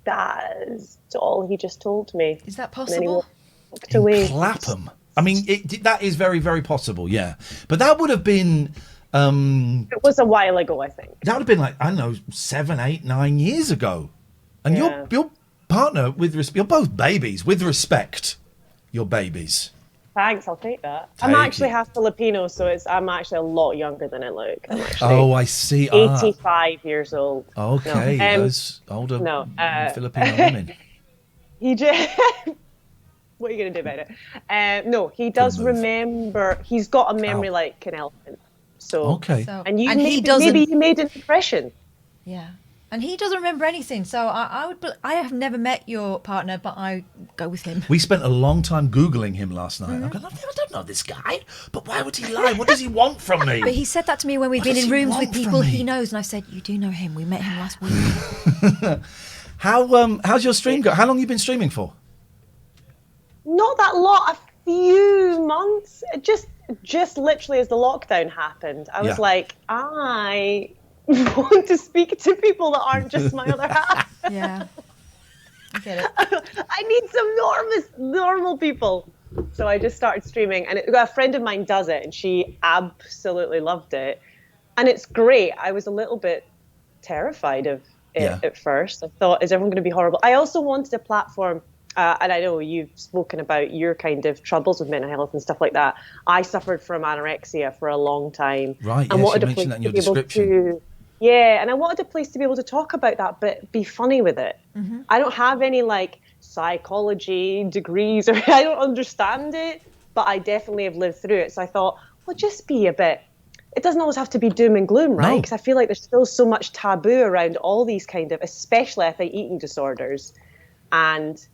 that is all he just told me. Is that And then he possible? Locked away. Clapham. I mean, that is very, very possible, yeah. But that would have been... it was a while ago, I think. That would have been like, I don't know, 7, 8, 9 years ago. And your partner, you're both babies, with respect, you're babies. Thanks, I'll take that. I'm actually half Filipino, so I'm actually a lot younger than I look. I'm actually I see. 85 years old. Okay, those older Filipino women. He just... What are you going to do about it? No, he does remember. He's got a memory like an elephant. So, and maybe you made an impression. Yeah. And he doesn't remember anything. So I have never met your partner, but I go with him. We spent a long time Googling him last night. I don't know this guy, but why would he lie? What does he want from me? But he said that to me when we've been in rooms with people he knows, and I said, you do know him. We met him last week. How's your stream go? How long have you been streaming for? Not that long, a few months. Just literally as the lockdown happened, I was like, I want to speak to people that aren't just my other half. Yeah, I get it. I need some normal people. So I just started streaming, and a friend of mine does it, and she absolutely loved it. And it's great. I was a little bit terrified of it at first. I thought, is everyone going to be horrible? I also wanted a platform. And I know you've spoken about your kind of troubles with mental health and stuff like that. I suffered from anorexia for a long time. Right, and yes, wanted you a place mentioned that in your to be able description. and I wanted a place to be able to talk about that, but be funny with it. Mm-hmm. I don't have any psychology degrees, or I don't understand it, but I definitely have lived through it. So I thought, well, just be a bit. It doesn't always have to be doom and gloom, right? Because I feel like there's still so much taboo around all these kind of, especially I think eating disorders, and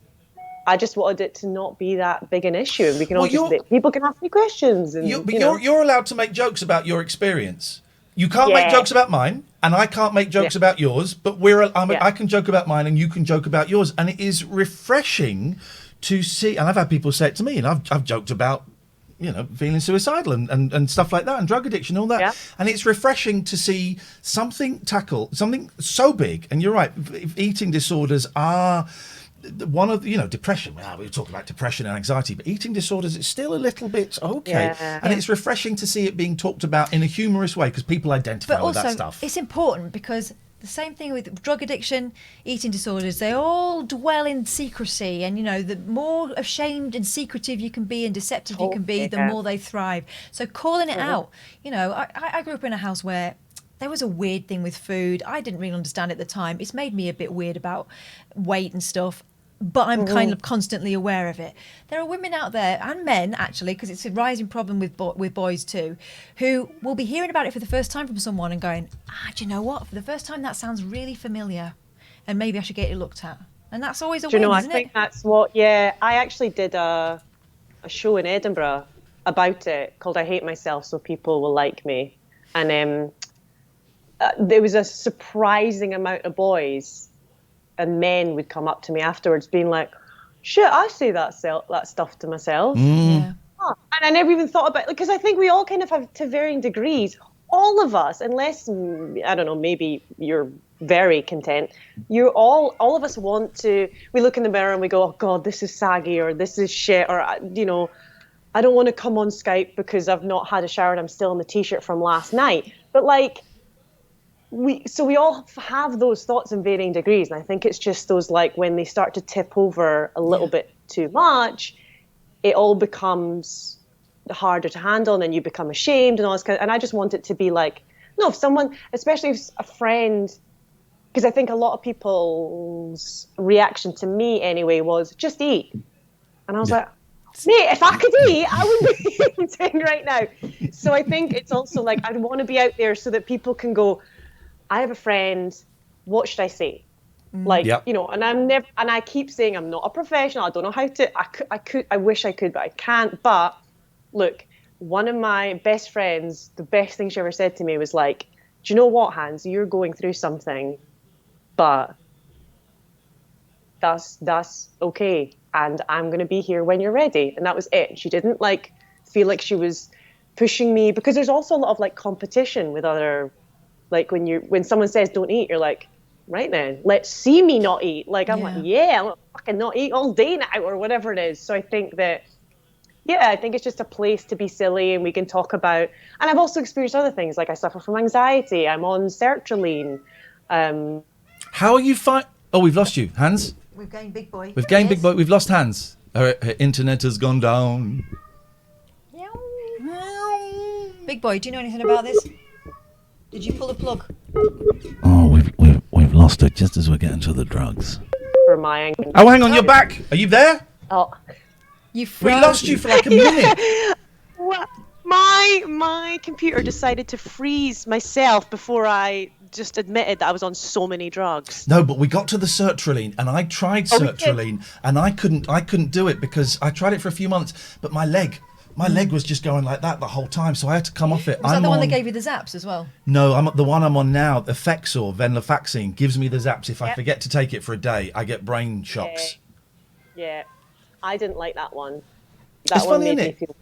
I just wanted it to not be that big an issue, and we can people can ask me questions. And you're allowed to make jokes about your experience. You can't make jokes about mine, and I can't make jokes about yours. But I can joke about mine, and you can joke about yours, and it is refreshing to see. And I've had people say it to me, and I've joked about feeling suicidal and stuff like that, and drug addiction, all that. Yeah. And it's refreshing to see something so big. And you're right, eating disorders are one of depression. Well, we talk about depression and anxiety, but eating disorders, it's still a little bit and it's refreshing to see it being talked about in a humorous way because people identify with that stuff. It's important because the same thing with drug addiction, eating disorders, they all dwell in secrecy, and the more ashamed and secretive you can be and deceptive you can be, the more they thrive. So calling it out, I grew up in a house where there was a weird thing with food. I didn't really understand at the time. It's made me a bit weird about weight and stuff, but I'm kind of constantly aware of it. There are women out there, and men actually, because it's a rising problem with boys too, who will be hearing about it for the first time from someone and going, do you know what? For the first time, that sounds really familiar, and maybe I should get it looked at. And that's always a win, isn't it? I think that's what. Yeah, I actually did a show in Edinburgh about it called "I Hate Myself So People Will Like Me," and there was a surprising amount of boys and men would come up to me afterwards being like, shit, I say that stuff to myself. Yeah. And I never even thought about it, because I think we all kind of have, to varying degrees, all of us, unless, I don't know, maybe you're very content, all of us want to, we look in the mirror and we go, oh God, this is saggy, or this is shit, or, I don't want to come on Skype because I've not had a shower and I'm still in the t-shirt from last night. But we all have those thoughts in varying degrees, and I think it's just those when they start to tip over a little bit too much, it all becomes harder to handle, and then you become ashamed and all this kind of, and I just want it to be if someone, especially if a friend, because I think a lot of people's reaction to me anyway was just eat, and I was like, mate, if I could eat, I wouldn't be eating right now. So I think it's also I want to be out there so that people can go, I have a friend, what should I say? And I'm never, and I keep saying I'm not a professional, I don't know how to, I wish I could, but I can't. But look, one of my best friends, the best thing she ever said to me was do you know what, Hans, you're going through something, but that's okay, and I'm going to be here when you're ready. And that was it. She didn't feel like she was pushing me, because there's also a lot of competition with other, when someone says don't eat, you're like, right then, let's see me not eat. Like, I'm like, yeah, I'm gonna fucking not eat all day now or whatever it is. So I think that, I think it's just a place to be silly and we can talk about, and I've also experienced other things. Like I suffer from anxiety. I'm on sertraline. How are you Oh, we've lost you. Hans? We've gained Big Boy. We've gained Big Boy. We've lost Hans. Her internet has gone down. Big Boy, do you know anything about this? Did you pull the plug? Oh, we've lost her just as we're getting to the drugs. For my Oh, hang on, you're back. Are you there? Oh, we lost you for like a minute. What? My computer decided to freeze myself before I just admitted that I was on so many drugs. No, but we got to the sertraline, and I tried sertraline, and I couldn't do it because I tried it for a few months, but my leg was just going like that the whole time, so I had to come off it. Was that the one that gave you the zaps as well? No, the one I'm on now, Effexor, venlafaxine, gives me the zaps. If I forget to take it for a day, I get brain shocks. Yeah, I didn't like that one. It's funny, isn't it?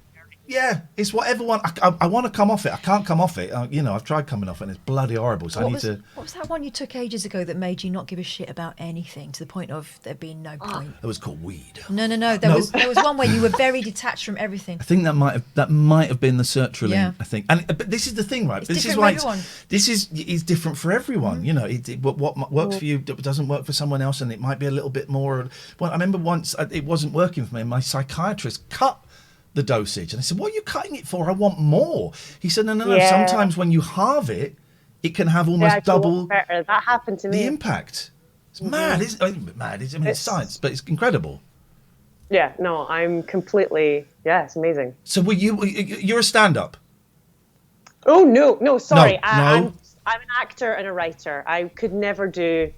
Yeah, it's whatever one. I want to come off it. I can't come off it. I've tried coming off it, and it's bloody horrible. So What was that one you took ages ago that made you not give a shit about anything to the point of there being no point? It was called weed. No. There was one where you were very detached from everything. I think that might have been the sertraline. Yeah. I think, but this is the thing, right? It's This is different why for everyone. this is different for everyone. You know, what works for you doesn't work for someone else, and it might be a little bit more. Well, I remember once it wasn't working for me, and my psychiatrist cut the dosage, and I said, "What are you cutting it for? I want more." He said, "No. Yeah. Sometimes when you halve it, it can have almost double better. That happened to me. the impact." It's mad. It's science, but it's incredible. Yeah, no, I'm completely. Yeah, it's amazing. So you're a stand-up? Oh no, sorry. No. I'm an actor and a writer. I could never do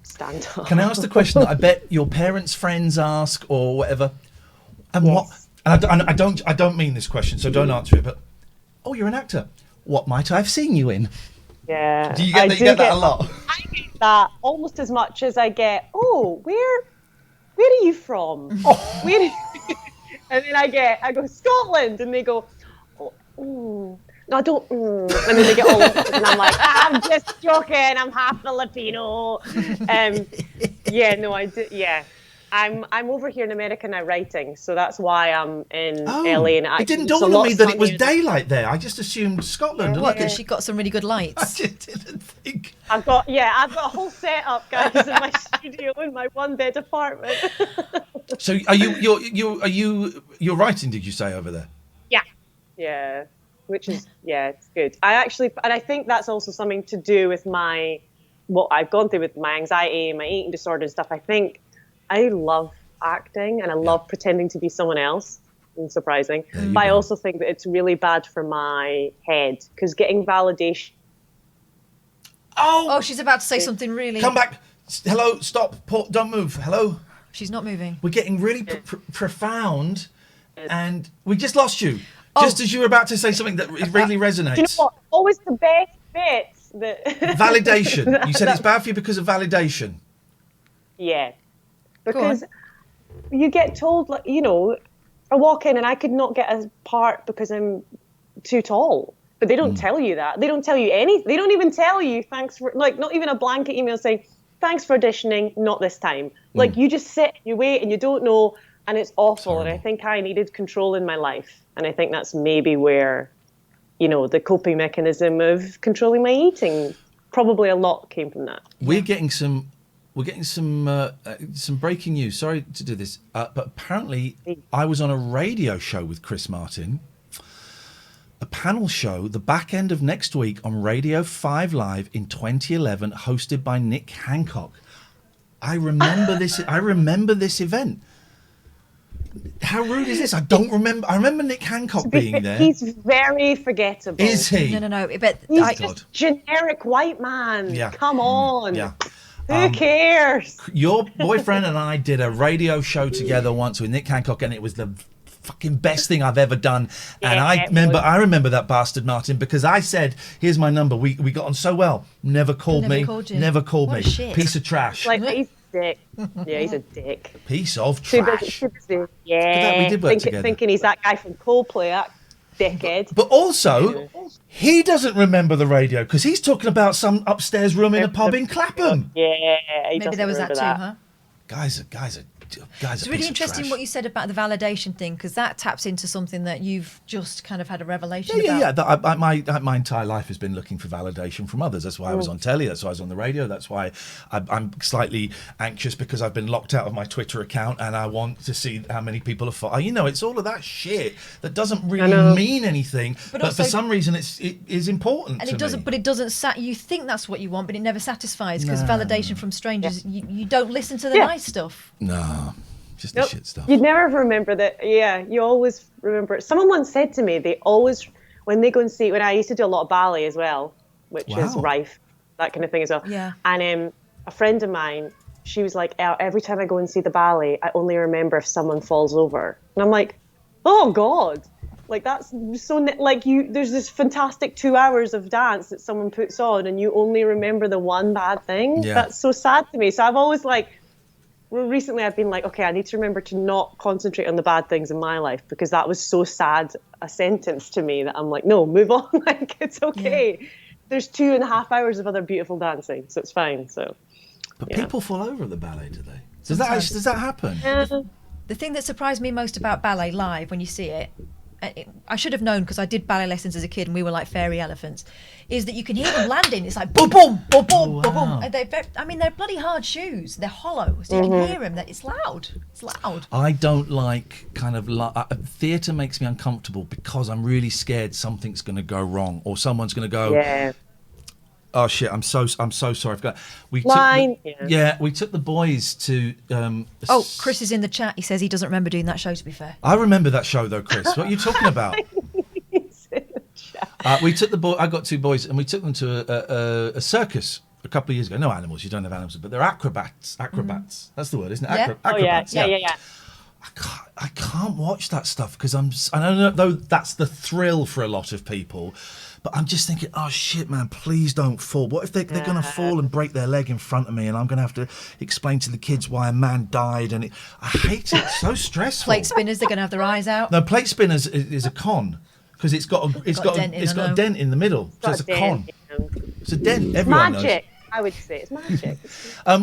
stand-up. Can I ask the question that I bet your parents' friends ask or whatever? And what? And I don't mean this question, so don't answer it. But you're an actor. What might I have seen you in? Yeah. Do you get that a lot? I get that almost as much as I get. Oh, where are you from? Where? And then I go Scotland, and they go, no, I don't. And then they get all upset, and I'm like, I'm just joking. I'm half Filipino. Yeah, no, I do. Yeah. I'm over here in America now writing, so that's why I'm in LA. And it didn't dawn on me that it was daylight there. I just assumed Scotland. What? That she got some really good lights. I just didn't think. I've got a whole setup, guys, in my studio in my one-bed apartment. So are you're writing? Did you say over there? Yeah, which is it's good. I think that's also something to do with what I've gone through with my anxiety and my eating disorder and stuff. I think I love acting and I love pretending to be someone else. It's surprising. But I also think that it's really bad for my head because getting validation. Oh, she's about to say something really. Come back. Hello, stop. Don't move. Hello. She's not moving. We're getting really profound and we just lost you. Just as you were about to say something that really resonates. Do you know what? Always the best bits. Validation. You said it's bad for you because of validation. Yeah. Because you get told, like, I walk in and I could not get a part because I'm too tall. But they don't tell you that. They don't tell you anything. They don't even tell you thanks for, like, not even a blanket email saying, thanks for auditioning, not this time. Like, you just sit, you wait, and you don't know, and it's awful. And I think I needed control in my life. And I think that's maybe where, the coping mechanism of controlling my eating, probably a lot came from that. We're getting some breaking news. Sorry to do this, but apparently I was on a radio show with Chris Martin, a panel show, the back end of next week on Radio 5 Live in 2011, hosted by Nick Hancock. I remember this. I remember this event. How rude is this? I don't remember. I remember Nick Hancock being there. He's very forgettable. Is he? No. But he's just generic white man. Yeah. Come on. Yeah. Who cares? Your boyfriend and I did a radio show together once with Nick Hancock, and it was the fucking best thing I've ever done. And I remember that bastard Martin because I said, "Here's my number." We got on so well. Never called me. Never called me. Piece of trash. Like he's a dick. Yeah, he's a dick. Piece of trash. Yeah. We did work together. Thinking he's that guy from Coldplay. dickhead. But also, he doesn't remember the radio because he's talking about some upstairs room in a pub in Clapham. Yeah, Maybe there was that too, huh? Guys are It's really interesting what you said about the validation thing, because that taps into something that you've just kind of had a revelation about. My entire life has been looking for validation from others. That's why I was on telly. That's why I was on the radio. That's why I'm slightly anxious because I've been locked out of my Twitter account and I want to see how many people are. It's all of that shit that doesn't really mean anything, but also, for some reason it is important. And to it doesn't. me. But it doesn't. You think that's what you want, but it never satisfies because validation from strangers. You don't listen to the nice stuff. No, just the shit stuff. You'd never remember that. Yeah, you always remember it. Someone once said to me, they always, when they go and see, when I used to do a lot of ballet as well, which is rife, that kind of thing as well. Yeah. And a friend of mine, she was like, every time I go and see the ballet, I only remember if someone falls over. And I'm like, oh God. Like, that's so, there's this fantastic 2 hours of dance that someone puts on and you only remember the one bad thing. Yeah. That's so sad to me. So I've always recently I've been like, okay, I need to remember to not concentrate on the bad things in my life because that was so sad a sentence to me that I'm like, no, move on. It's okay. Yeah. There's 2.5 hours of other beautiful dancing, so it's fine. So, but people fall over at the ballet, do they? Does that happen? The thing that surprised me most about ballet live when you see it, I should have known because I did ballet lessons as a kid and we were like fairy elephants, is that you can hear them landing. It's like boom, boom, boom, boom, boom, boom. And they're bloody hard shoes. They're hollow, so you can hear them. It's loud. It's loud. I don't like theatre makes me uncomfortable because I'm really scared something's going to go wrong or someone's going to go. Yeah. Oh shit! I'm so sorry. I forgot. We took the boys to. Chris is in the chat. He says he doesn't remember doing that show. To be fair, I remember that show though, Chris. What are you talking about? We took I got 2 boys, and we took them to a circus a couple of years ago. No animals. You don't have animals, but they're acrobats. Acrobats. That's the word, isn't it? Yeah. Acrobats. Yeah. I can't watch that stuff because I don't know that's the thrill for a lot of people. But I'm just thinking, oh shit, man, please don't fall. What if they're going to fall and break their leg in front of me and I'm going to have to explain to the kids why a man died? And I hate it. It's so stressful. Plate spinners, they're going to have their eyes out. No, plate spinners is a con because it's got a dent in the middle. So it's a con. It's a dent. Everyone knows. Magic. I would say it's magic.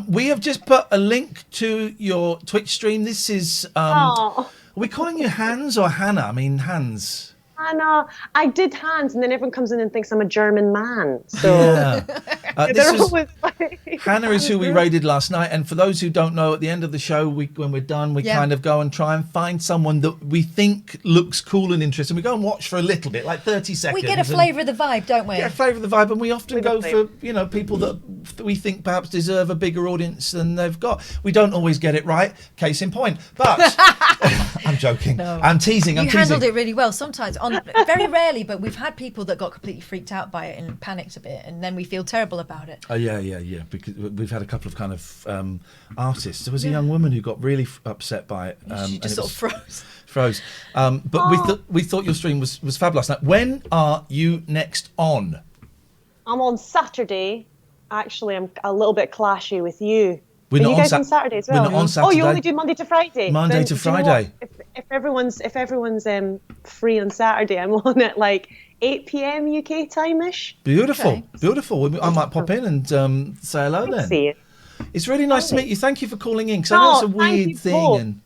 We have just put a link to your Twitch stream. This is... Are we calling you Hans or Hanna? I mean, Hans... Hanna, I did Hans, and then everyone comes in and thinks I'm a German man. So Hanna is who we raided last night. And for those who don't know, at the end of the show, when we're done, we kind of go and try and find someone that we think looks cool and interesting. We go and watch for a little bit, like 30 seconds. We get a flavour of the vibe, don't we? Get a flavour of the vibe, and we often go for people that we think perhaps deserve a bigger audience than they've got. We don't always get it right. Case in point, but I'm joking. No. I'm teasing. You handled it really well. Sometimes, very rarely, but we've had people that got completely freaked out by it and panicked a bit, and then we feel terrible about it. Oh yeah. Because we've had a couple of kind of artists. There was a young woman who got really upset by it. She just sort of froze. But we thought your stream was fabulous. Now, when are you next on? I'm on Saturday. Actually, I'm a little bit clashy with you. Are you guys on Saturday as well? We're not on Saturday. Oh, you only do Monday to Friday. Monday to Friday. If everyone's free on Saturday, I'm on at like 8 p.m. UK time-ish. Beautiful, okay. Beautiful. I might pop in and say hello then. See you. It's really nice to meet you. Thank you for calling in, because I know it's a weird thing.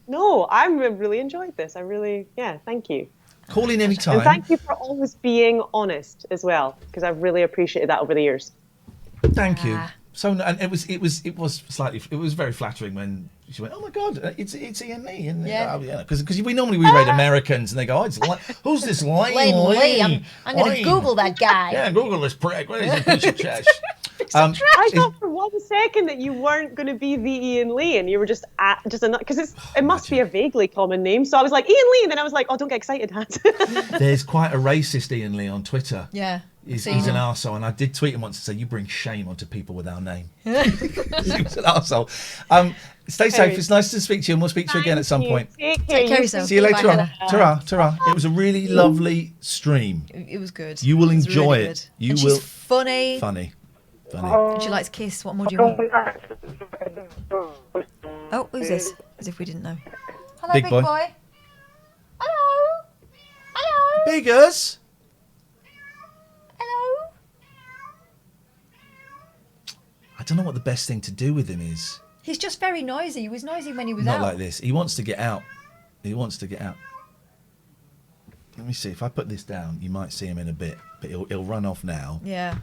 No, I really enjoyed this. Thank you. Call in any time. And thank you for always being honest as well, because I've really appreciated that over the years. Thank you. So, and it was very flattering when she went, oh my God, it's Iain Lee, and because we normally rate Americans and they go, oh, who's this Lane Lee? I'm going to Google that guy. Yeah, Google this prick. What is he, piece of trash? I thought for 1 second that you weren't going to be the Iain Lee, and you were just because it must be a vaguely common name. So I was like Iain Lee, and then I was like, oh, don't get excited, Hans. There's quite a racist Iain Lee on Twitter. Yeah. He's an arsehole, and I did tweet him once to say, you bring shame onto people with our name. He was an arsehole. Stay safe. It's nice to speak to you, and we'll speak to you again at some point. Take care of yourself. See you later on. Ta-ra. It was a really lovely stream. It was good. You will enjoy it. You will. She's funny. Funny. And she likes Kiss. What more do you want? Oh, who's this? As if we didn't know. Hello, big boy. Hello. Biggers. Hello. I don't know what the best thing to do with him is. He's just very noisy. He was noisy when he was Not out. like this. He wants to get out. He wants to get out. Let me see. If I put this down, you might see him in a bit, but he'll run off now. Yeah.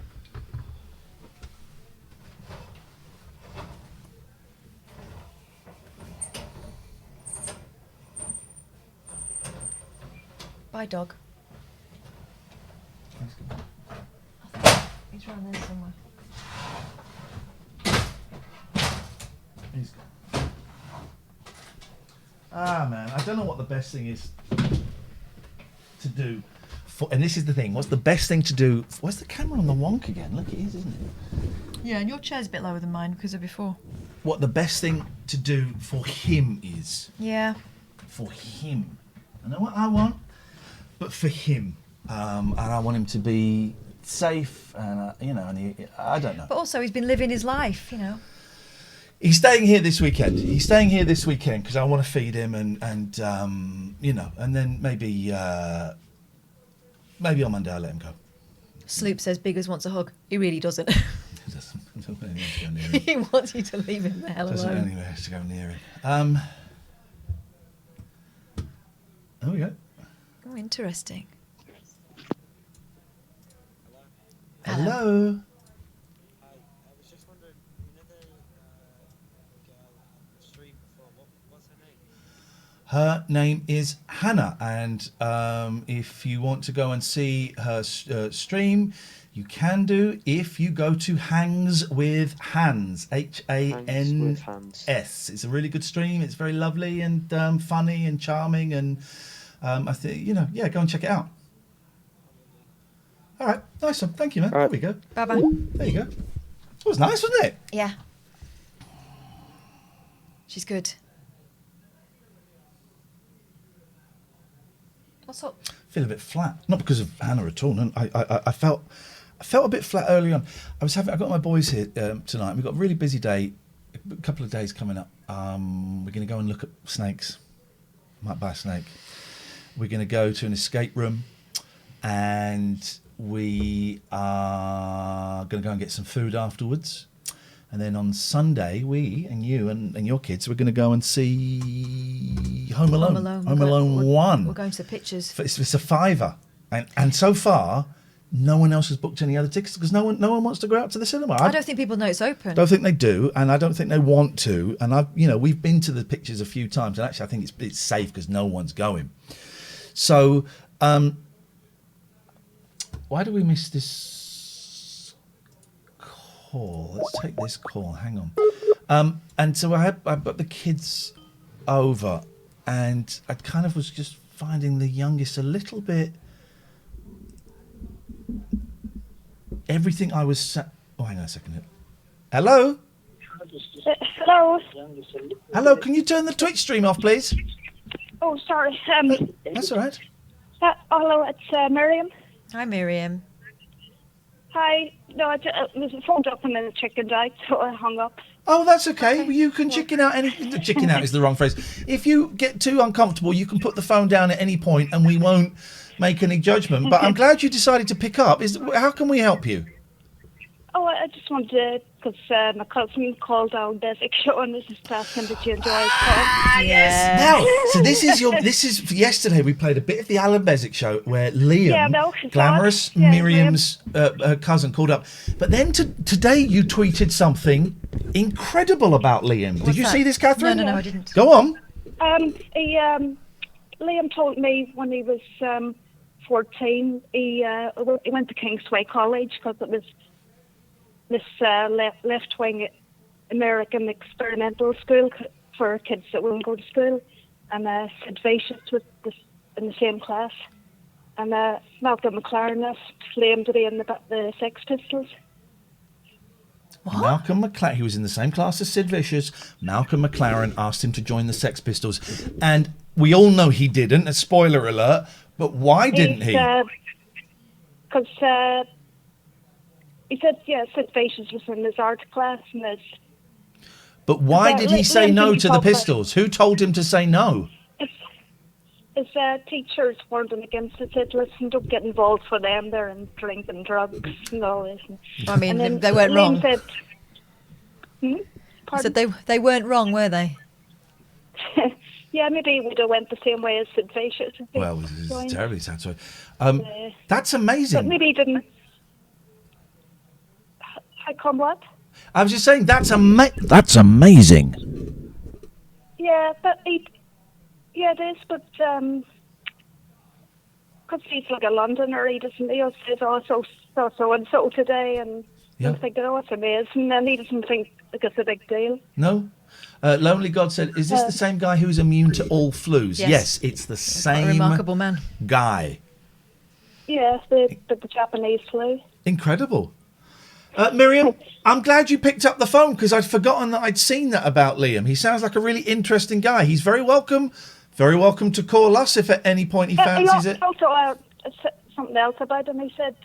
Bye, dog. He's around there somewhere. He's gone. Ah, man. I don't know what the best thing is to do. And this is the thing. What's the best thing to do? Where's the camera on the wonk again? Look, it is, isn't it? Yeah, and your chair's a bit lower than mine because of before. What the best thing to do for him is. Yeah. For him. I know what I want, but for him. And I want him to be safe, and and I don't know. But also, he's been living his life, He's staying here this weekend. Because I want to feed him, and and then maybe on Monday I'll let him go. Sloop says Biggers wants a hug. He really doesn't. He doesn't. He wants you to leave him the hell Doesn't alone. anywhere to go near him. There we go. Oh, interesting. Hello. Her name is Hanna, and if you want to go and see her stream, you can do if you go to Hangs with Hands, H-A-N-S. It's a really good stream. It's very lovely and funny and charming, and I think go and check it out. All right, nice one. Thank you, man. There we go. Bye bye. There you go. It was nice, wasn't it? Yeah. She's good. What's up? Feel a bit flat, not because of Hannah at all. No, I felt a bit flat early on. I got my boys here tonight. We've got a really busy day, a couple of days coming up. We're going to go and look at snakes. Might buy a snake. We're going to go to an escape room, and we are going to go and get some food afterwards. And then on Sunday, we and you and your kids, we're going to go and see Home Alone. Home Alone 1. We're going to the pictures. It's a £5, and so far, no one else has booked any other tickets because no one wants to go out to the cinema. I don't think people know it's open. Don't think they do, and I don't think they want to. And we've been to the pictures a few times, and actually, I think it's safe because no one's going. So, why do we miss this call? Let's take this call. Hang on. And so I got the kids over, and I kind of was just finding the youngest a little bit. Everything I was. Oh, hang on a second. Hello. Hello. Hello. Can you turn the Twitch stream off, please? Oh, sorry. That's all right. Hello, it's Miriam. Hi, Miriam. Hi. No, the phone up and then the chicken died, so I hung up. Oh, that's okay. Well, you can chicken out chicken out is the wrong phrase. If you get too uncomfortable, you can put the phone down at any point, and we won't make any judgment. But I'm glad you decided to pick up. How can we help you? Oh, I just wanted to, because my cousin called our basic show, and this is asking did you enjoy it? Yes. Now, so this is yesterday we played a bit of the Alan Bezic show where Liam, glamorous Miriam's her cousin, called up. But then today you tweeted something incredible about Liam. Did you see this, Catherine? No, I didn't. Go on. Liam told me when he was 14, he went to Kingsway College because it was this left-wing American experimental school for kids that wouldn't go to school, and Sid Vicious was in the same class, and Malcolm McLaren left Liam to be in the Sex Pistols. What? Malcolm McLaren, he was in the same class as Sid Vicious. Malcolm McLaren asked him to join the Sex Pistols, and we all know he didn't. A spoiler alert. But why didn't he? Because he said, Sid Vicious was in his art class, and But why did he say no to the Pistols? Who told him to say no? his teachers warned him against it. Said, "Listen, don't get involved for them. They're in drinking drugs and all this." I mean, and then they weren't Liam wrong. Said, I said they weren't wrong, were they? yeah, maybe he would have went the same way as Sid Vicious. Well, it's terribly sad. Sorry. That's amazing. But maybe he didn't. How come what? I was just saying that's amazing. Yeah, but yeah, it is, but because he's like a Londoner, he doesn't. He says, "Oh, so and so today," and Yeah. I'm thinking, "Oh, it's amazing," and he doesn't think like it's a big deal. No. Lonely God said, "Is this the same guy who's immune to all flus?" Yes, it's the same a remarkable man. guy. Yes, the Japanese flu. Incredible. Miriam, I'm glad you picked up the phone because I'd forgotten that I'd seen that about Liam. He sounds like a really interesting guy. He's very welcome to call us if at any point he fancies it. Also, something else about him. He said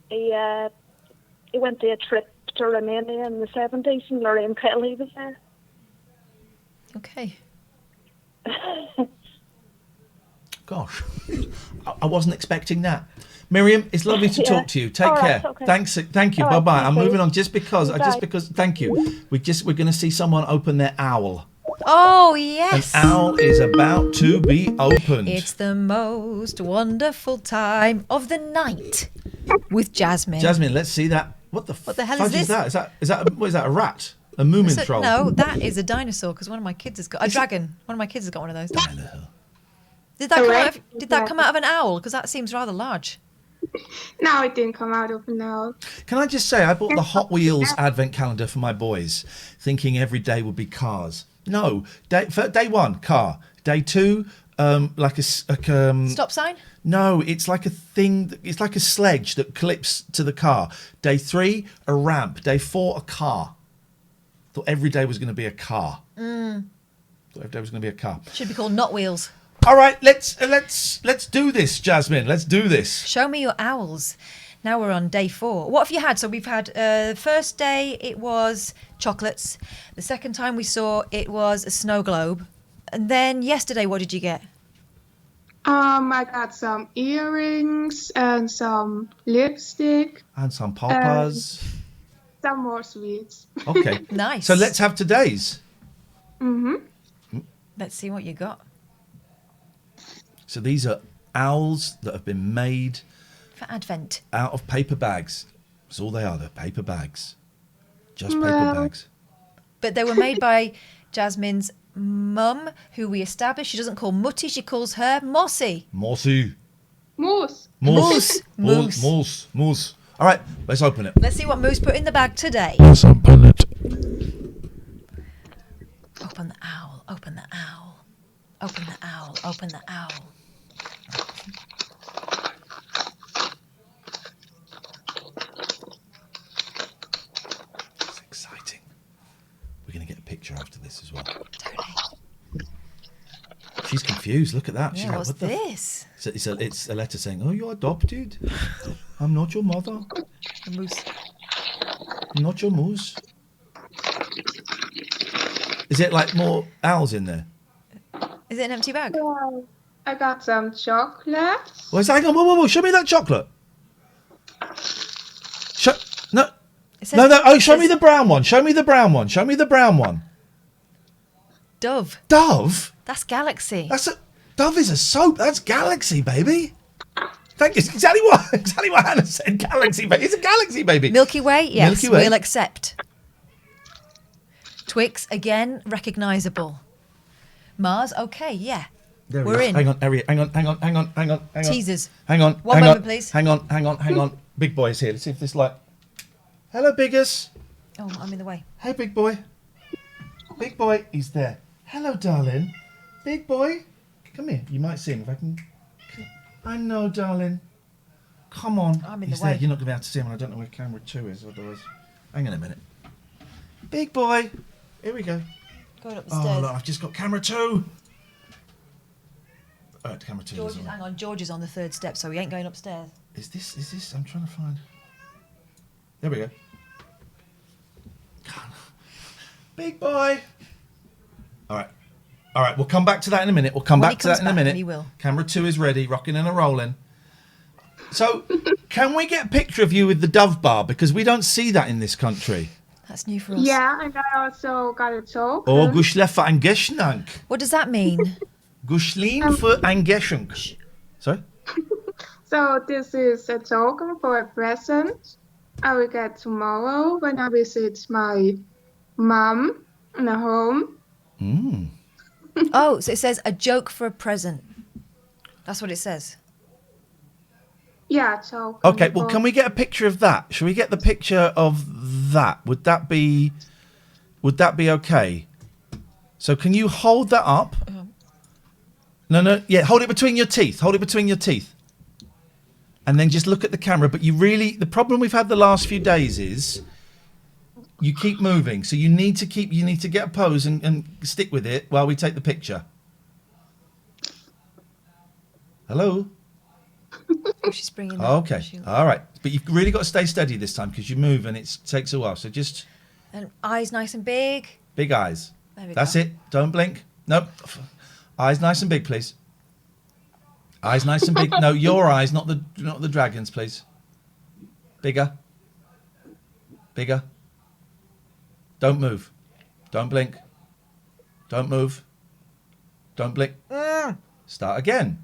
he went to a trip to Romania in the 70s and Lorraine Kelly was there. Okay. Gosh, I wasn't expecting that. Miriam, it's lovely to talk to you. Take All care. right, okay. Thank you. All Bye right, bye. thank I'm you. moving on just because. Bye. Thank you. We're going to see someone open their owl. Oh, yes. An owl is about to be opened. It's the most wonderful time of the night with Jasmin. Jasmin, let's see that. What the hell fudge is this? What is that? A rat? A moomin So- troll? No, that is a dinosaur because one of my kids has got a dragon. One of my kids has got one of those. Did that come out of an owl? Because that seems rather large. No, it didn't come out of an owl. Can I just say, I bought the Hot Wheels advent calendar for my boys, thinking every day would be cars. No, day one, car. Day two, Stop sign? No, it's like a thing. It's like a sledge that clips to the car. Day three, a ramp. Day four, a car. Thought every day was going to be a car. Thought every day was going to be a car. Should be called Not Wheels. All right, let's do this, Jasmin. Let's do this. Show me your owls. Now we're on day 4. What have you had? So we've had first day it was chocolates. The second time we saw it was a snow globe. And then yesterday, what did you get? I got some earrings and some lipstick. And some papas. Some more sweets. Okay. Nice. So let's have today's. Let's see what you got. So these are owls that have been made For Advent. out of paper bags. That's all they are. They're paper bags. Just paper Well. bags. But they were made by Jasmin's mum, who we established she doesn't call Mutty, she calls her Mossy. Mossy. Moose. Moose. Moose. Moose. Moose. All right, let's open it. Let's see what Moose put in the bag today. Let's open it. Open the owl, open the owl. Open the owl, open the owl. It's exciting. We're going to get a picture after this as well. She's confused. Look at that. She's Yeah, like, what's what the this? It's a letter saying, "Oh, you're adopted. I'm not your mother. The moose. I'm not your moose." Is it like more owls in there? Is it an empty bag? Well, I got some chocolates. Well, hang on, whoa! Show me that chocolate. No. No. Oh, show me the brown one. Show me the brown one. Show me the brown one. Dove. Dove? That's Galaxy. Dove is a soap. That's Galaxy, baby. Thank you. It's exactly what Hannah said. Galaxy, baby. It's a Galaxy, baby. Milky Way, yes, Milky Way. we'll accept. Twix, again, recognisable. Mars, okay, yeah. There We're we in. go. Hang on. Teasers. Hang on. One hang moment, on, please. Hang on. Big boy's here. Let's see if this light. Hello, Biggers. Oh, I'm in the way. Hey, big boy. Big boy, he's there. Hello, darling. Big boy. Come here. You might see him if I can. I know, darling. Come on. I'm in he's the way. there. You're not going to be able to see him, and I don't know where camera 2 is. Otherwise, hang on a minute. Big boy. Here we go. Going up the Oh, stairs. look, I've just got camera 2. Oh, camera 2. George is, hang on, George is on the 3rd step, so he ain't going upstairs. Is this? I'm trying to find. There we go. Big boy. All right. All right, we'll come back to that in a minute. We'll come When back he to that comes in a back, minute. he will. Camera 2 is ready, rocking and a rolling. So, can we get a picture of you with the Dove bar? Because we don't see that in this country. That's new for us. Yeah, and I also got a token. Oh, Gushla für ein Geschenk. What does that mean? Gushlin für ein Geschenk. Sorry? So this is a token for a present I will get tomorrow when I visit my mom in a home. Oh, so it says a joke for a present. That's what it says. Yeah, token. Okay, well, can we get a picture of that? Should we get the picture of that? Would that be okay? So can you hold that up? No, yeah, hold it between your teeth. Hold it between your teeth. And then just look at the camera. But the problem we've had the last few days is you keep moving. So you need to get a pose and stick with it while we take the picture. Hello? Oh, she's bringing that. Okay, all right. But you've really got to stay steady this time because you move and it takes a while. So just... And eyes nice and big. Big eyes. There we That's go. it. Don't blink. Nope. Eyes nice and big, please. Eyes nice and big. No, your eyes, not the dragon's, please. Bigger. Bigger. Don't move. Don't blink. Don't move. Don't blink. Start again.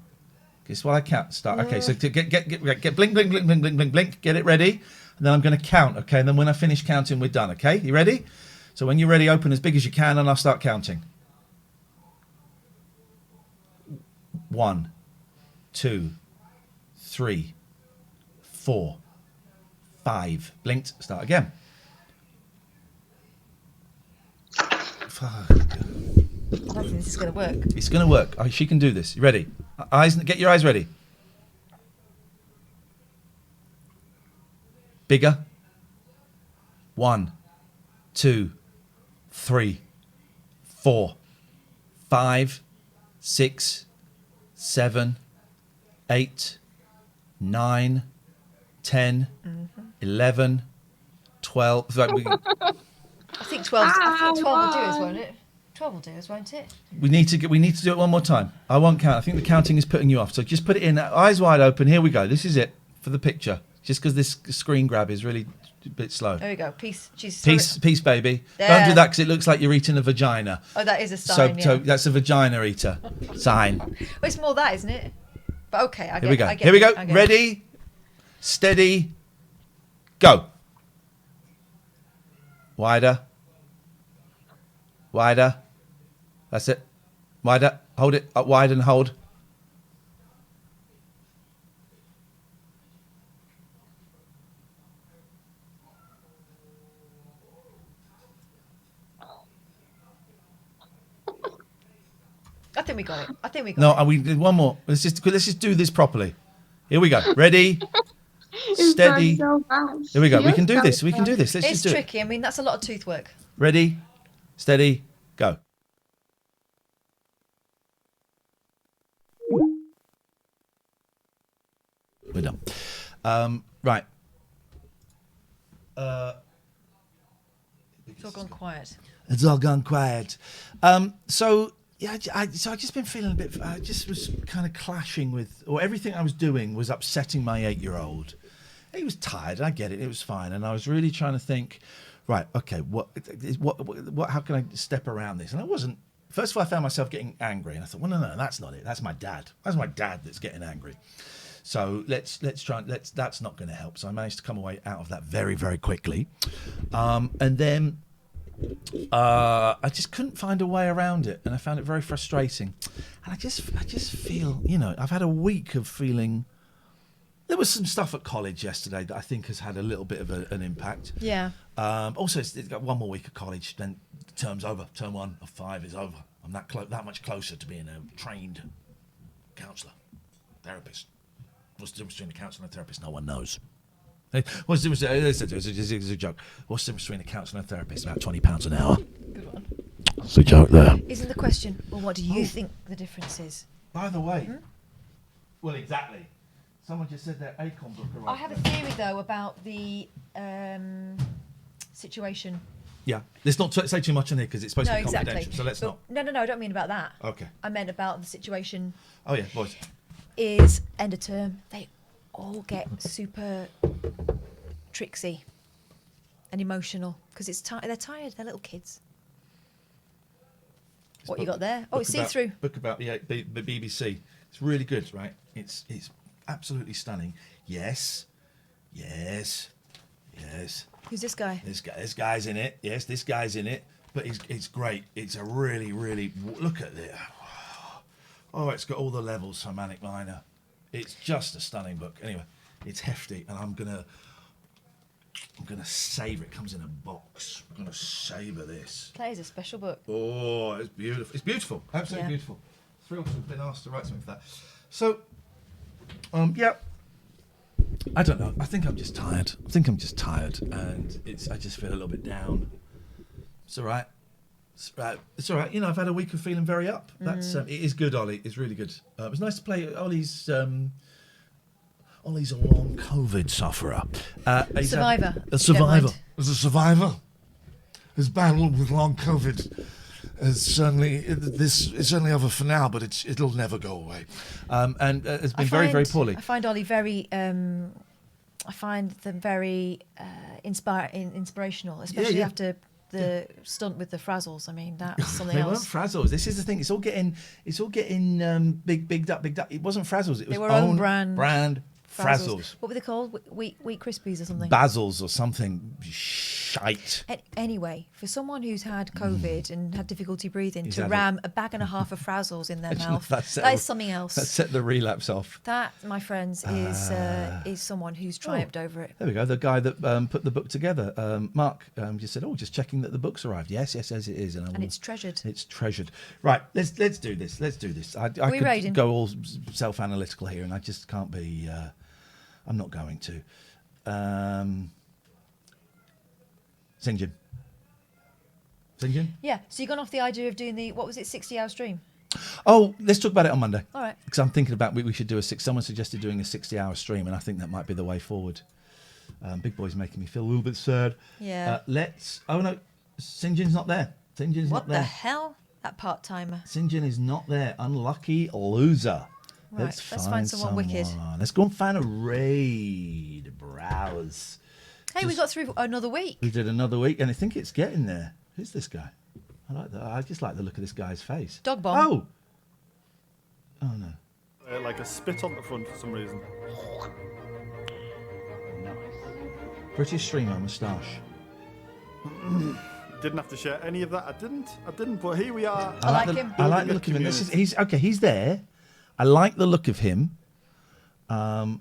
Guess what I count? Start. Okay, so to get blink, blink, blink, blink, blink, blink, blink. Get it ready. And then I'm going to count. Okay, and then when I finish counting, we're done. Okay, you ready? So when you're ready, open as big as you can, and I'll start counting. 1, 2, 3, 4, 5. Blinked. Start again. I don't think this is going to work. It's going to work. Oh, she can do this. You ready? Eyes. Get your eyes ready. Bigger. 1, 2, 3, 4, 5, 6, 7, 8, 9, 10, 11, 12. I think 12 will do us, won't it? 12 will do us, won't it? We need to do it one more time. I won't count. I think the counting is putting you off. So just put it in. Eyes wide open. Here we go. This is it for the picture. Just because this screen grab is really a bit slow. There we go. Peace. Peace, baby. There. Don't do that because it looks like you're eating a vagina. Oh, that is a sign. So that's a vagina eater sign. Well, it's more that, isn't it? But okay, I get. Here we go. I get Here we it, go. I get it. Ready, steady, go. Wider. Wider. That's it. Wider. Hold it up wide and hold. I think we got it. No, we did one more. Let's just do this properly. Here we go. Ready, steady. So fast. Here we go. We You're can do so this. We can do fast. this. Let's It's just do tricky. it. I mean, that's a lot of tooth work. Ready, steady, go. We're done. Right. It's all gone quiet. It's all gone quiet. So yeah, I just been feeling a bit. I just was kind of clashing with, or everything I was doing was upsetting my 8-year-old. He was tired. I get it. It was fine, and I was really trying to think. Right. Okay. What? How can I step around this? And I wasn't. First of all, I found myself getting angry, and I thought, well, no, that's not it. That's my dad. That's my dad that's getting angry. So let's try. That's not going to help. So I managed to come away out of that very, very quickly, and then I just couldn't find a way around it, and I found it very frustrating. And I just feel, I've had a week of feeling. There was some stuff at college yesterday that I think has had a little bit of an impact. Yeah. Also, it's got one more week of college, then the term's over. Term 1 of 5 is over. I'm that much closer to being a trained counsellor, therapist. What's the difference between a counsellor and a therapist? No one knows. What's the difference? It's a joke. What's the difference between a counsellor and a therapist? About £20 an hour. Good one. That's a joke there. Isn't the question, well, what do you think the difference is? By the way, well, exactly. Someone just said their Acorn book arrived. I have a theory, though, about the situation. Yeah. Let's not say too much on here because it's supposed No, to be exactly. confidential. So let's not. No, I don't mean about that. Okay. I meant about the situation. Oh yeah, boys. Is end of term. They all get super tricksy and emotional because they're tired. They're little kids. What you got there? Oh, it's see-through. Book about the BBC. It's really good, right? It's absolutely stunning. Yes. Who's this guy? This guy's in it. Yes, this guy's in it. But it's great. It's a really, really look at this. Oh, it's got all the levels for Manic Miner. It's just a stunning book. Anyway, it's hefty, and I'm gonna savour it. It comes in a box. I'm gonna savour this. That is a special book. Oh, it's beautiful. It's beautiful. Absolutely beautiful. Thrilled to have been asked to write something for that. So, yeah. I don't know. I think I'm just tired. And I just feel a little bit down. It's all right. It's all right. You know, I've had a week of feeling very up. That's it is good, Ollie. It's really good. It was nice to play Ollie's. Ollie's a long COVID sufferer. Survivor. A survivor. As a survivor, his battle with long COVID is certainly over for now, but it'll never go away. And it's been very, very poorly. I find Ollie very. I find them very inspirational, especially after the stunt with the frazzles. I mean, that's something else. They weren't frazzles. This is the thing. It's all getting bigged up. It wasn't frazzles. It was they were own brand frazzles. What were they called? Wheat Krispies or something? Basils or something shite. Anyway, for someone who's had COVID and had difficulty breathing, to ram a bag and a half of frazzles in their mouth, that is something else. That set the relapse off. That, my friends, is someone who's triumphed over it. There we go. The guy that put the book together, Mark, just said, just checking that the book's arrived. Yes, it is. And it's treasured. It's treasured. Right, let's do this. I could raiding? go all self-analytical here, and I just can't be... I'm not going to. St. Jim? Yeah, so you've gone off the idea of doing the, 60-hour stream? Oh, let's talk about it on Monday. All right. Because I'm thinking about we should do someone suggested doing a 60-hour stream, and I think that might be the way forward. Big Boy's making me feel a little bit sad. Yeah. Oh no, St. Jin's not there. St. Jin's not there. What the hell? That part-timer. St. Jin is not there. Unlucky loser. Right, let's find someone wicked. Let's go and find a raid. Browse. Hey, we got through another week. We did another week, and I think it's getting there. Who's this guy? I like that. I just like the look of this guy's face. Dog bomb. Oh no. Like a spit on the front for some reason. Nice. British streamer moustache. Didn't have to share any of that. I didn't. But here we are. I like him. I like the look of him. He's there. I like the look of him. So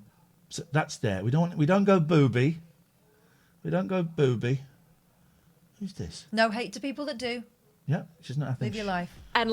that's there. We don't go booby. Who's this? No hate to people that do. Yeah, she's not having. Live your life. And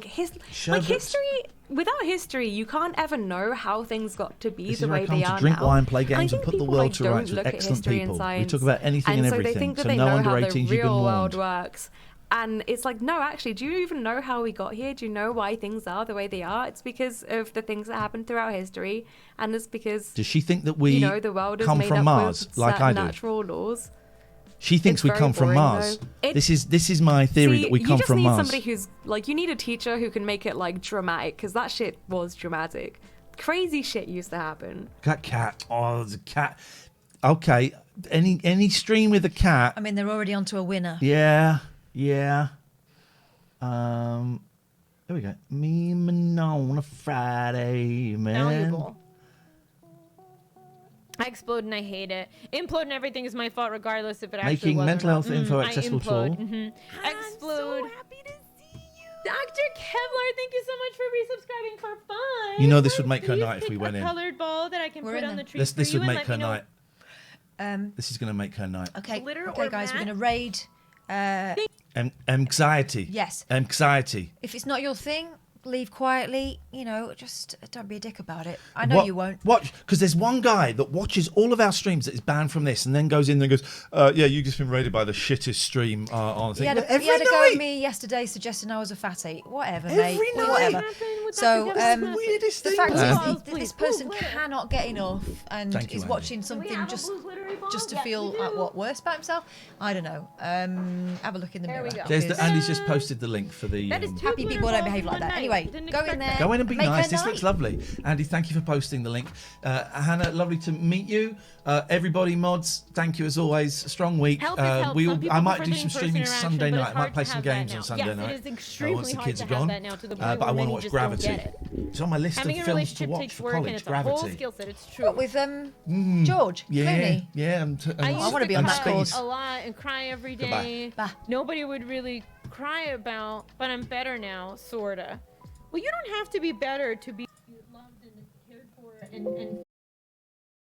history. Without history, you can't ever know how things got to be the way they are now. Drink wine, play games, and put the world to rights with excellent people. We talk about anything and everything. So they think that they know how the real world works. And it's like, no, actually, do you even know how we got here? Do you know why things are the way they are? It's because of the things that happened throughout history, and it's because does she think that we the world is come made from up Mars with like I do? Natural laws. She thinks we come from Mars. This is my theory that we come from Mars. You just need somebody who's like, you need a teacher who can make it like dramatic, because that shit was dramatic. Crazy shit used to happen. That cat. Oh, there's a cat. Okay, any stream with a cat. I mean, they're already onto a winner. Yeah. There we go. Me on a Friday, man. Valuable. I explode and I hate it. Implode and everything is my fault, regardless if it actually Making was mental or health not. info I accessible to implode. all. Explode. I'm so happy to see you. Dr. Kevlar, thank you so much for resubscribing for fun. You know this would make her night if we went in. A colored ball that I can put on the tree This for would you make her and let me know. night. This is going to make her night. Okay, Glitter okay, or guys, we're matte? going to raid. Anxiety. Yes. Anxiety. If it's not your thing, leave quietly. Just don't be a dick about it. I know you won't. Watch, because there's one guy that watches all of our streams that is banned from this, and then goes in and goes, "Yeah, you've just been raided by the shittest stream on." He had a go at me yesterday, suggesting I was a fatty. Whatever, mate. Whatever. So the fact is, this person cannot get enough, and is watching something just just to feel worse about himself. I don't know. Have a look in the mirror. Andy's just posted the link for the. Happy people don't behave like that. Anyway, go in there. Go in and be nice. This night. looks lovely. Andy, thank you for posting the link. Hannah, lovely to meet you. Everybody, mods, thank you as always. Strong week. Help is help. I Some people might prefer do the some in-person streaming interaction, Sunday but night. it's I might hard play to some have that games now. on Sunday Yes, night. it is extremely once the hard kids to are have gone. that now to the point But I where want to you watch just don't Gravity. get it. It's on my list Having of a films to relationship watch takes for work, and college. it's a whole Gravity. skill set. It's true. What, with George Clooney? Yeah. I used I want to be on that course a lot and cry every day. Nobody would really cry about, but I'm better now, sorta. Well, you don't have to be better to be loved and cared for and